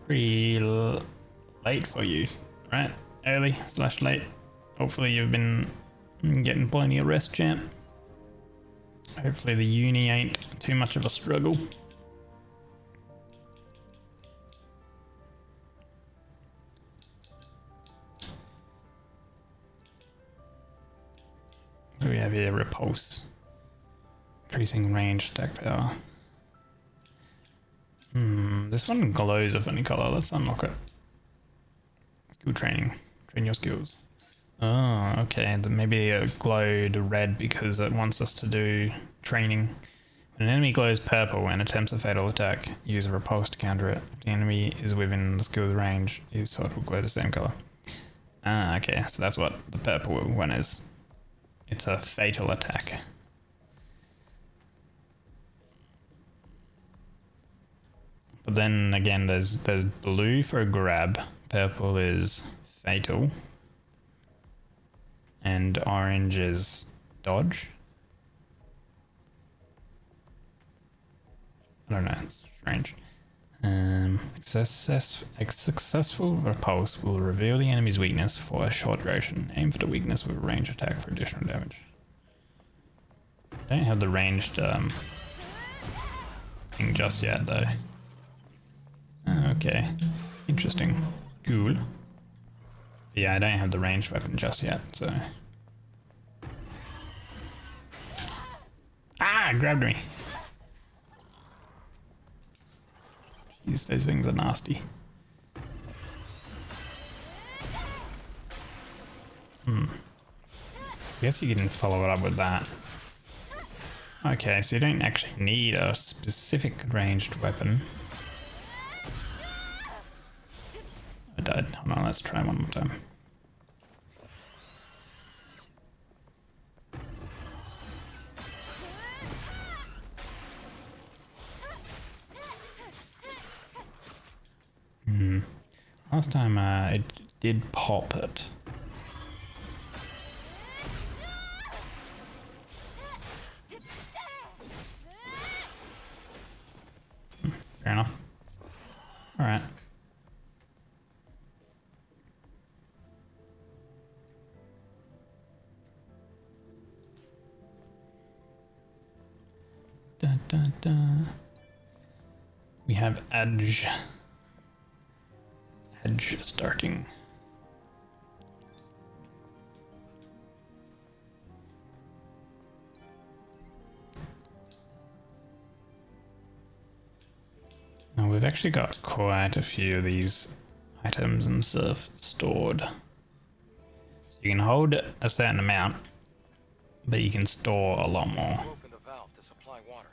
pretty late for you, right? Early/late. Hopefully you've been getting plenty of rest, champ. Hopefully the uni ain't too much of a struggle. What do we have here? Repulse. Increasing range, attack power. This one glows a funny color. Let's unlock it. Skill training. Train your skills. Oh, okay. Maybe it glowed red because it wants us to do training. When an enemy glows purple and attempts a fatal attack, use a repulse to counter it. If the enemy is within the skill's range, so it will glow the same color. Ah, okay. So that's what the purple one is. It's a fatal attack. But then again, there's blue for grab, purple is fatal, and orange is dodge. I don't know, it's strange. A successful repulse will reveal the enemy's weakness for a short duration. Aim for the weakness with a range attack for additional damage. Don't have the ranged thing just yet though. Okay, interesting. Cool. But yeah, I don't have the ranged weapon just yet, so. Ah, it grabbed me. Jeez, those things are nasty. I guess you can follow it up with that. Okay, so you don't actually need a specific ranged weapon. I died. Hold on, let's try one more time. Last time it did pop it. Fair enough. Alright. Dun, dun, dun. We have Edge. Edge starting. Now we've actually got quite a few of these items and stuff stored. So you can hold a certain amount, but you can store a lot more. Open the valve to supply water.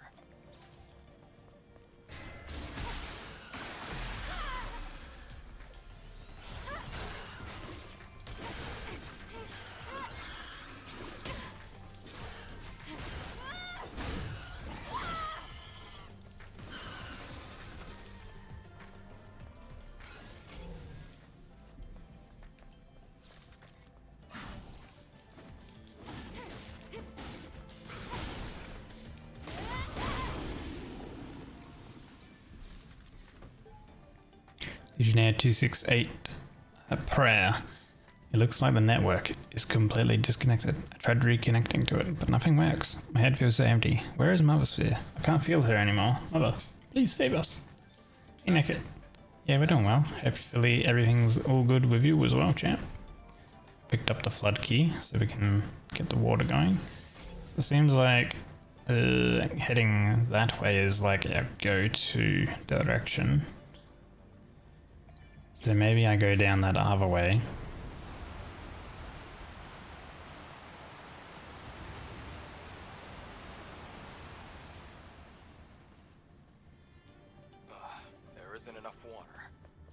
Legionnaire 268 prayer. It looks like the network is completely disconnected. I tried reconnecting to it, but nothing works. My head feels so empty. Where is Mother Sphere? I can't feel her anymore. Mother, please save us. Hey, Naked. Yeah, we're doing well. Hopefully everything's all good with you as well, champ. Picked up the flood key so we can get the water going. So it seems like heading that way is like our go-to direction. So maybe I go down that other way. There isn't enough water.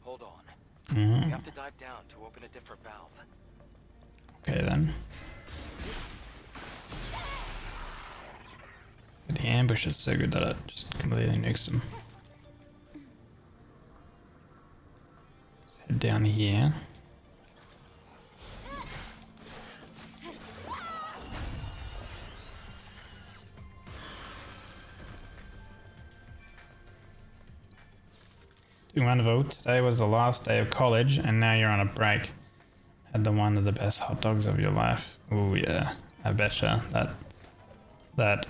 Hold on. Mm-hmm. We have to dive down to open a different valve. Okay then. The ambush is so good that it just completely nukes them. Let's head down here. Doing wonderful. Today was the last day of college and now you're on a break. Had the one of the best hot dogs of your life. Oh yeah, I betcha that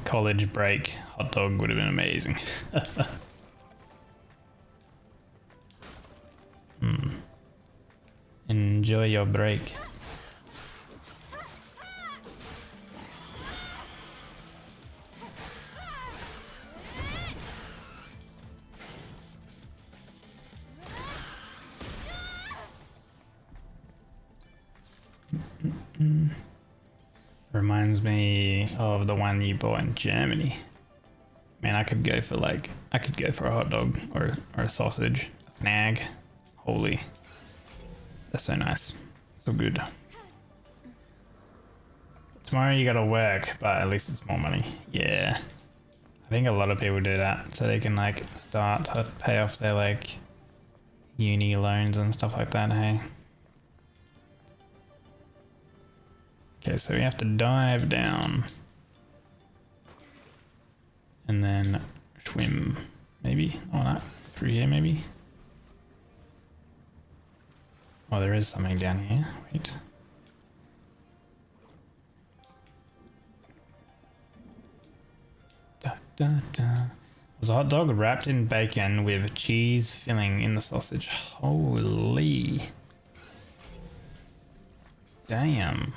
college break hot dog would have been amazing. Enjoy your break. Reminds me of the one you bought in Germany. Man, I could go for a hot dog or a sausage, a snag. Holy, that's so nice, so good. Tomorrow you gotta work, but at least it's more money. Yeah, think a lot of people do that so they can like start to pay off their like uni loans and stuff like that, hey? Okay, so we have to dive down. And then swim, maybe? Or not? Through here, maybe? Oh, there is something down here. Wait. Da, da, da. Was a hot dog wrapped in bacon with cheese filling in the sausage. Holy. Damn.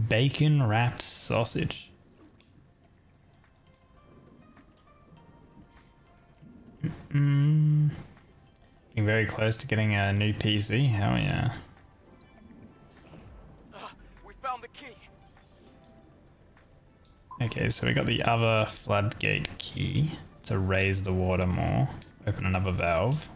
Bacon wrapped sausage. Getting very close to getting a new PC. Hell yeah. We found the key. Okay, so we got the other floodgate key to raise the water more. Open another valve.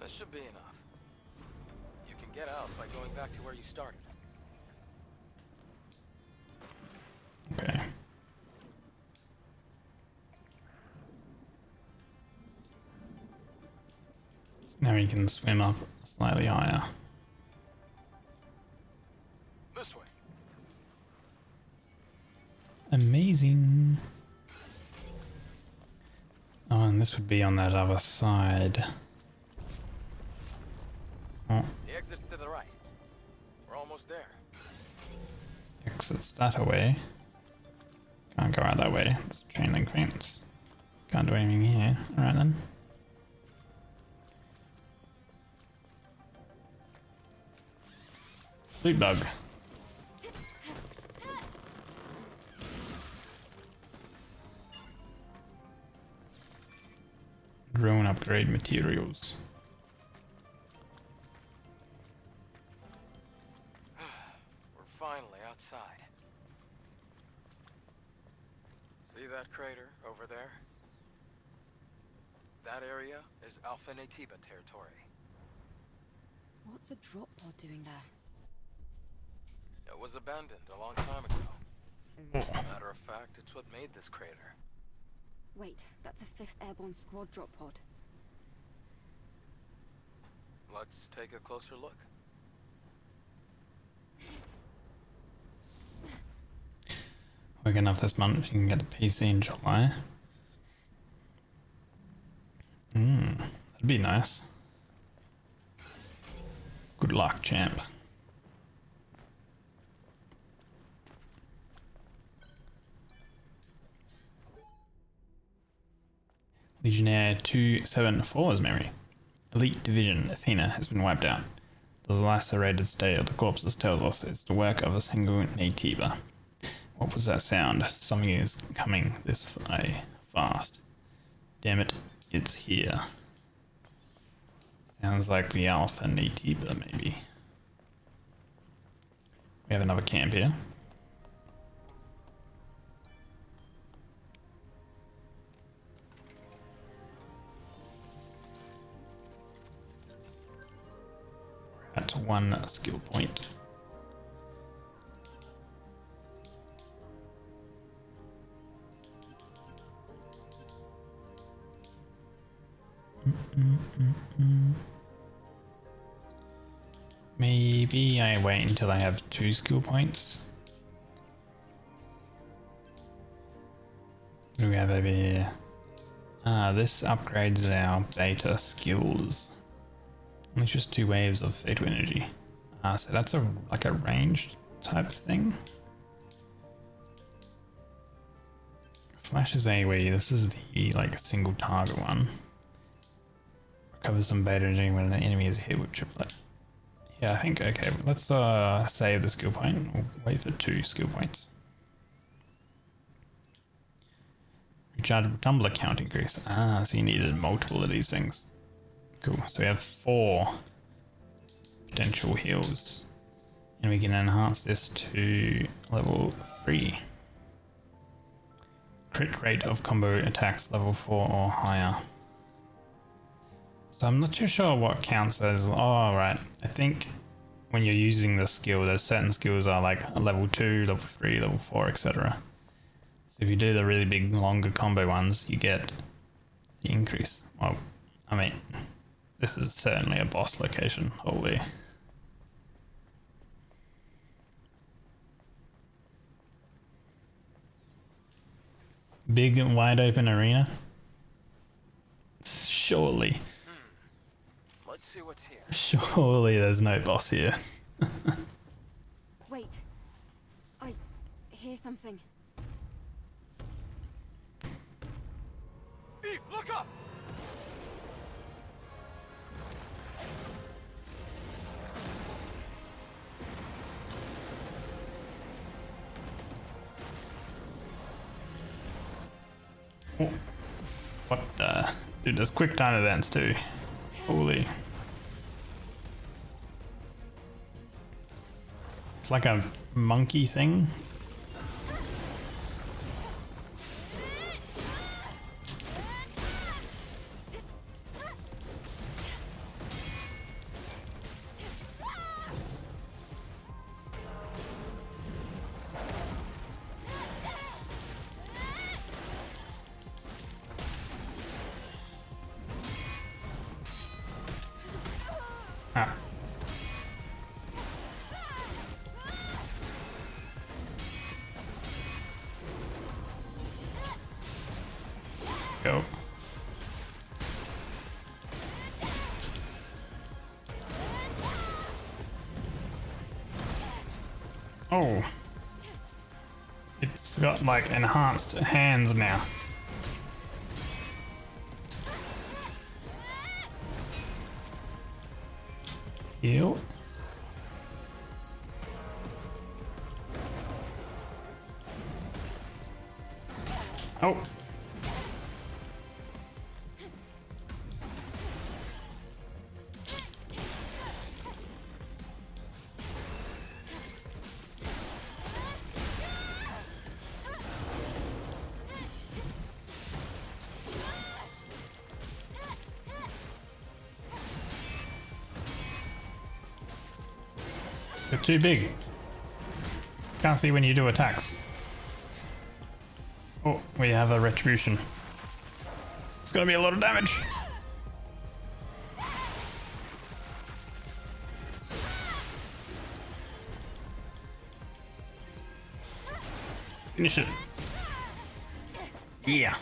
This should be enough. You can get out by going back to where you started. Okay. Now we can swim up slightly higher. This way. Amazing. Oh, and this would be on that other side. Oh, The exit's to the right. We're almost there. exits that away. Can't go out that way. It's a chain link fence. Can't do anything here. Alright then. Loot bug. Drone upgrade materials. We're finally outside. See that crater over there? That area is Alpha Natiba territory. What's a drop pod doing there? It was abandoned a long time ago. Matter of fact, it's what made this crater. Wait, that's a 5th Airborne Squad drop pod. Let's take a closer look. We're gonna have this month. You can get the PC in July. That'd be nice. Good luck, champ. Legionnaire 274's memory. Elite Division Athena has been wiped out. The lacerated state of the corpses tells us it's the work of a single Natiba. What was that sound? Something is coming this way fast. Damn it, it's here. Sounds like the Alpha Natiba, maybe. We have another camp here. We're at 1 skill point. Maybe I wait until I have 2 skill points. What do we have over here? This upgrades our beta skills. It's just 2 waves of fatal energy. So that's like a ranged type thing. Slash is AoE. This is the like single target one. Recovers some beta energy when an enemy is hit with triplet. Yeah, I think okay. Let's save the skill point. We'll wait for 2 skill points. Rechargeable tumbler count increase. Ah, so you needed multiple of these things. Cool. So we have 4 potential heals. And we can enhance this to level 3. Crit rate of combo attacks level 4 or higher. So I'm not too sure what counts as. Oh, right. I think when you're using this skill, there's certain skills are like a level 2, level 3, level 4, etc. So if you do the really big, longer combo ones, you get the increase. Well, I mean, this is certainly a boss location. Holy. Big and wide open arena. Surely. Let's see what's here. Surely there's no boss here. Wait. I hear something. Eve, look up! Oh, what the? Dude, there's quick time events too. Holy. It's like a monkey thing. Ah. Go. Oh. It's got like enhanced hands now. Heal. Oh. They're too big. Can't see when you do attacks. Oh, we have a retribution. It's gonna be a lot of damage. Finish it. Yeah.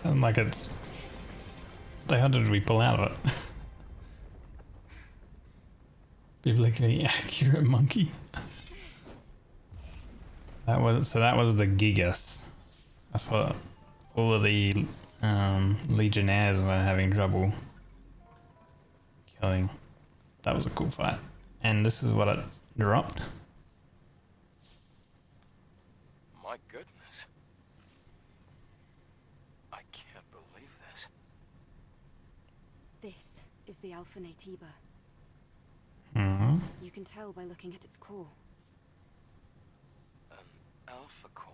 Sounds like it's... How did we pull out of it? Biblically accurate monkey. That was the Gigas. That's what all of the legionnaires were having trouble killing. That was a cool fight. And this is what it dropped. My goodness. I can't believe this. This is the Alpha Natiba. Mm-hmm. You can tell by looking at its core. An Alpha Core.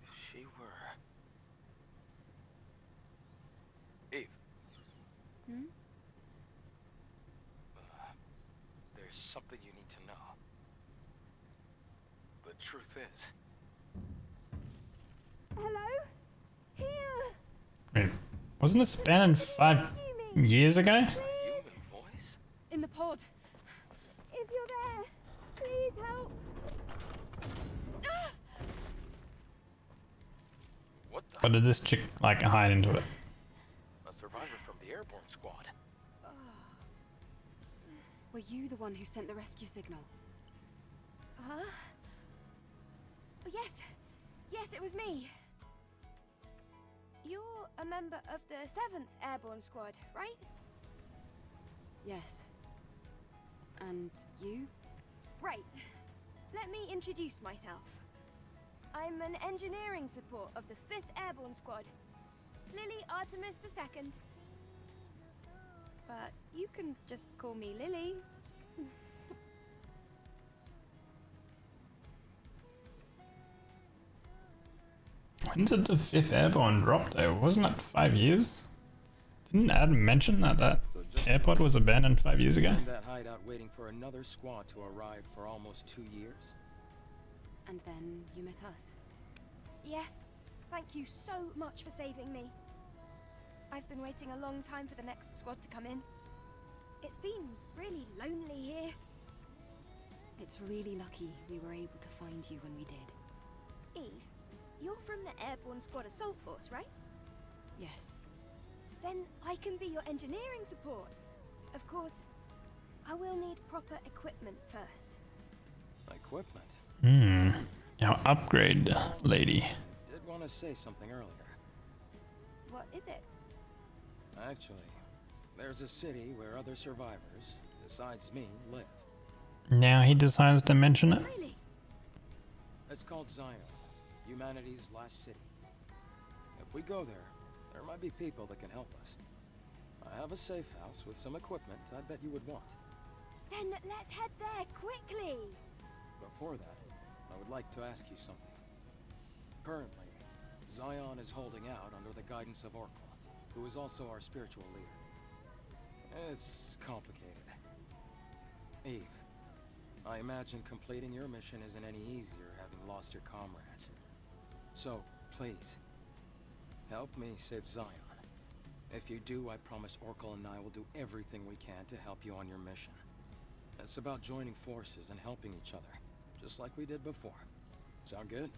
If she were... Eve. Hmm? There's something you need to know. The truth is... Hello? Here! Wait, wasn't this abandoned 5 years ago? A human voice? In the pod. If you're there, please help! What the... Or did this chick like hide into it? A survivor from the airborne squad. Were you the one who sent the rescue signal? Huh? Yes. Yes, it was me. You're a member of the 7th Airborne Squad, right? Yes. And you? Right. Let me introduce myself. I'm an engineering support of the 5th Airborne Squad. Lily Artemis II. But you can just call me Lily. When did the 5th Airborne drop though? Wasn't it 5 years? Didn't Adam mention that So just airport was abandoned 5 years ago? in that hideout waiting for another squad to arrive for almost 2 years? And then you met us. Yes. Thank you so much for saving me. I've been waiting a long time for the next squad to come in. It's been really lonely here. It's really lucky we were able to find you when we did. Eve, you're from the Airborne Squad Assault Force, right? Yes. Then I can be your engineering support. Of course, I will need proper equipment first. Equipment? Now upgrade, lady. Did want to say something earlier. What is it? Actually, there's a city where other survivors, besides me, live. Now he decides to mention it. Really? It's called Zion, humanity's last city. If we go there, there might be people that can help us. I have a safe house with some equipment I bet you would want. Then let's head there quickly. Before that, I would like to ask you something. Currently, Zion is holding out under the guidance of Oracle, who is also our spiritual leader. It's complicated. Eve, I imagine completing your mission isn't any easier having lost your comrades. So, please, help me save Zion. If you do, I promise Oracle and I will do everything we can to help you on your mission. It's about joining forces and helping each other, just like we did before. Sound good?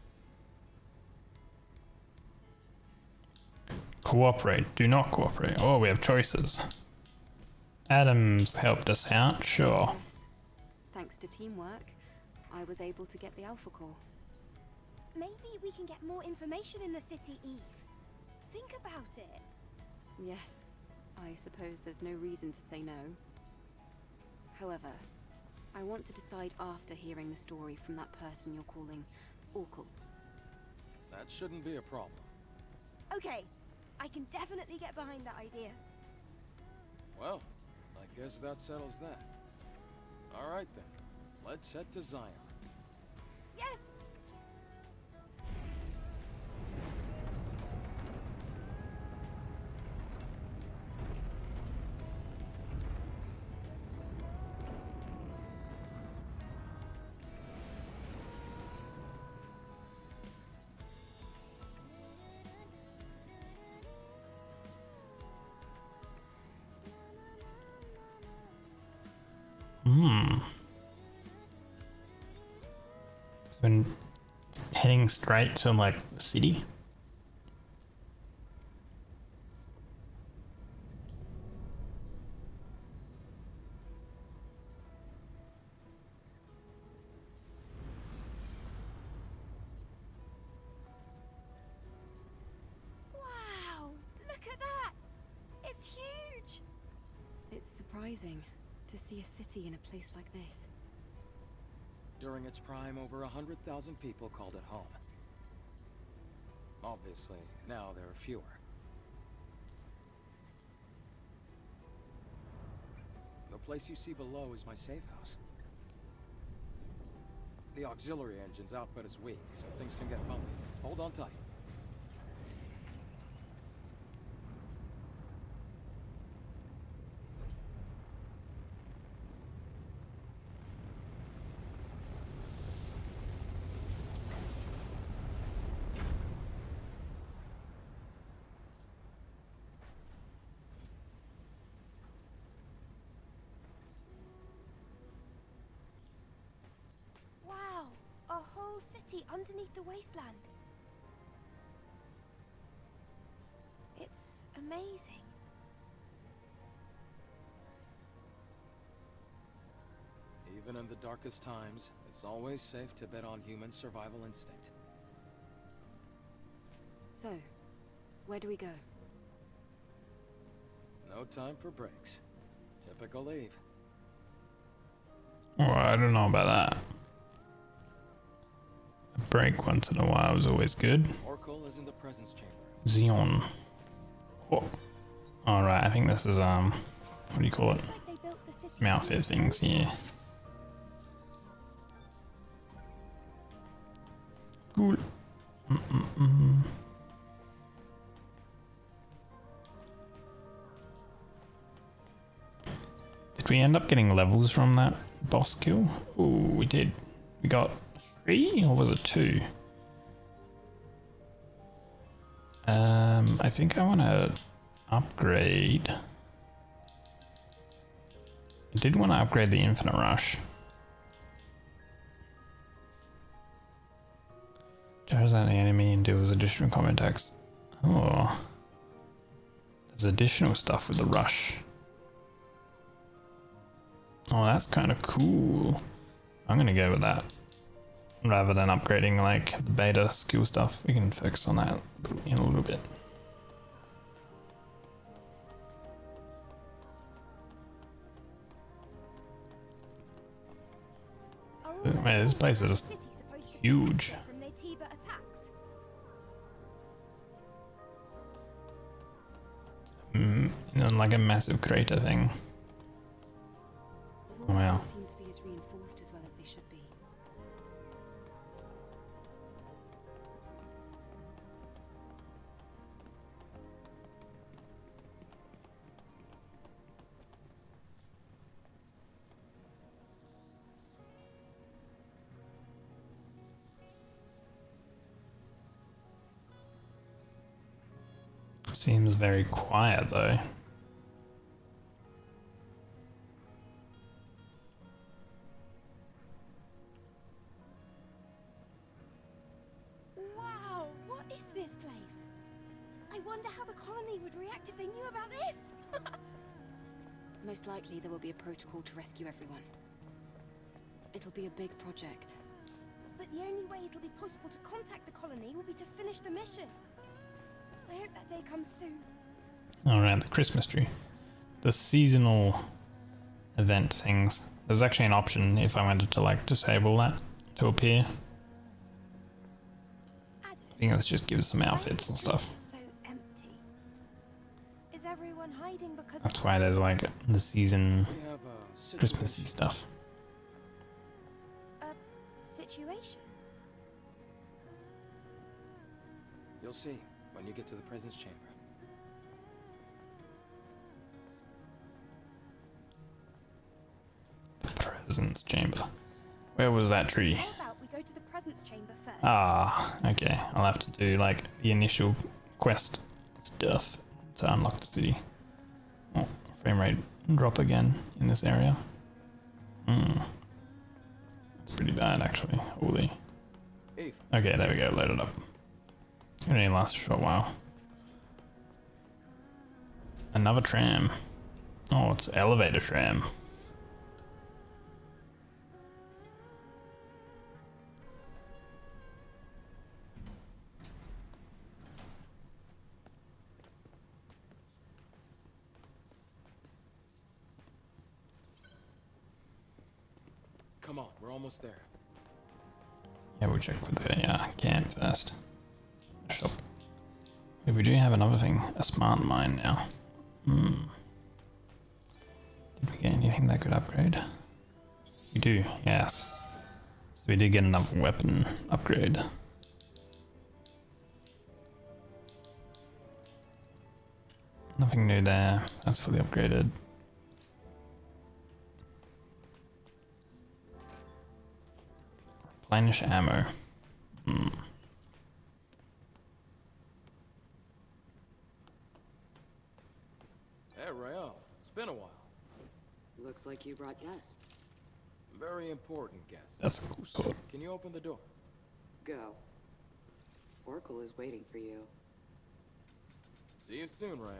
Cooperate, do not cooperate. Oh, we have choices. Adam's helped us out, sure. Yes. Thanks to teamwork, I was able to get the Alpha Core. Maybe we can get more information in the city, Eve. Think about it. Yes. I suppose there's no reason to say no. However, I want to decide after hearing the story from that person you're calling Oracle. That shouldn't be a problem. Okay, I can definitely get behind that idea. Well, I guess that settles that. Alright then, let's head to Zion. Yes! So we're heading straight to like the city. Wow! Look at that! It's huge! It's surprising to see a city in a place like this. During its prime, over 100,000 people called it home. Obviously, now there are fewer. The place you see below is my safe house. The auxiliary engine's output is weak, so things can get bumpy. Hold on tight. Wow! A whole city underneath the wasteland. It's amazing. Even in the darkest times, it's always safe to bet on human survival instinct. So, where do we go? No time for breaks. Typical Eve. Oh, I don't know about that. A break once in a while is always good. Oracle is in the presence chamber. Xeon. Oh. Alright, I think this is, what do you call it? Looks like they built the city. Some outfit things, yeah. Cool. Did we end up getting levels from that boss kill? Oh, we did. We got 3 or was it 2? I think I want to upgrade. I did want to upgrade the Infinite Rush. Charges out the enemy and deals additional combat attacks. Oh. There's additional stuff with the Rush. Oh, that's kind of cool. I'm gonna go with that. Rather than upgrading like the beta skill stuff, we can focus on that in a little bit. Are all Man, this the place is city supposed to huge. protect it from Naytiba attacks? You know, like a massive crater thing. The walls Wow. don't seem to be as reinforced as well as they should be. Seems very quiet though. Wow, what is this place? I wonder how the colony would react if they knew about this. Most likely there will be a protocol to rescue everyone. It'll be a big project. But the only way it'll be possible to contact the colony will be to finish the mission. I hope that day comes soon. Alright, the Christmas tree. The seasonal event things. There's actually an option if I wanted to like disable that to appear. Adam, I think let's just give us some outfits and why is the stuff. street so empty? Is everyone hiding because That's of why there's like the season We have a Christmassy stuff. a situation? You'll see when you get to the presence chamber. Presence chamber. Where was that tree? How about we go to the presence chamber first? Ah, okay. I'll have to do like the initial quest stuff to unlock the city. Oh, frame rate drop again in this area. It's pretty bad actually. Holy. Eve, Okay, there we go. Load it up. It only lasts a short while. Another tram. Oh, it's elevator tram. come on, we're almost there. Yeah, we'll check with the camp first. Shop. Yeah, we do have another thing, a smart mine now. Did we get anything that could upgrade? We do, yes. So we did get another weapon upgrade. Nothing new there. That's fully upgraded. Replenish ammo. Hey, Rael, it's been a while. Looks like you brought guests. Very important guests. That's a cool sword. Can you open the door? Go. Oracle is waiting for you. See you soon, Rael.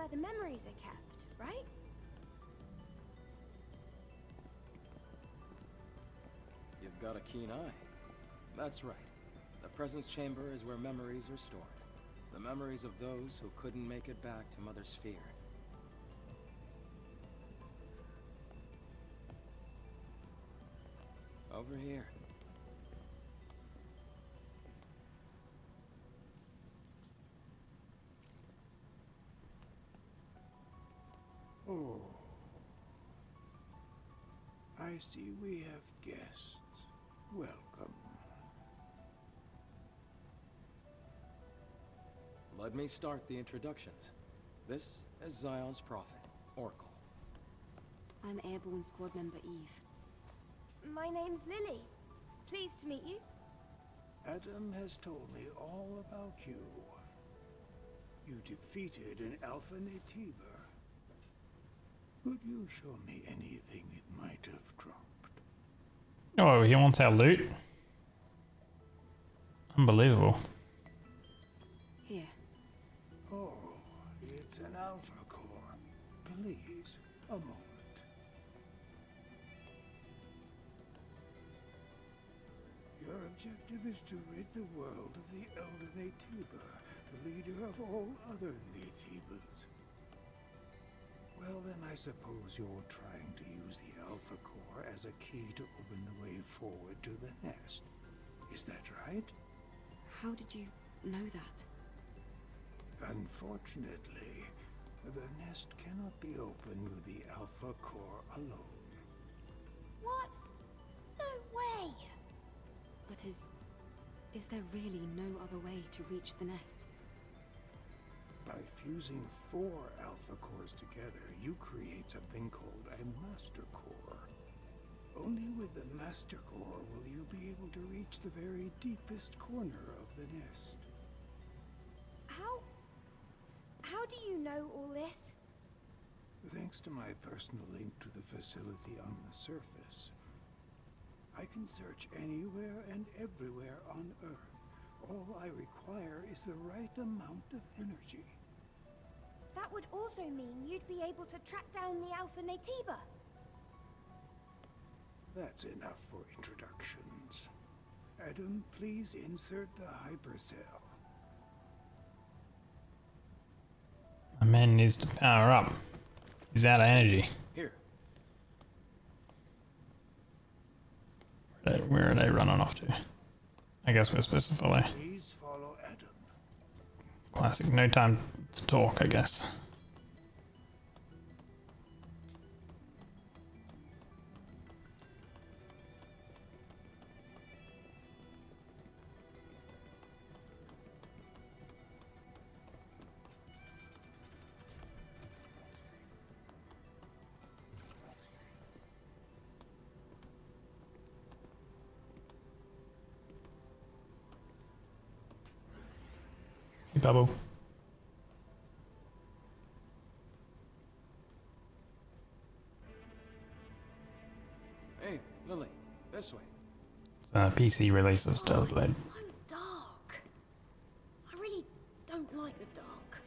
where the memories are kept, right? You've got a keen eye. That's right. The presence chamber is where memories are stored. The memories of those who couldn't make it back to Mother Sphere. Over here. Oh. I see we have guests. Welcome. Let me start the introductions. This is Zion's prophet, Oracle. I'm Airborne Squad Member Eve. My name's Lily. Pleased to meet you. Adam has told me all about you. You defeated an Alpha Natiba. Could you show me anything it might have dropped? Oh, he wants our loot? Unbelievable. Here. Oh, it's an Alpha Core. Please, a moment. Your objective is to rid the world of the Elder Natiba, the leader of all other Natibas. Well, then I suppose you're trying to use the Alpha Core as a key to open the way forward to the nest. Is that right? How did you know that? Unfortunately, the nest cannot be opened with the Alpha Core alone. What? No way! But is there really no other way to reach the nest? By fusing 4 Alpha Cores together, you create something called a Master Core. Only with the Master Core will you be able to reach the very deepest corner of the nest. How do you know all this? Thanks to my personal link to the facility on the surface, I can search anywhere and everywhere on Earth. All I require is the right amount of energy. That would also mean you'd be able to track down the Alpha Natiba. That's enough for introductions. Adam, please insert the hypercell. My man needs to power up. He's out of energy. Here. Where are they running off to? I guess we're supposed to follow. Please follow Adam. Classic. No time to talk, I guess. Hey, Bubble. Hey, Lily, this way. It's a PC release of Stealth Blade. It's so dark. I really don't like the dark.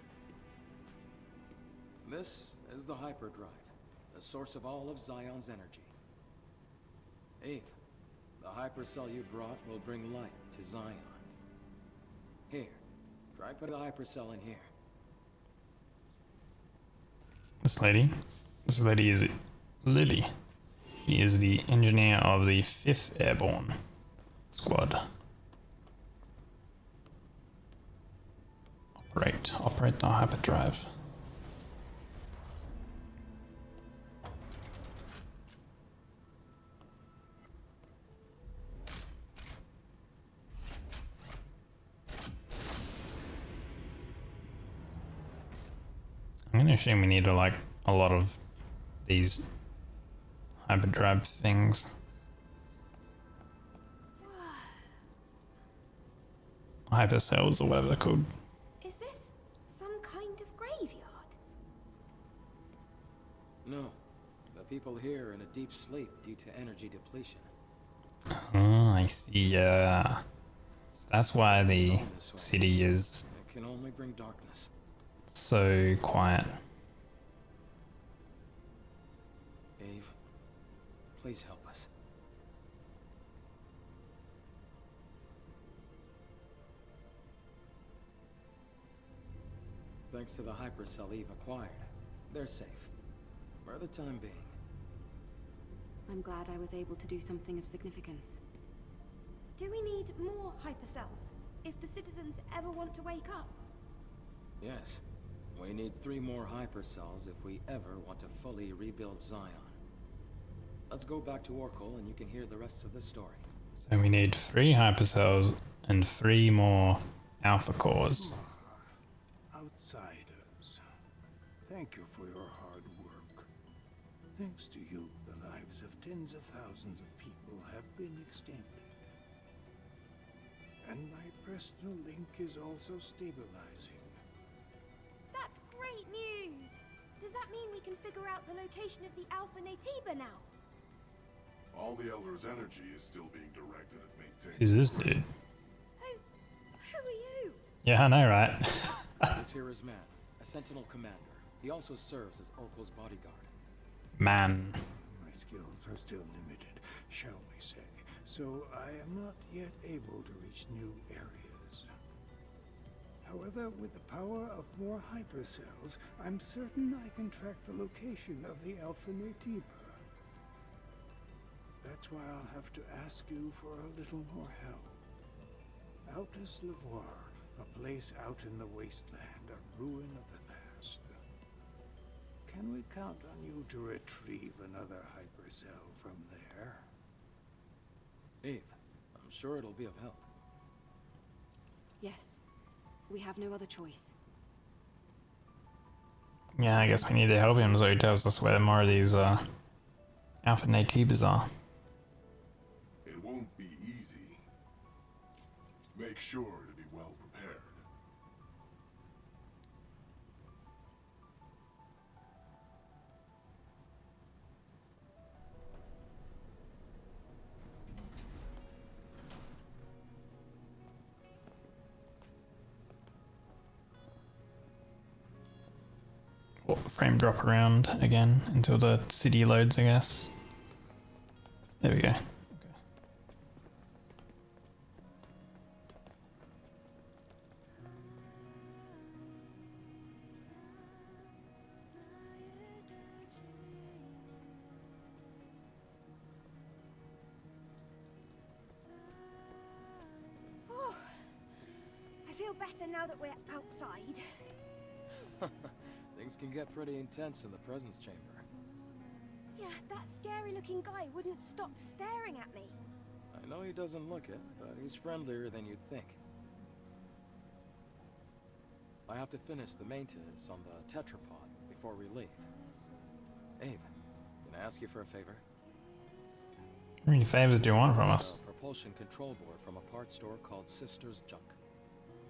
This is the hyperdrive, the source of all of Zion's energy. Eve, the hypercell you brought will bring light to Zion. Here, try put the hypercell in here. This lady is Lily. She is the engineer of the 5th Airborne Squad. Operate the hyperdrive. I'm gonna assume we need a lot of these hyperdrive things. Hypercells or whatever they're called. Is this some kind of graveyard? No, the people here are in a deep sleep due to energy depletion. Oh, I see. So that's why the city is It can only bring darkness. so quiet. Please help us. Thanks to the hypercell Eve acquired, they're safe. For the time being. I'm glad I was able to do something of significance. Do we need more hypercells if the citizens ever want to wake up? Yes. We need 3 more hypercells if we ever want to fully rebuild Zion. Let's go back to Oracle and you can hear the rest of the story. So we need 3 hypercells and 3 more alpha cores. Outsiders, thank you for your hard work. Thanks to you, the lives of tens of thousands of people have been extended. And my personal link is also stabilizing. That's great news! Does that mean we can figure out the location of the Alpha Natiba now? All the Elder's energy is still being directed at maintaining... Who's this dude? Who are you? Yeah, I know, right? This here is Man, a Sentinel commander. He also serves as Oracle's bodyguard. Man. My skills are still limited, shall we say, so I am not yet able to reach new areas. However, with the power of more hypercells, I'm certain I can track the location of the Alpha Natiba. That's why I'll have to ask you for a little more help. Altus Lavoir, a place out in the wasteland, a ruin of the past. Can we count on you to retrieve another hypercell from there? Eve, I'm sure it'll be of help. Yes. We have no other choice. Yeah, I guess we need to help him so he tells us where more of these Alpha Natibas are. It won't be easy. Make sure to be well prepared. Oh, frame drop around again until the city loads, I guess. There we go. Okay. Oh, I feel better now that we're outside. Things can get pretty intense in the presence chamber. Yeah, that scary-looking guy wouldn't stop staring at me. I know he doesn't look it, but he's friendlier than you'd think. I have to finish the maintenance on the tetrapod before we leave. Abe, can I ask you for a favor? How many favors do you want from us? A propulsion control board from a parts store called Sister's Junk.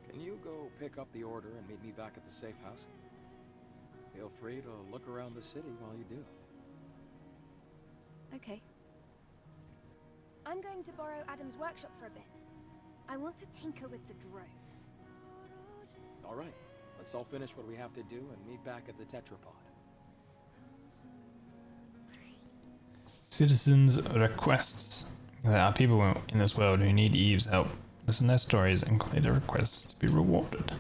Can you go pick up the order and meet me back at the safe house? Feel free to look around the city while you do. Okay. I'm going to borrow Adam's workshop for a bit. I want to tinker with the drone. All right. Let's all finish what we have to do and meet back at the tetrapod. Citizens' requests. There are people in this world who need Eve's help. Listen to their stories and complete their requests to be rewarded.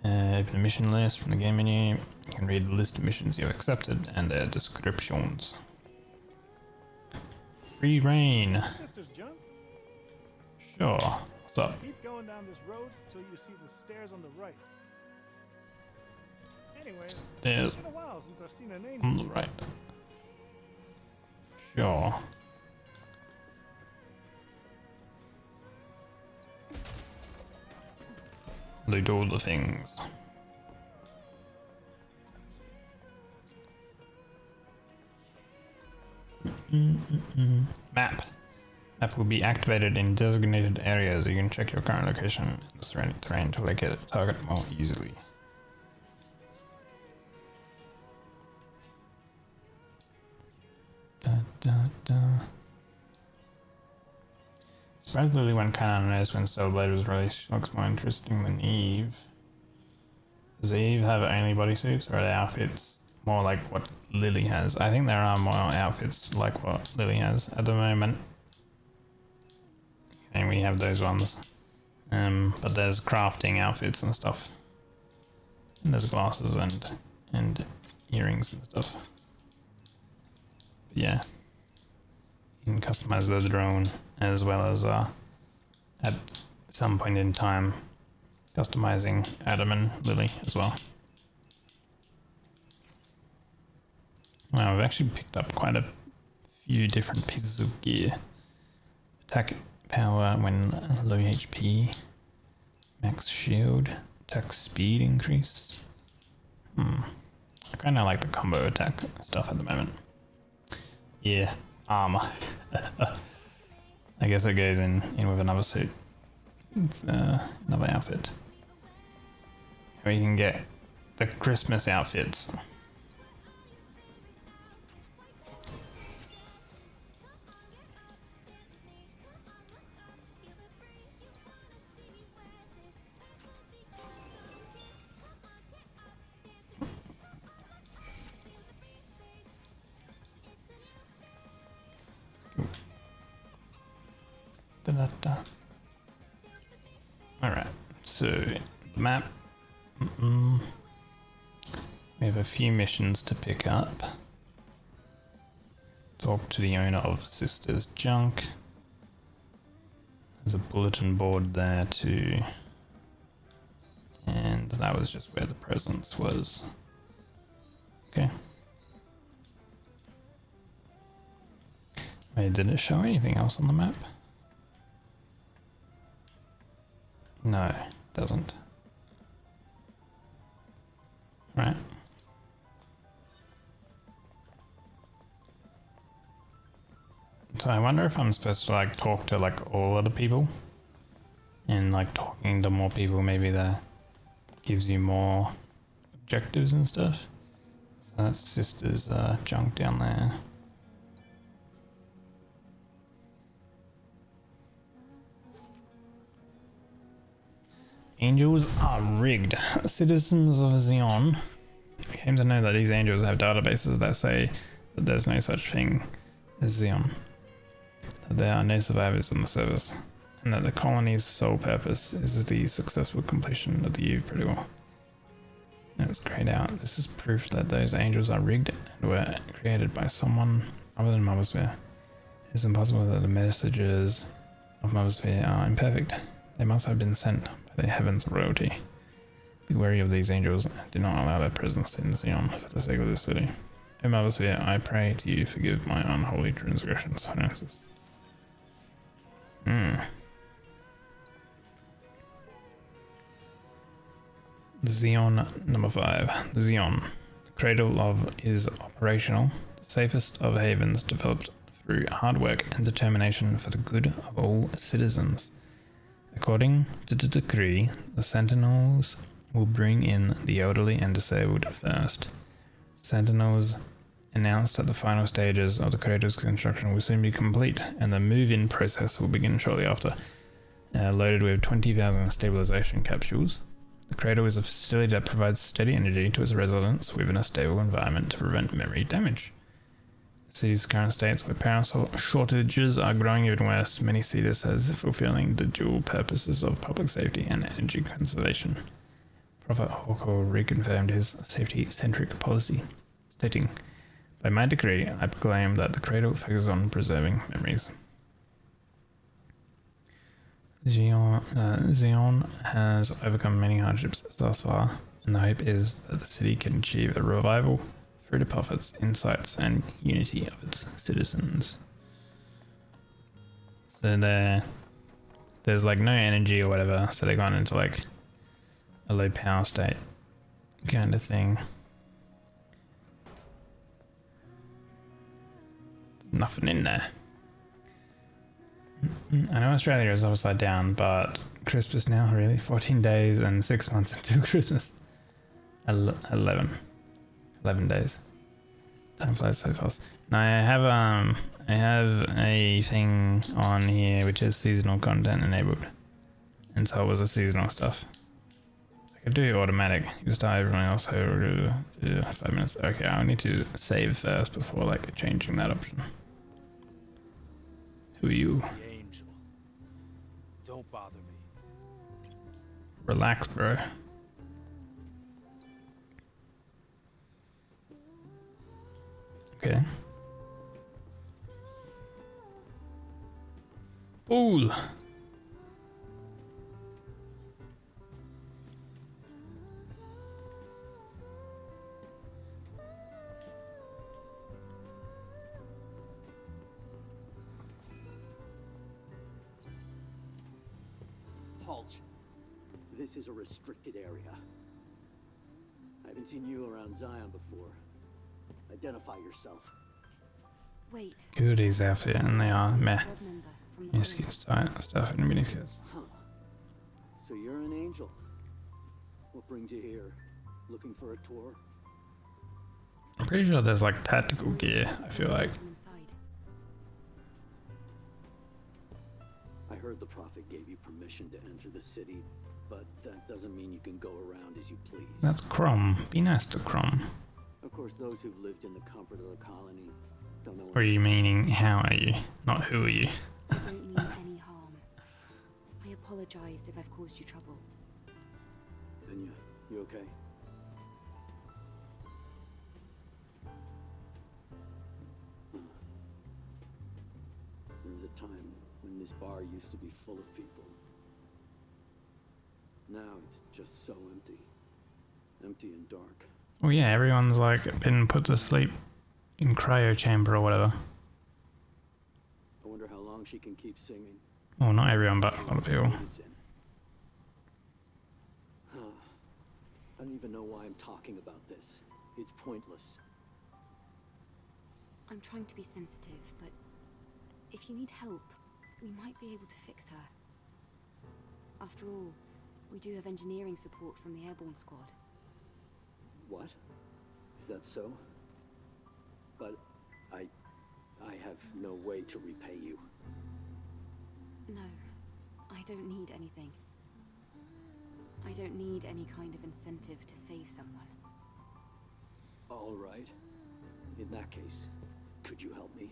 Open a mission list from the game menu. You can read the list of missions you accepted and their descriptions. Free reign. Sister's Junk? Sure. What's up? Keep going down this road till you see the stairs on the right. Anyway, Stairs it's been a while since I've seen a name. on the right. Sure. Loot all the things. Map. Map will be activated in designated areas. You can check your current location in the surrounding terrain to locate a target more easily. Da, da, da. Surprisingly, when Canon knows when Soulblade was released, she looks more interesting than Eve. Does Eve have only bodysuits, or are the outfits more like what Lily has. I think there are more outfits like what Lily has at the moment. And we have those ones. But there's crafting outfits and stuff. And there's glasses and earrings and stuff. But yeah. You can customize the drone as well as at some point in time customizing Adam and Lily as well. Wow, I've actually picked up quite a few different pieces of gear. Attack power when low HP, max shield, attack speed increase. I kind of like the combo attack stuff at the moment. Yeah, armor. I guess it goes in with another suit, another outfit. We can get the Christmas outfits. Alright, so map. We have a few missions to pick up. Talk to the owner of Sister's Junk. There's a bulletin board there too. And that was just where the presence was. Okay. Wait, did it show anything else on the map? No, it doesn't. Right. So I wonder if I'm supposed to like talk to like all of the people, and like talking to more people maybe that gives you more objectives and stuff. So that's Sister's Junk down there. Angels are rigged. Citizens of Xeon came to know that these angels have databases that say that there's no such thing as Xeon, that there are no survivors on the service, and that the colony's sole purpose is the successful completion of the Eve protocol. Let's grayed out. This is proof that those angels are rigged and were created by someone other than Mothersphere. It's impossible that the messages of Mothersphere are imperfect. They must have been sent by the heavens royalty. Be wary of these angels and do not allow their presence in Xeon for the sake of this city. O Mothersphere, I pray to you, forgive my unholy transgressions. Francis. Xeon number 5. Xeon. The cradle of is operational, the safest of havens developed through hard work and determination for the good of all citizens. According to the decree, the Sentinels will bring in the elderly and disabled first. Sentinels announced that the final stages of the cradle's construction will soon be complete, and the move-in process will begin shortly after. Loaded with 20,000 stabilization capsules, the cradle is a facility that provides steady energy to its residents within a stable environment to prevent memory damage. The city's current states where power shortages are growing even worse, many see this as fulfilling the dual purposes of public safety and energy conservation. Prophet Hawkle reconfirmed his safety-centric policy, stating, "By my decree, I proclaim that the cradle focuses on preserving memories." Xeon has overcome many hardships thus far, and the hope is that the city can achieve a revival through the prophets, insights, and unity of its citizens. So there's like no energy or whatever, so they're going into like a low power state kind of thing. Nothing in there. I know Australia is upside down, but Christmas now, really? 14 days and 6 months until Christmas. 11 days. Time flies so fast. Now I have a thing on here which is seasonal content enabled. And so it was a seasonal stuff. could do automatic. You start everyone else. So 5 minutes. Okay, I need to save first before like changing that option. Who are you? The angel. Don't bother me. Relax, bro. Okay. Pool. Halt. This is a restricted area. I haven't seen you around Zion before. Identify yourself. Wait. Goodies outfit, and they are meh. Squad member from the Excuse stuff in mini kits. Huh. So you're an angel. What brings you here? Looking for a tour? I'm pretty sure there's like tactical gear. I feel like. From inside. I heard the prophet gave you permission to enter the city, but that doesn't mean you can go around as you please. That's Crom. Be nice to Crom. Of course, those who've lived in the comfort of the colony don't know. Or are you meaning how are you, not who are you? I don't mean any harm. I apologize if I've caused you trouble. And you okay? Remember the time when this bar used to be full of people? Now it's just so empty. Empty and dark. Oh yeah, everyone's like been put to sleep in cryo chamber or whatever. I wonder how long she can keep singing. Well, not everyone, but a lot of people. I don't even know why I'm talking about this. It's pointless. I'm trying to be sensitive, but if you need help, we might be able to fix her. After all, we do have engineering support from the airborne squad. What? Is that so? But I have no way to repay you. No, I don't need anything. I don't need any kind of incentive to save someone. All right. In that case, could you help me?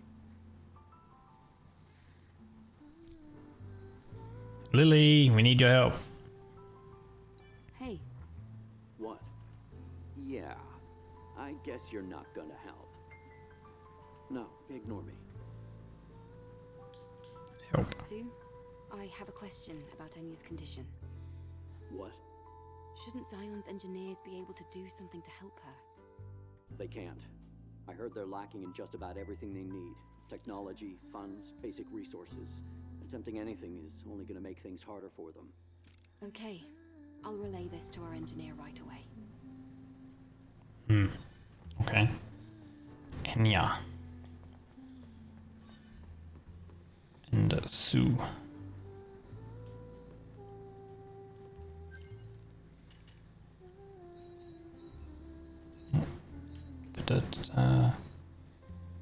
Lily, we need your help. Hey. What? Yeah. I guess you're not gonna help. No, ignore me. Help. Sue, I have a question about Enya's condition. What? Shouldn't Zion's engineers be able to do something to help her? They can't. I heard they're lacking in just about everything they need. Technology, funds, basic resources. Attempting anything is only gonna make things harder for them. Okay. I'll relay this to our engineer right away. Okay. Enya. And Sue.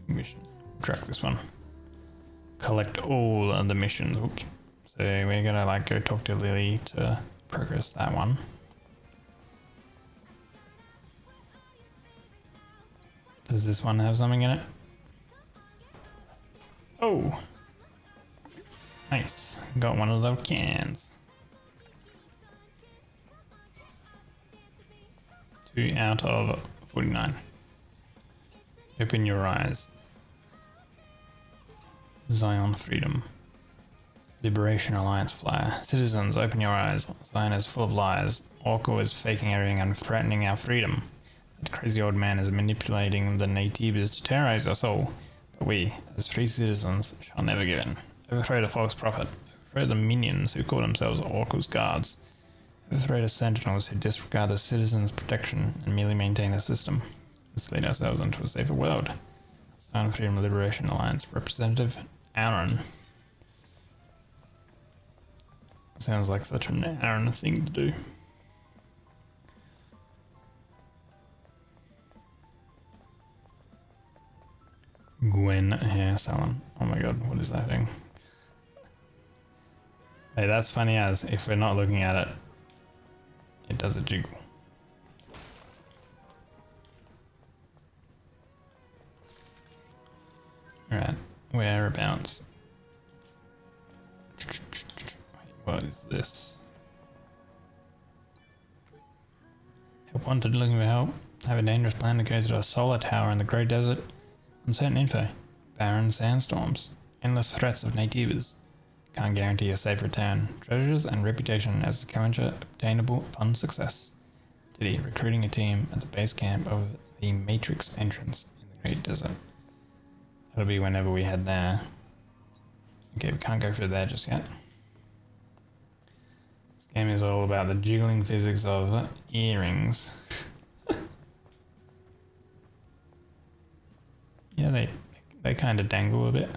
Mission. Track this one. Collect all of the missions. Oops. So we're gonna like go talk to Lily to progress that one. Does this one have something in it? Oh! Nice. Got one of those cans. 2 out of 49. Open your eyes. Zion Freedom. Liberation Alliance flyer. Citizens, open your eyes. Zion is full of lies. Orko is faking everything and threatening our freedom. That crazy old man is manipulating the natives to terrorize us all. But we, as free citizens, shall never give in. Overthrow the false prophet. Overthrow the minions who call themselves Orko's guards. Overthrow the sentinels who disregard the citizens' protection and merely maintain the system. Let's lead ourselves into a safer world. Zion Freedom Liberation Alliance Representative Aaron. Sounds like such an Aaron thing to do. Gwen hair salon. Oh my god, what is that thing? Hey, that's funny as if we're not looking at it. it does a jiggle. Right, whereabouts? What is this? Help wanted, looking for help. Have a dangerous plan to go to a solar tower in the Great Desert. Uncertain info. Barren sandstorms. Endless threats of natives. Can't guarantee a safe return. Treasures and reputation as a Scavenger obtainable upon success. Diddy recruiting a team at the base camp of the Matrix entrance in the Great Desert. That'll be whenever we head there. Okay, we can't go through there just yet. This game is all about the jiggling physics of earrings. Yeah, they kind of dangle a bit.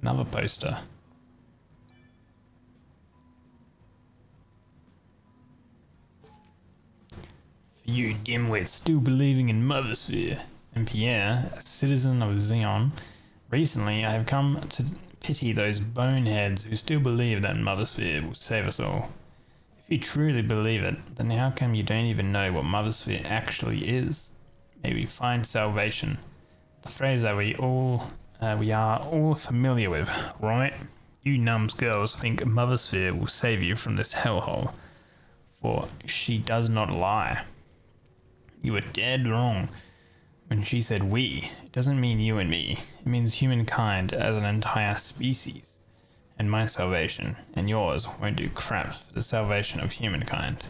Another poster. For you dimwits still believing in Mothersphere, and Pierre, a citizen of Xeon, recently I have come to pity those boneheads who still believe that Mothersphere will save us all. If you truly believe it, then how come you don't even know what Mothersphere actually is? Maybe find salvation. The phrase that we are all familiar with, right? You numbskulls think Mothersphere will save you from this hellhole, for she does not lie. You were dead wrong. When she said we, it doesn't mean you and me. It means humankind as an entire species. And my salvation, and yours, won't do crap for the salvation of humankind.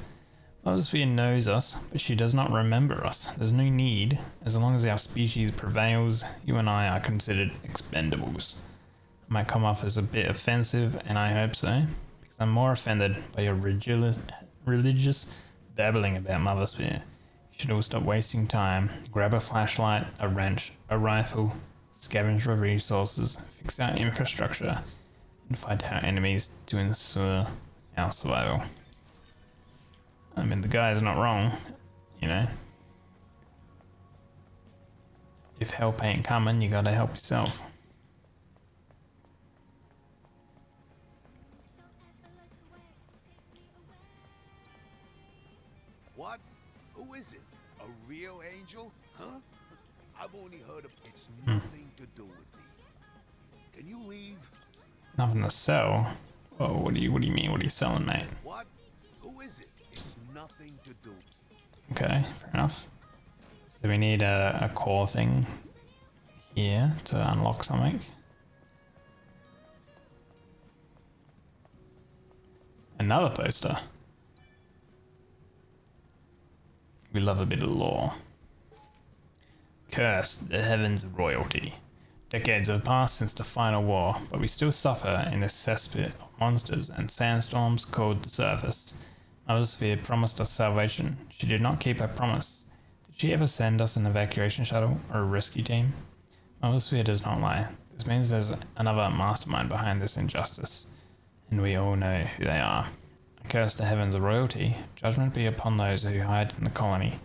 Mothersphere knows us, but she does not remember us. There's no need. As long as our species prevails, you and I are considered expendables. I might come off as a bit offensive, and I hope so, because I'm more offended by your religious babbling about Mothersphere. You should all stop wasting time, grab a flashlight, a wrench, a rifle, scavenge for resources, fix our infrastructure, and fight our enemies to ensure our survival. I mean, the guy's not wrong, you know. If help ain't coming, you gotta help yourself. What? Who is it? A real angel? Huh? I've only heard of it's nothing to do with me. Can you leave? Nothing to sell? Oh, what do you mean? What are you selling, mate? What? Who is it? It's nothing to do. Okay, fair enough. So we need a core thing here to unlock something. Another poster. We love a bit of lore. Cursed, the heavens of royalty. Decades have passed since the final war, but we still suffer in this cesspit of monsters and sandstorms called the surface. Mothersphere promised us salvation. She did not keep her promise. Did she ever send us an evacuation shuttle or a rescue team? Mothersphere does not lie. This means there's another mastermind behind this injustice, and we all know who they are. I curse the heavens of royalty. Judgment be upon those who hide in the colony,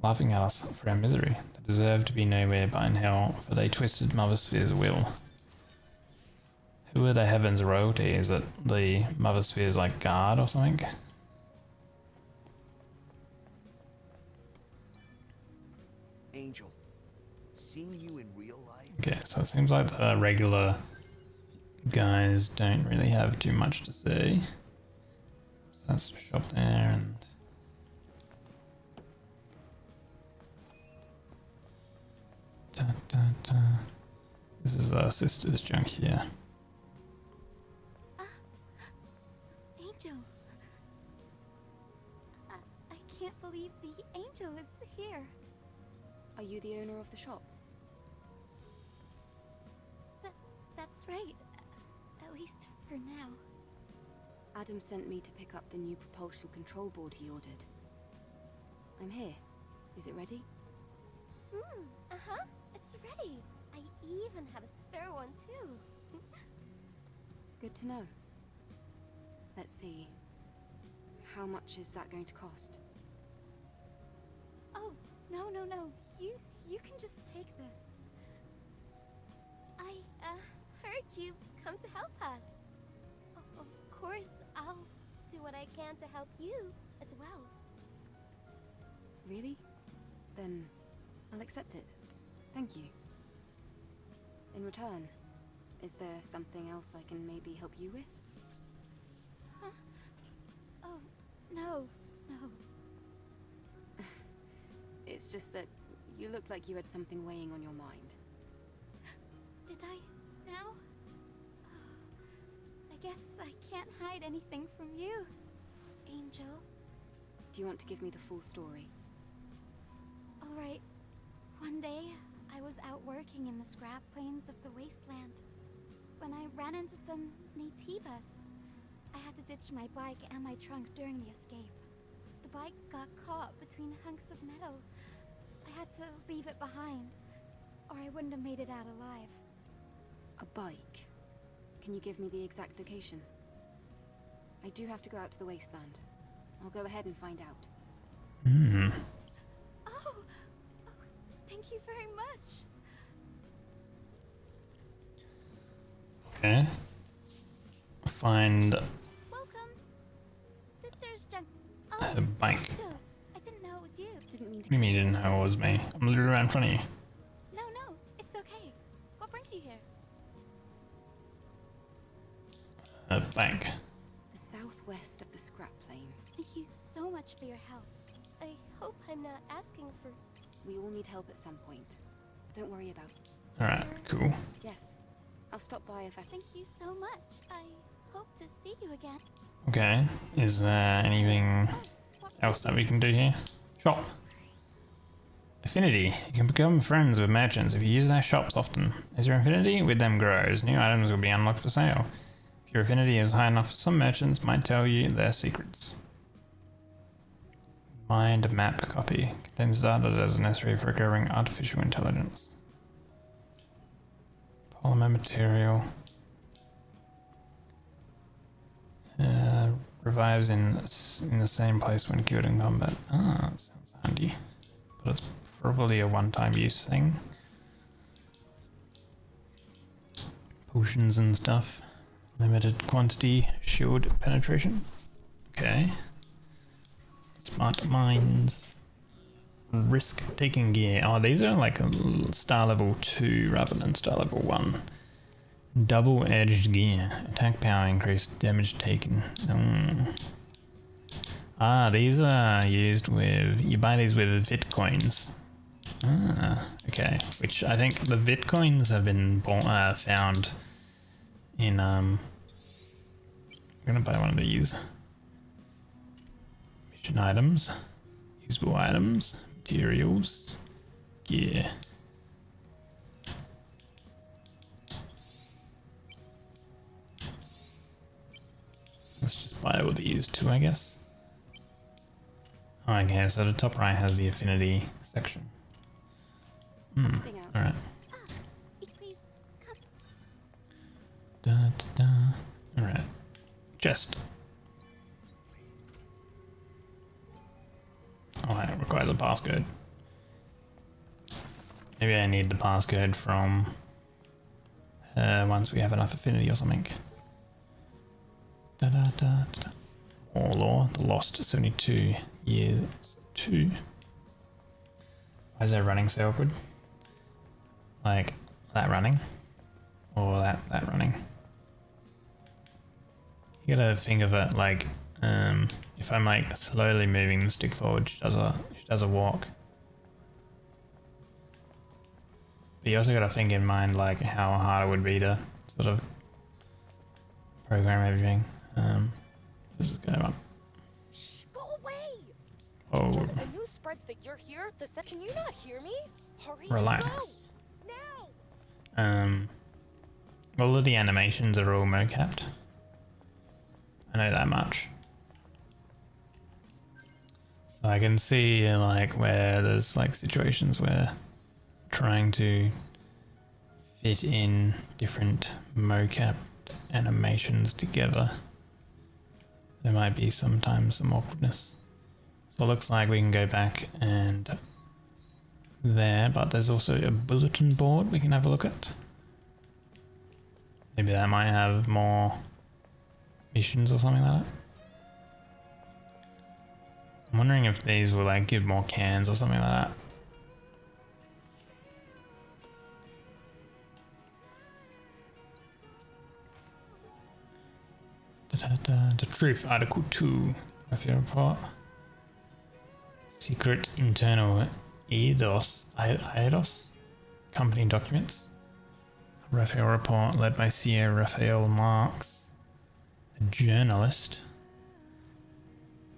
laughing at us for our misery. They deserve to be nowhere but in hell, for they twisted Mothersphere's will. Who are the heavens of royalty? Is it the Mothersphere's like guard or something? Angel, seen you in real life? Okay, so it seems like the regular guys don't really have too much to say. So that's the shop there, and this is our sister's junk here. Angel. I can't believe the angel is here. Are you the owner of the shop? That's right. At least for now. Adam sent me to pick up the new propulsion control board he ordered. I'm here. Is it ready? Uh-huh. It's ready. I even have a spare one too. Good to know. Let's see. How much is that going to cost? Oh, no. You can just take this. I heard you come to help us. Of course, I'll do what I can to help you as well. Really? Then I'll accept it. Thank you. In return, is there something else I can maybe help you with? Huh? Oh, no. It's just that you looked like you had something weighing on your mind. Did I now? I guess I can't hide anything from you, Angel. Do you want to give me the full story? Alright. One day, I was out working in the scrap plains of the wasteland when I ran into some Naytibas. I had to ditch my bike and my trunk during the escape. The bike got caught between hunks of metal. I had to leave it behind, or I wouldn't have made it out alive. A bike? Can you give me the exact location? I do have to go out to the wasteland. I'll go ahead and find out. Oh, thank you very much. Okay. Find Welcome. Sister's junk. a bike. Joe, I didn't know it was you. Didn't mean What do you mean you didn't know it was me? I'm literally right in front of you. No, it's okay. What brings you here? A bank. The southwest of the scrap plains. Thank you so much for your help. I hope I'm not asking for... We all need help at some point. Don't worry about it. Alright, cool. Yes. I'll stop by if I... Thank you so much. I hope to see you again. Okay, is there anything else that we can do here? Shop. Affinity. You can become friends with merchants if you use their shops often. As your affinity with them grows, new items will be unlocked for sale. If your affinity is high enough, some merchants might tell you their secrets. Mind map copy. Contains data that is necessary for recovering artificial intelligence. Polymer material. Revives in the same place when killed in combat. Ah, that sounds handy. But it's probably a one-time use thing. Potions and stuff. Limited quantity, shield penetration. Okay. Smart mines. Risk-taking gear. Oh, these are like star level 2 rather than star level 1. Double-edged gear. Attack power increased. Damage taken. Ah, these are used with... You buy these with Vitcoins. Ah, okay. Which I think the Vitcoins have been found in... I'm gonna buy one of these. Mission items. Usable items. Materials. Gear. Let's just buy all these too, I guess. Okay, so the top right has the affinity section. Alright. Please, come. Da, da, da. Alright. Chest. Oh, it requires a passcode. Maybe I need the passcode from once we have enough affinity or something. Da, da, da, da. More lore. The Lost 72 Years 2. Why is that running so awkward? Like that running? Or that running? You gotta think of it like if I'm like slowly moving the stick forward, she does a walk. But you also gotta think in mind like how hard it would be to sort of program everything. This is going on. Shh, go away! Oh. The news spreads that you're here. Can you not hear me? Hurry. Relax. Go. Now. All of the animations are all mocapped. I know that much. So I can see like where there's like situations where trying to fit in different mocap animations together, there might be sometimes some awkwardness. So it looks like we can go back and there, but there's also a bulletin board we can have a look at. Maybe that might have more missions or something like that. I'm wondering if these will like give more cans or something like that. The Truth, Article 2, Raphael report. Secret internal Eidos company documents. Raphael report led by CEO Raphael Marx, a journalist.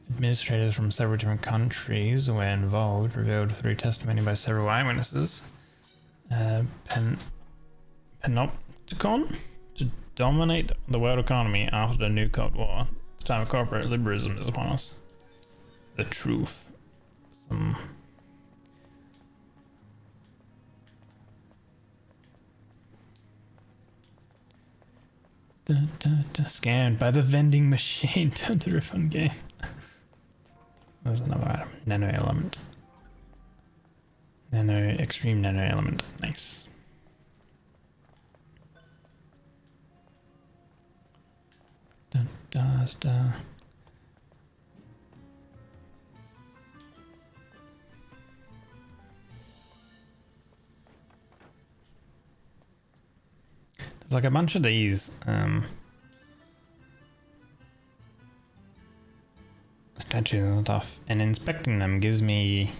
Administrators from several different countries were involved, revealed through testimony by several eyewitnesses. Panopticon to dominate the world economy after the new Cold War. The time of corporate liberalism is upon us. The Truth. Some scammed by the vending machine. Turned to a fun game. There's another item. Nano element. Extreme nano element. Nice. There's like a bunch of these statues and stuff, and inspecting them gives me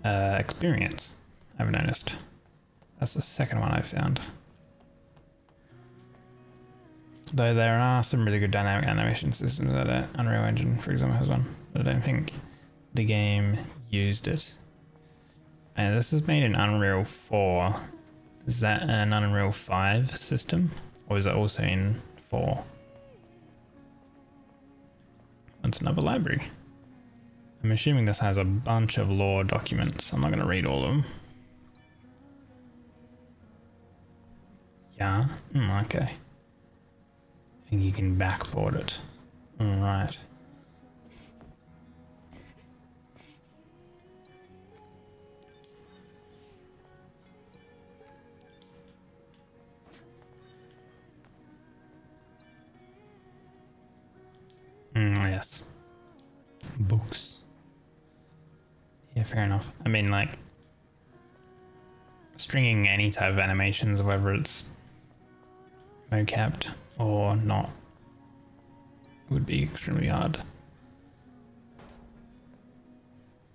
experience, I've noticed. That's the second one I found. Though there are some really good dynamic animation systems that Unreal Engine, for example, has one, but I don't think the game used it. And this is made in Unreal 4. Is that an Unreal 5 system? Or is it also in 4? That's another library. I'm assuming this has a bunch of lore documents. I'm not going to read all of them. Yeah? Okay. I think you can backboard it. Alright. Yes. Books. Yeah, fair enough. I mean, like, stringing any type of animations, whether it's mocapped or not, would be extremely hard.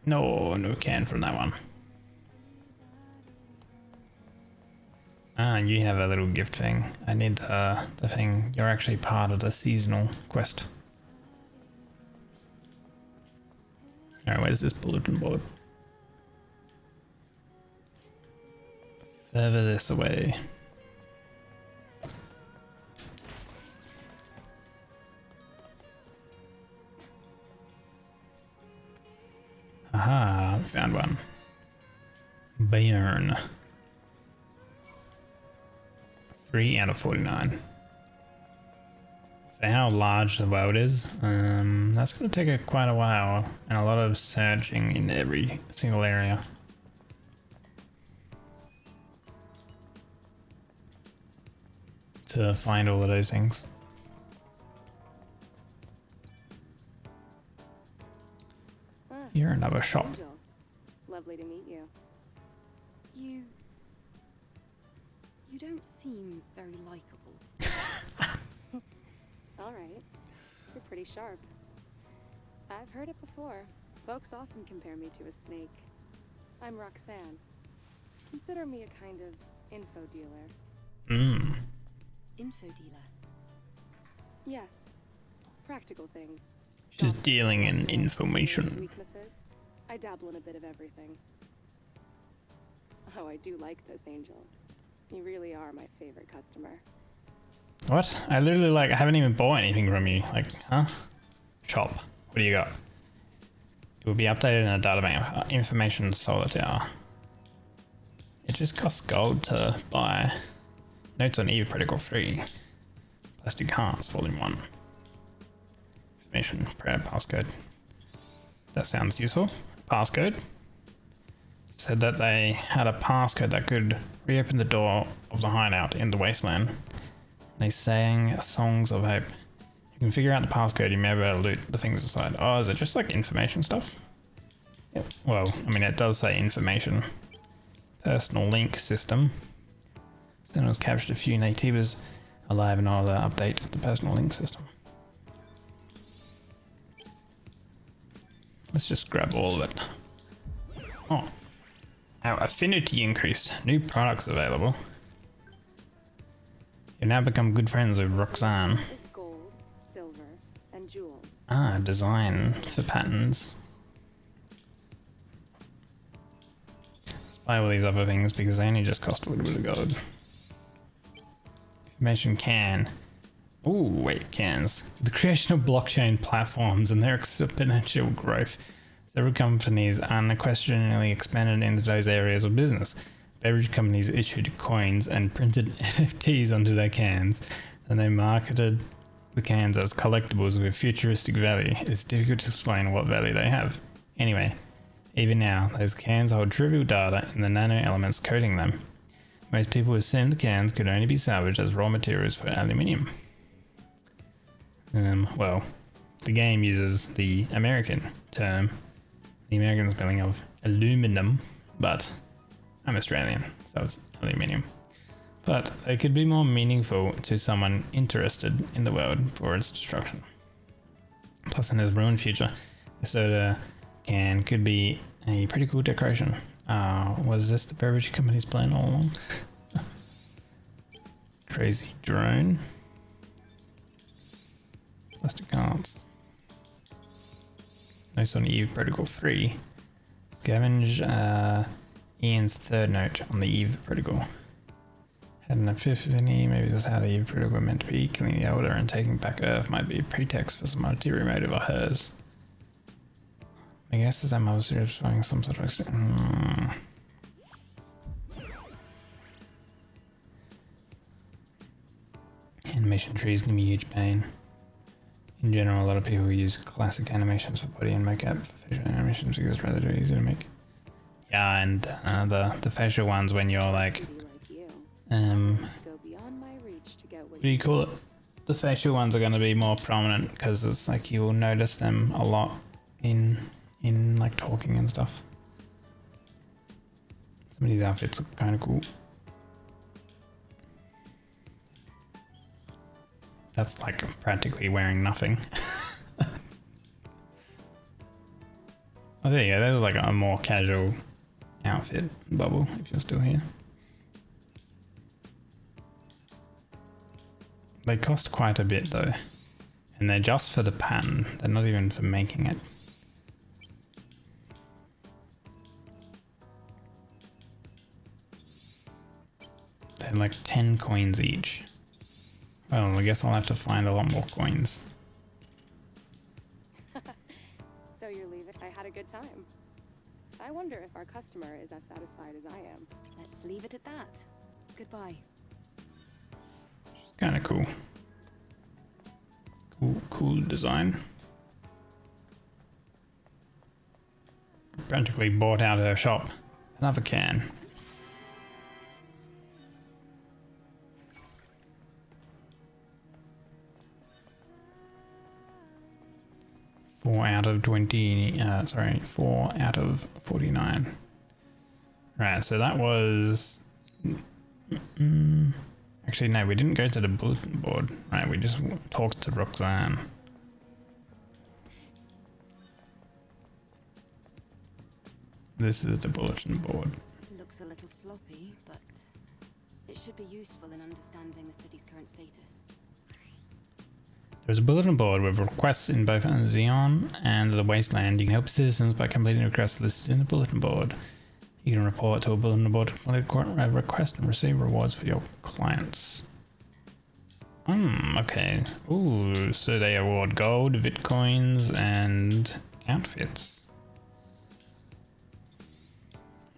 No can from that one. Ah, you have a little gift thing. I need the thing. You're actually part of the seasonal quest. Alright, where's this bulletin board? Further this away. Aha, found one. Bayern. 3 out of 49. For how large the world is, that's going to take quite a while and a lot of searching in every single area. To find all of those things. You're another shop. Angel. Lovely to meet you. You don't seem very likable. Alright. You're pretty sharp. I've heard it before. Folks often compare me to a snake. I'm Roxanne. Consider me a kind of info dealer. Info dealer? Yes. Practical things. Just dealing in information. Weaknesses. I dabble in a bit of everything. Oh, I do like this, Angel. You really are my favorite customer. What? I literally I haven't even bought anything from you. Like, huh? Shop. What do you got? It will be updated in a databank. Information solitaire. It just costs gold to buy. Notes on Eve Protocol 3. Plastic Hearts, Volume 1. Information, prayer, passcode. That sounds useful. Passcode. Said that they had a passcode that could reopen the door of the hideout in the wasteland. They sang songs of hope. You can figure out the passcode, you may be able to loot the things aside. Oh, is it just like information stuff? Yep. Well, I mean, it does say information. Personal link system. Sentinels captured a few natives alive in order to update the personal link system. Let's just grab all of it. Oh. Our affinity increased. New products available. You've now become good friends with Roxanne. Is gold, silver, and jewels. Ah, design for patterns. Let's buy all these other things because they only just cost a little bit of gold. Information can. Ooh, wait, cans. The creation of blockchain platforms and their exponential growth. Several companies unquestionably expanded into those areas of business. Beverage companies issued coins and printed NFTs onto their cans, and they marketed the cans as collectibles with futuristic value. It's difficult to explain what value they have. Anyway, even now, those cans hold trivial data in the nano elements coating them. Most people assumed the cans could only be salvaged as raw materials for aluminium. Well, the game uses the American term, the American spelling of aluminum, but I'm Australian, so it's aluminium. But they could be more meaningful to someone interested in the world for its destruction. Plus, in this ruined future, the soda can could be a pretty cool decoration. Was this the beverage company's plan all along? Crazy drone. Plastic cards. Notes on Eve Protocol 3. Scavenge Ian's third note on the Eve Protocol. Had an epiphany, maybe this is how the Eve Protocol meant to be. Killing the Elder and taking back Earth might be a pretext for some ulterior motive of hers. I guess that I'm obviously showing some sort of... Animation trees can be a huge pain. In general, a lot of people use classic animations for body and mocap for facial animations because it's rather easy to make. Yeah, and the facial ones when you're like, what do you call it? The facial ones are going to be more prominent because it's like you'll notice them a lot in like talking and stuff. Some of these outfits look kind of cool. That's like practically wearing nothing. Oh, there you go. There's like a more casual outfit bubble if you're still here. They cost quite a bit though. And they're just for the pattern. They're not even for making it. They're like 10 coins each. Well, I guess I'll have to find a lot more coins. So you're leaving? I had a good time. I wonder if our customer is as satisfied as I am. Let's leave it at that. Goodbye. Kind of cool. Cool design. Practically bought out her shop. Another can. Four out of 4 out of 49. Right, so that was... Actually, no, we didn't go to the bulletin board. Right, we just talked to Roxanne. This is the bulletin board. Looks a little sloppy, but it should be useful in understanding the city's current status. There's a bulletin board with requests in both Zion and the Wasteland. You can help citizens by completing requests listed in the bulletin board. You can report to a bulletin board to complete a request and receive rewards for your clients. Okay. Ooh, so they award gold, bitcoins, and outfits.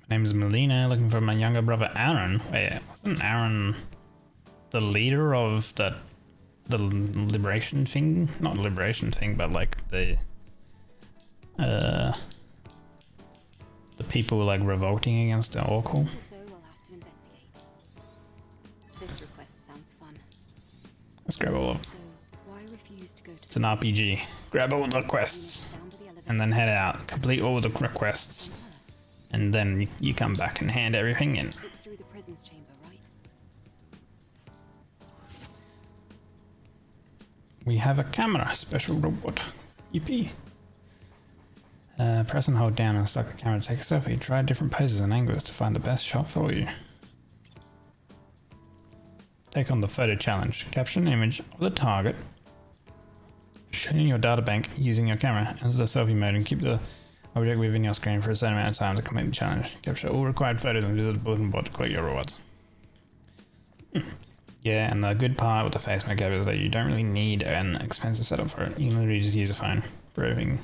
My name is Melina, looking for my younger brother Aaron. Wait, wasn't Aaron the leader of the liberation thing? Not liberation thing, but like the people like revolting against the Oracle. As though we'll have to investigate. This request sounds fun. grab all of. So why refuse to go to It's an RPG. Grab all the quests, and then head out. Complete all the requests, and then you come back and hand everything in. It's through the prison's chamber, right? We have a camera, special robot. Yippee. Press and hold down and select the camera to take a selfie. Try different poses and angles to find the best shot for you. Take on the photo challenge. Capture an image of the target shown in your data bank using your camera. Enter the selfie mode and keep the object within your screen for a certain amount of time to complete the challenge. Capture all required photos and visit the bulletin board to collect your rewards. Yeah, and the good part with the face makeup is that you don't really need an expensive setup for it. You can literally just use a phone for everything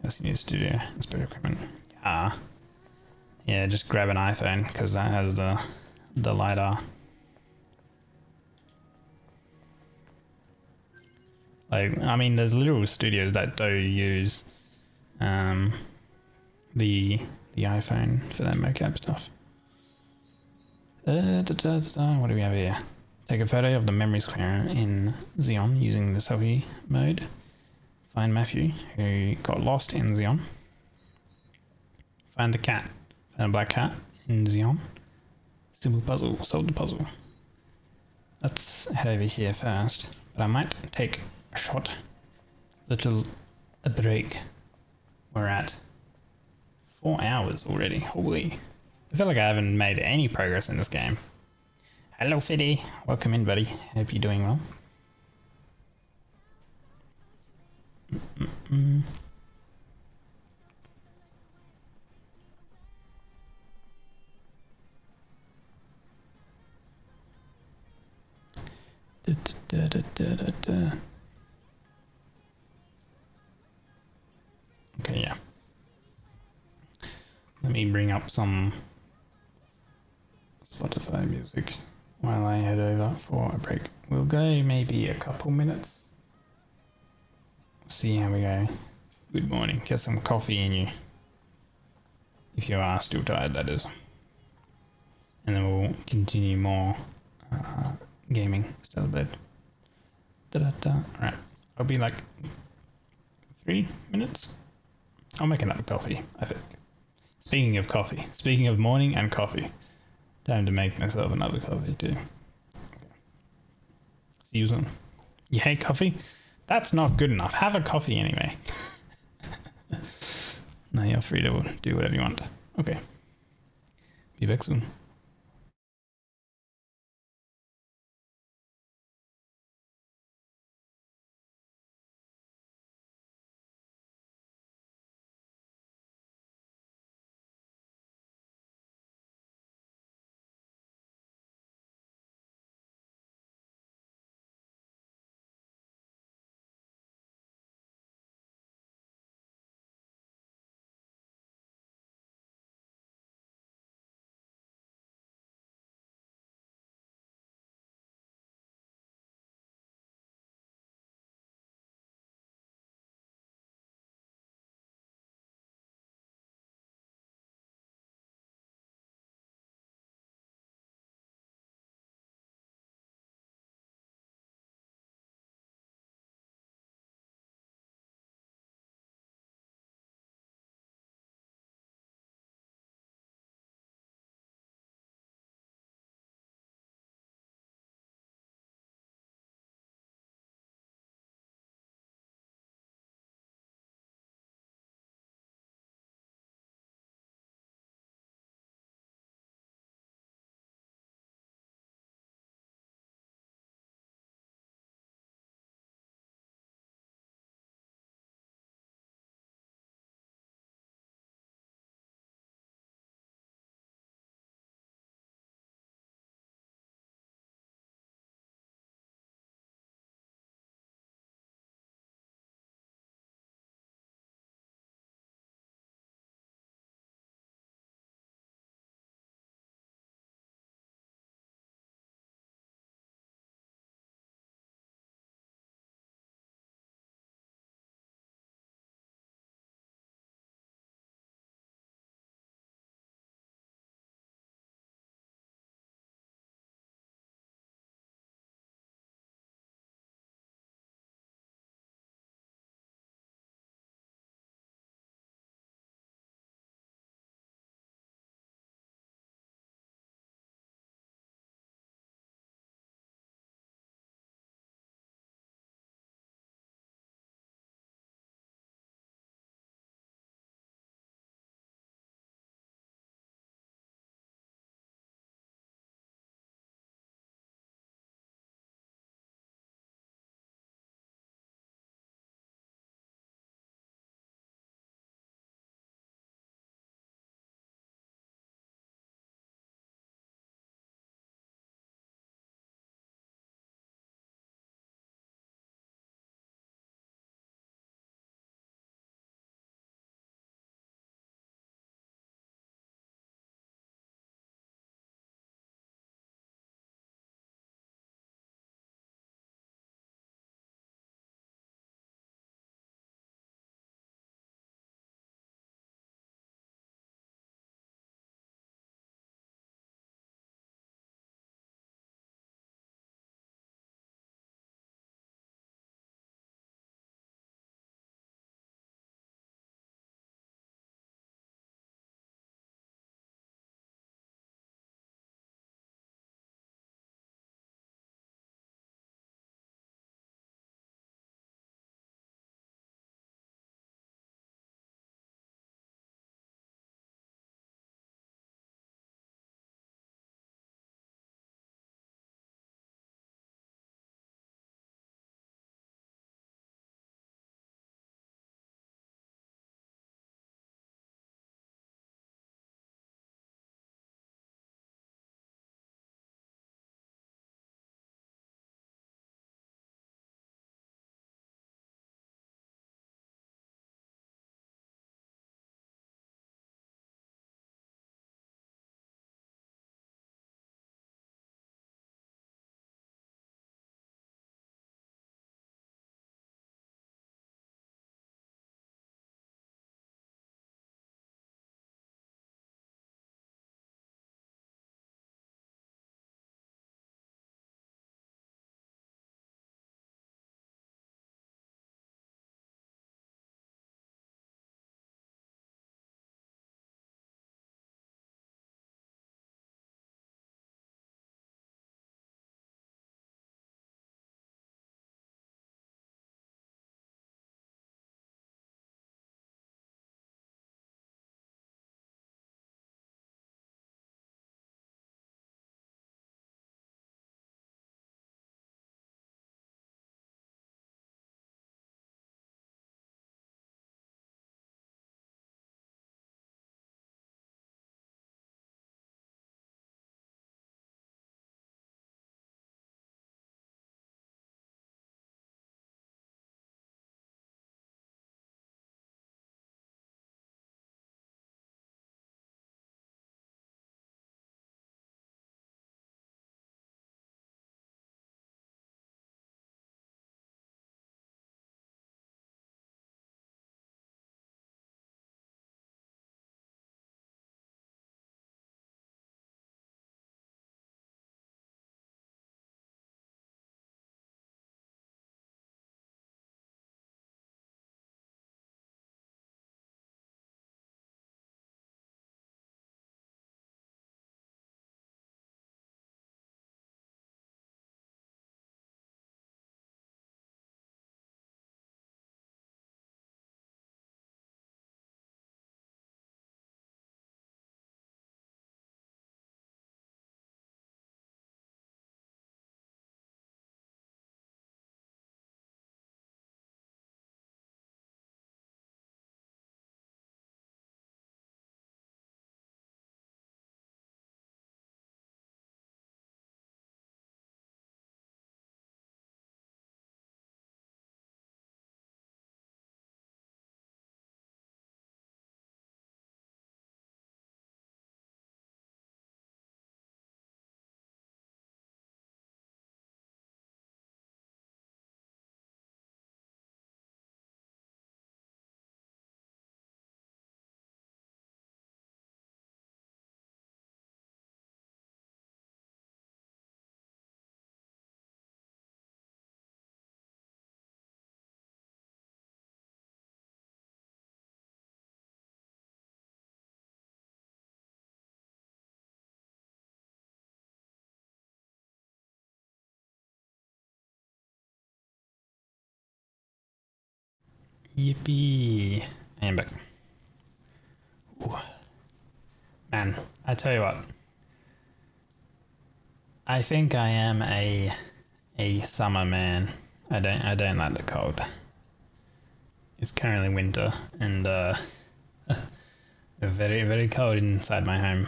else you need studio and special equipment. Yeah, just grab an iPhone because that has the LiDAR. Like, I mean, there's literal studios that do use the iPhone for that mocap stuff. What do we have here? Take a photo of the memory square in Xeon using the selfie mode. Find Matthew, who got lost in Xeon. Find the cat. Find a black cat in Xeon. Simple puzzle. Solve the puzzle. Let's head over here first. But I might take a short little break. We're at 4 hours already. Holy. I feel like I haven't made any progress in this game. Hello, Fiddy. Welcome in, buddy. Hope you're doing well. Okay, yeah. Let me bring up some Spotify music while I head over for a break. We'll go maybe a couple minutes. See how we go. Good morning. Get some coffee in you. If you are still tired, that is. And then we'll continue more gaming. Still a bit. Alright. I'll be like 3 minutes. I'll make another coffee, I think. Speaking of coffee. Speaking of morning and coffee. Time to make myself another coffee too. Okay. See you soon. You hate coffee? That's not good enough. Have a coffee anyway. No, you're free to do whatever you want. Okay. Be back soon. Yippee. I am back. Ooh. Man, I tell you what. I think I am a summer man. I don't like the cold. It's currently winter and very, very cold inside my home.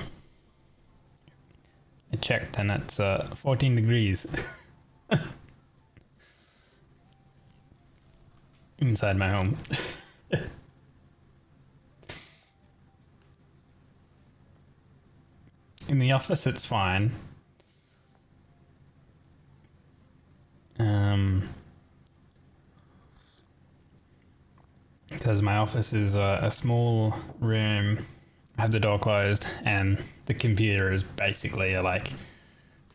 I checked and it's 14 degrees inside my home. In the office it's fine. Because my office is a small room. I have the door closed and the computer is basically like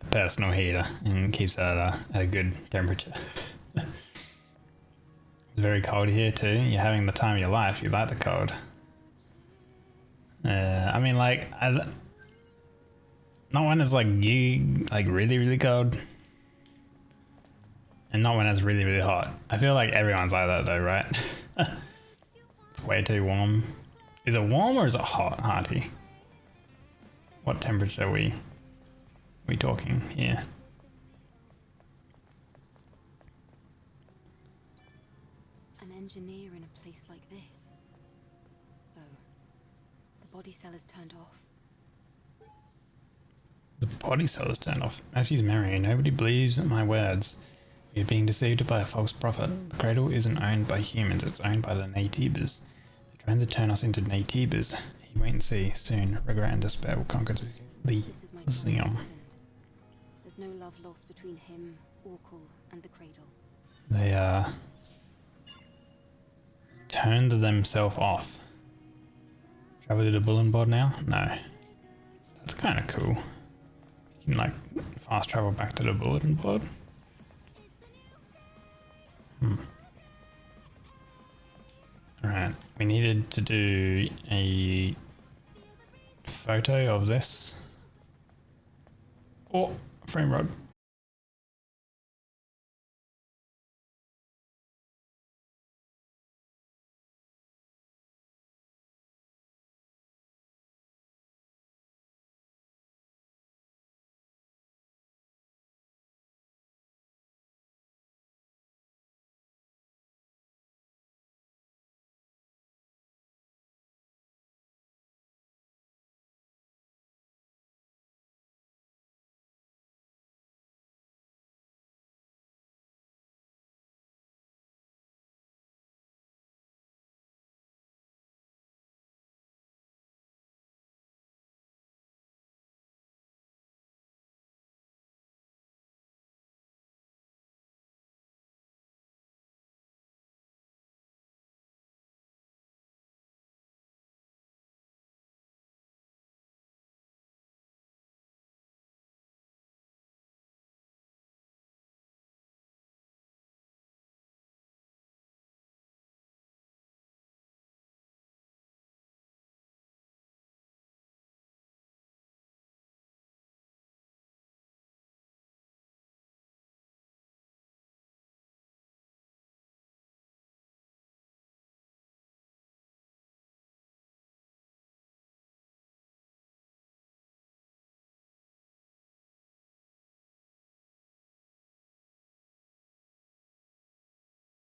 a personal heater and keeps it at a good temperature. It's very cold here too. You're having the time of your life. You like the cold. I mean, like, not when it's like really, really cold. And not when it's really, really hot. I feel like everyone's like that though, right? It's way too warm. Is it warm or is it hot, Harty? What temperature are we talking here? An engineer in a place like this. Oh, the body cell is turned off. The body cell is turned off. As she's married, nobody believes my words. You're being deceived by a false prophet. The cradle isn't owned by humans, it's owned by the Naytibas. They're trying to turn us into Naytibas. You wait and see. Soon, regret and despair will conquer the Zeom. There's no love lost between him, Orkul, and the cradle. They, turned themselves off. Travel to the bulletin board now? No. That's kind of cool. You can, like, fast travel back to the bulletin board. Alright, we needed to do a photo of this. Oh, frame rate.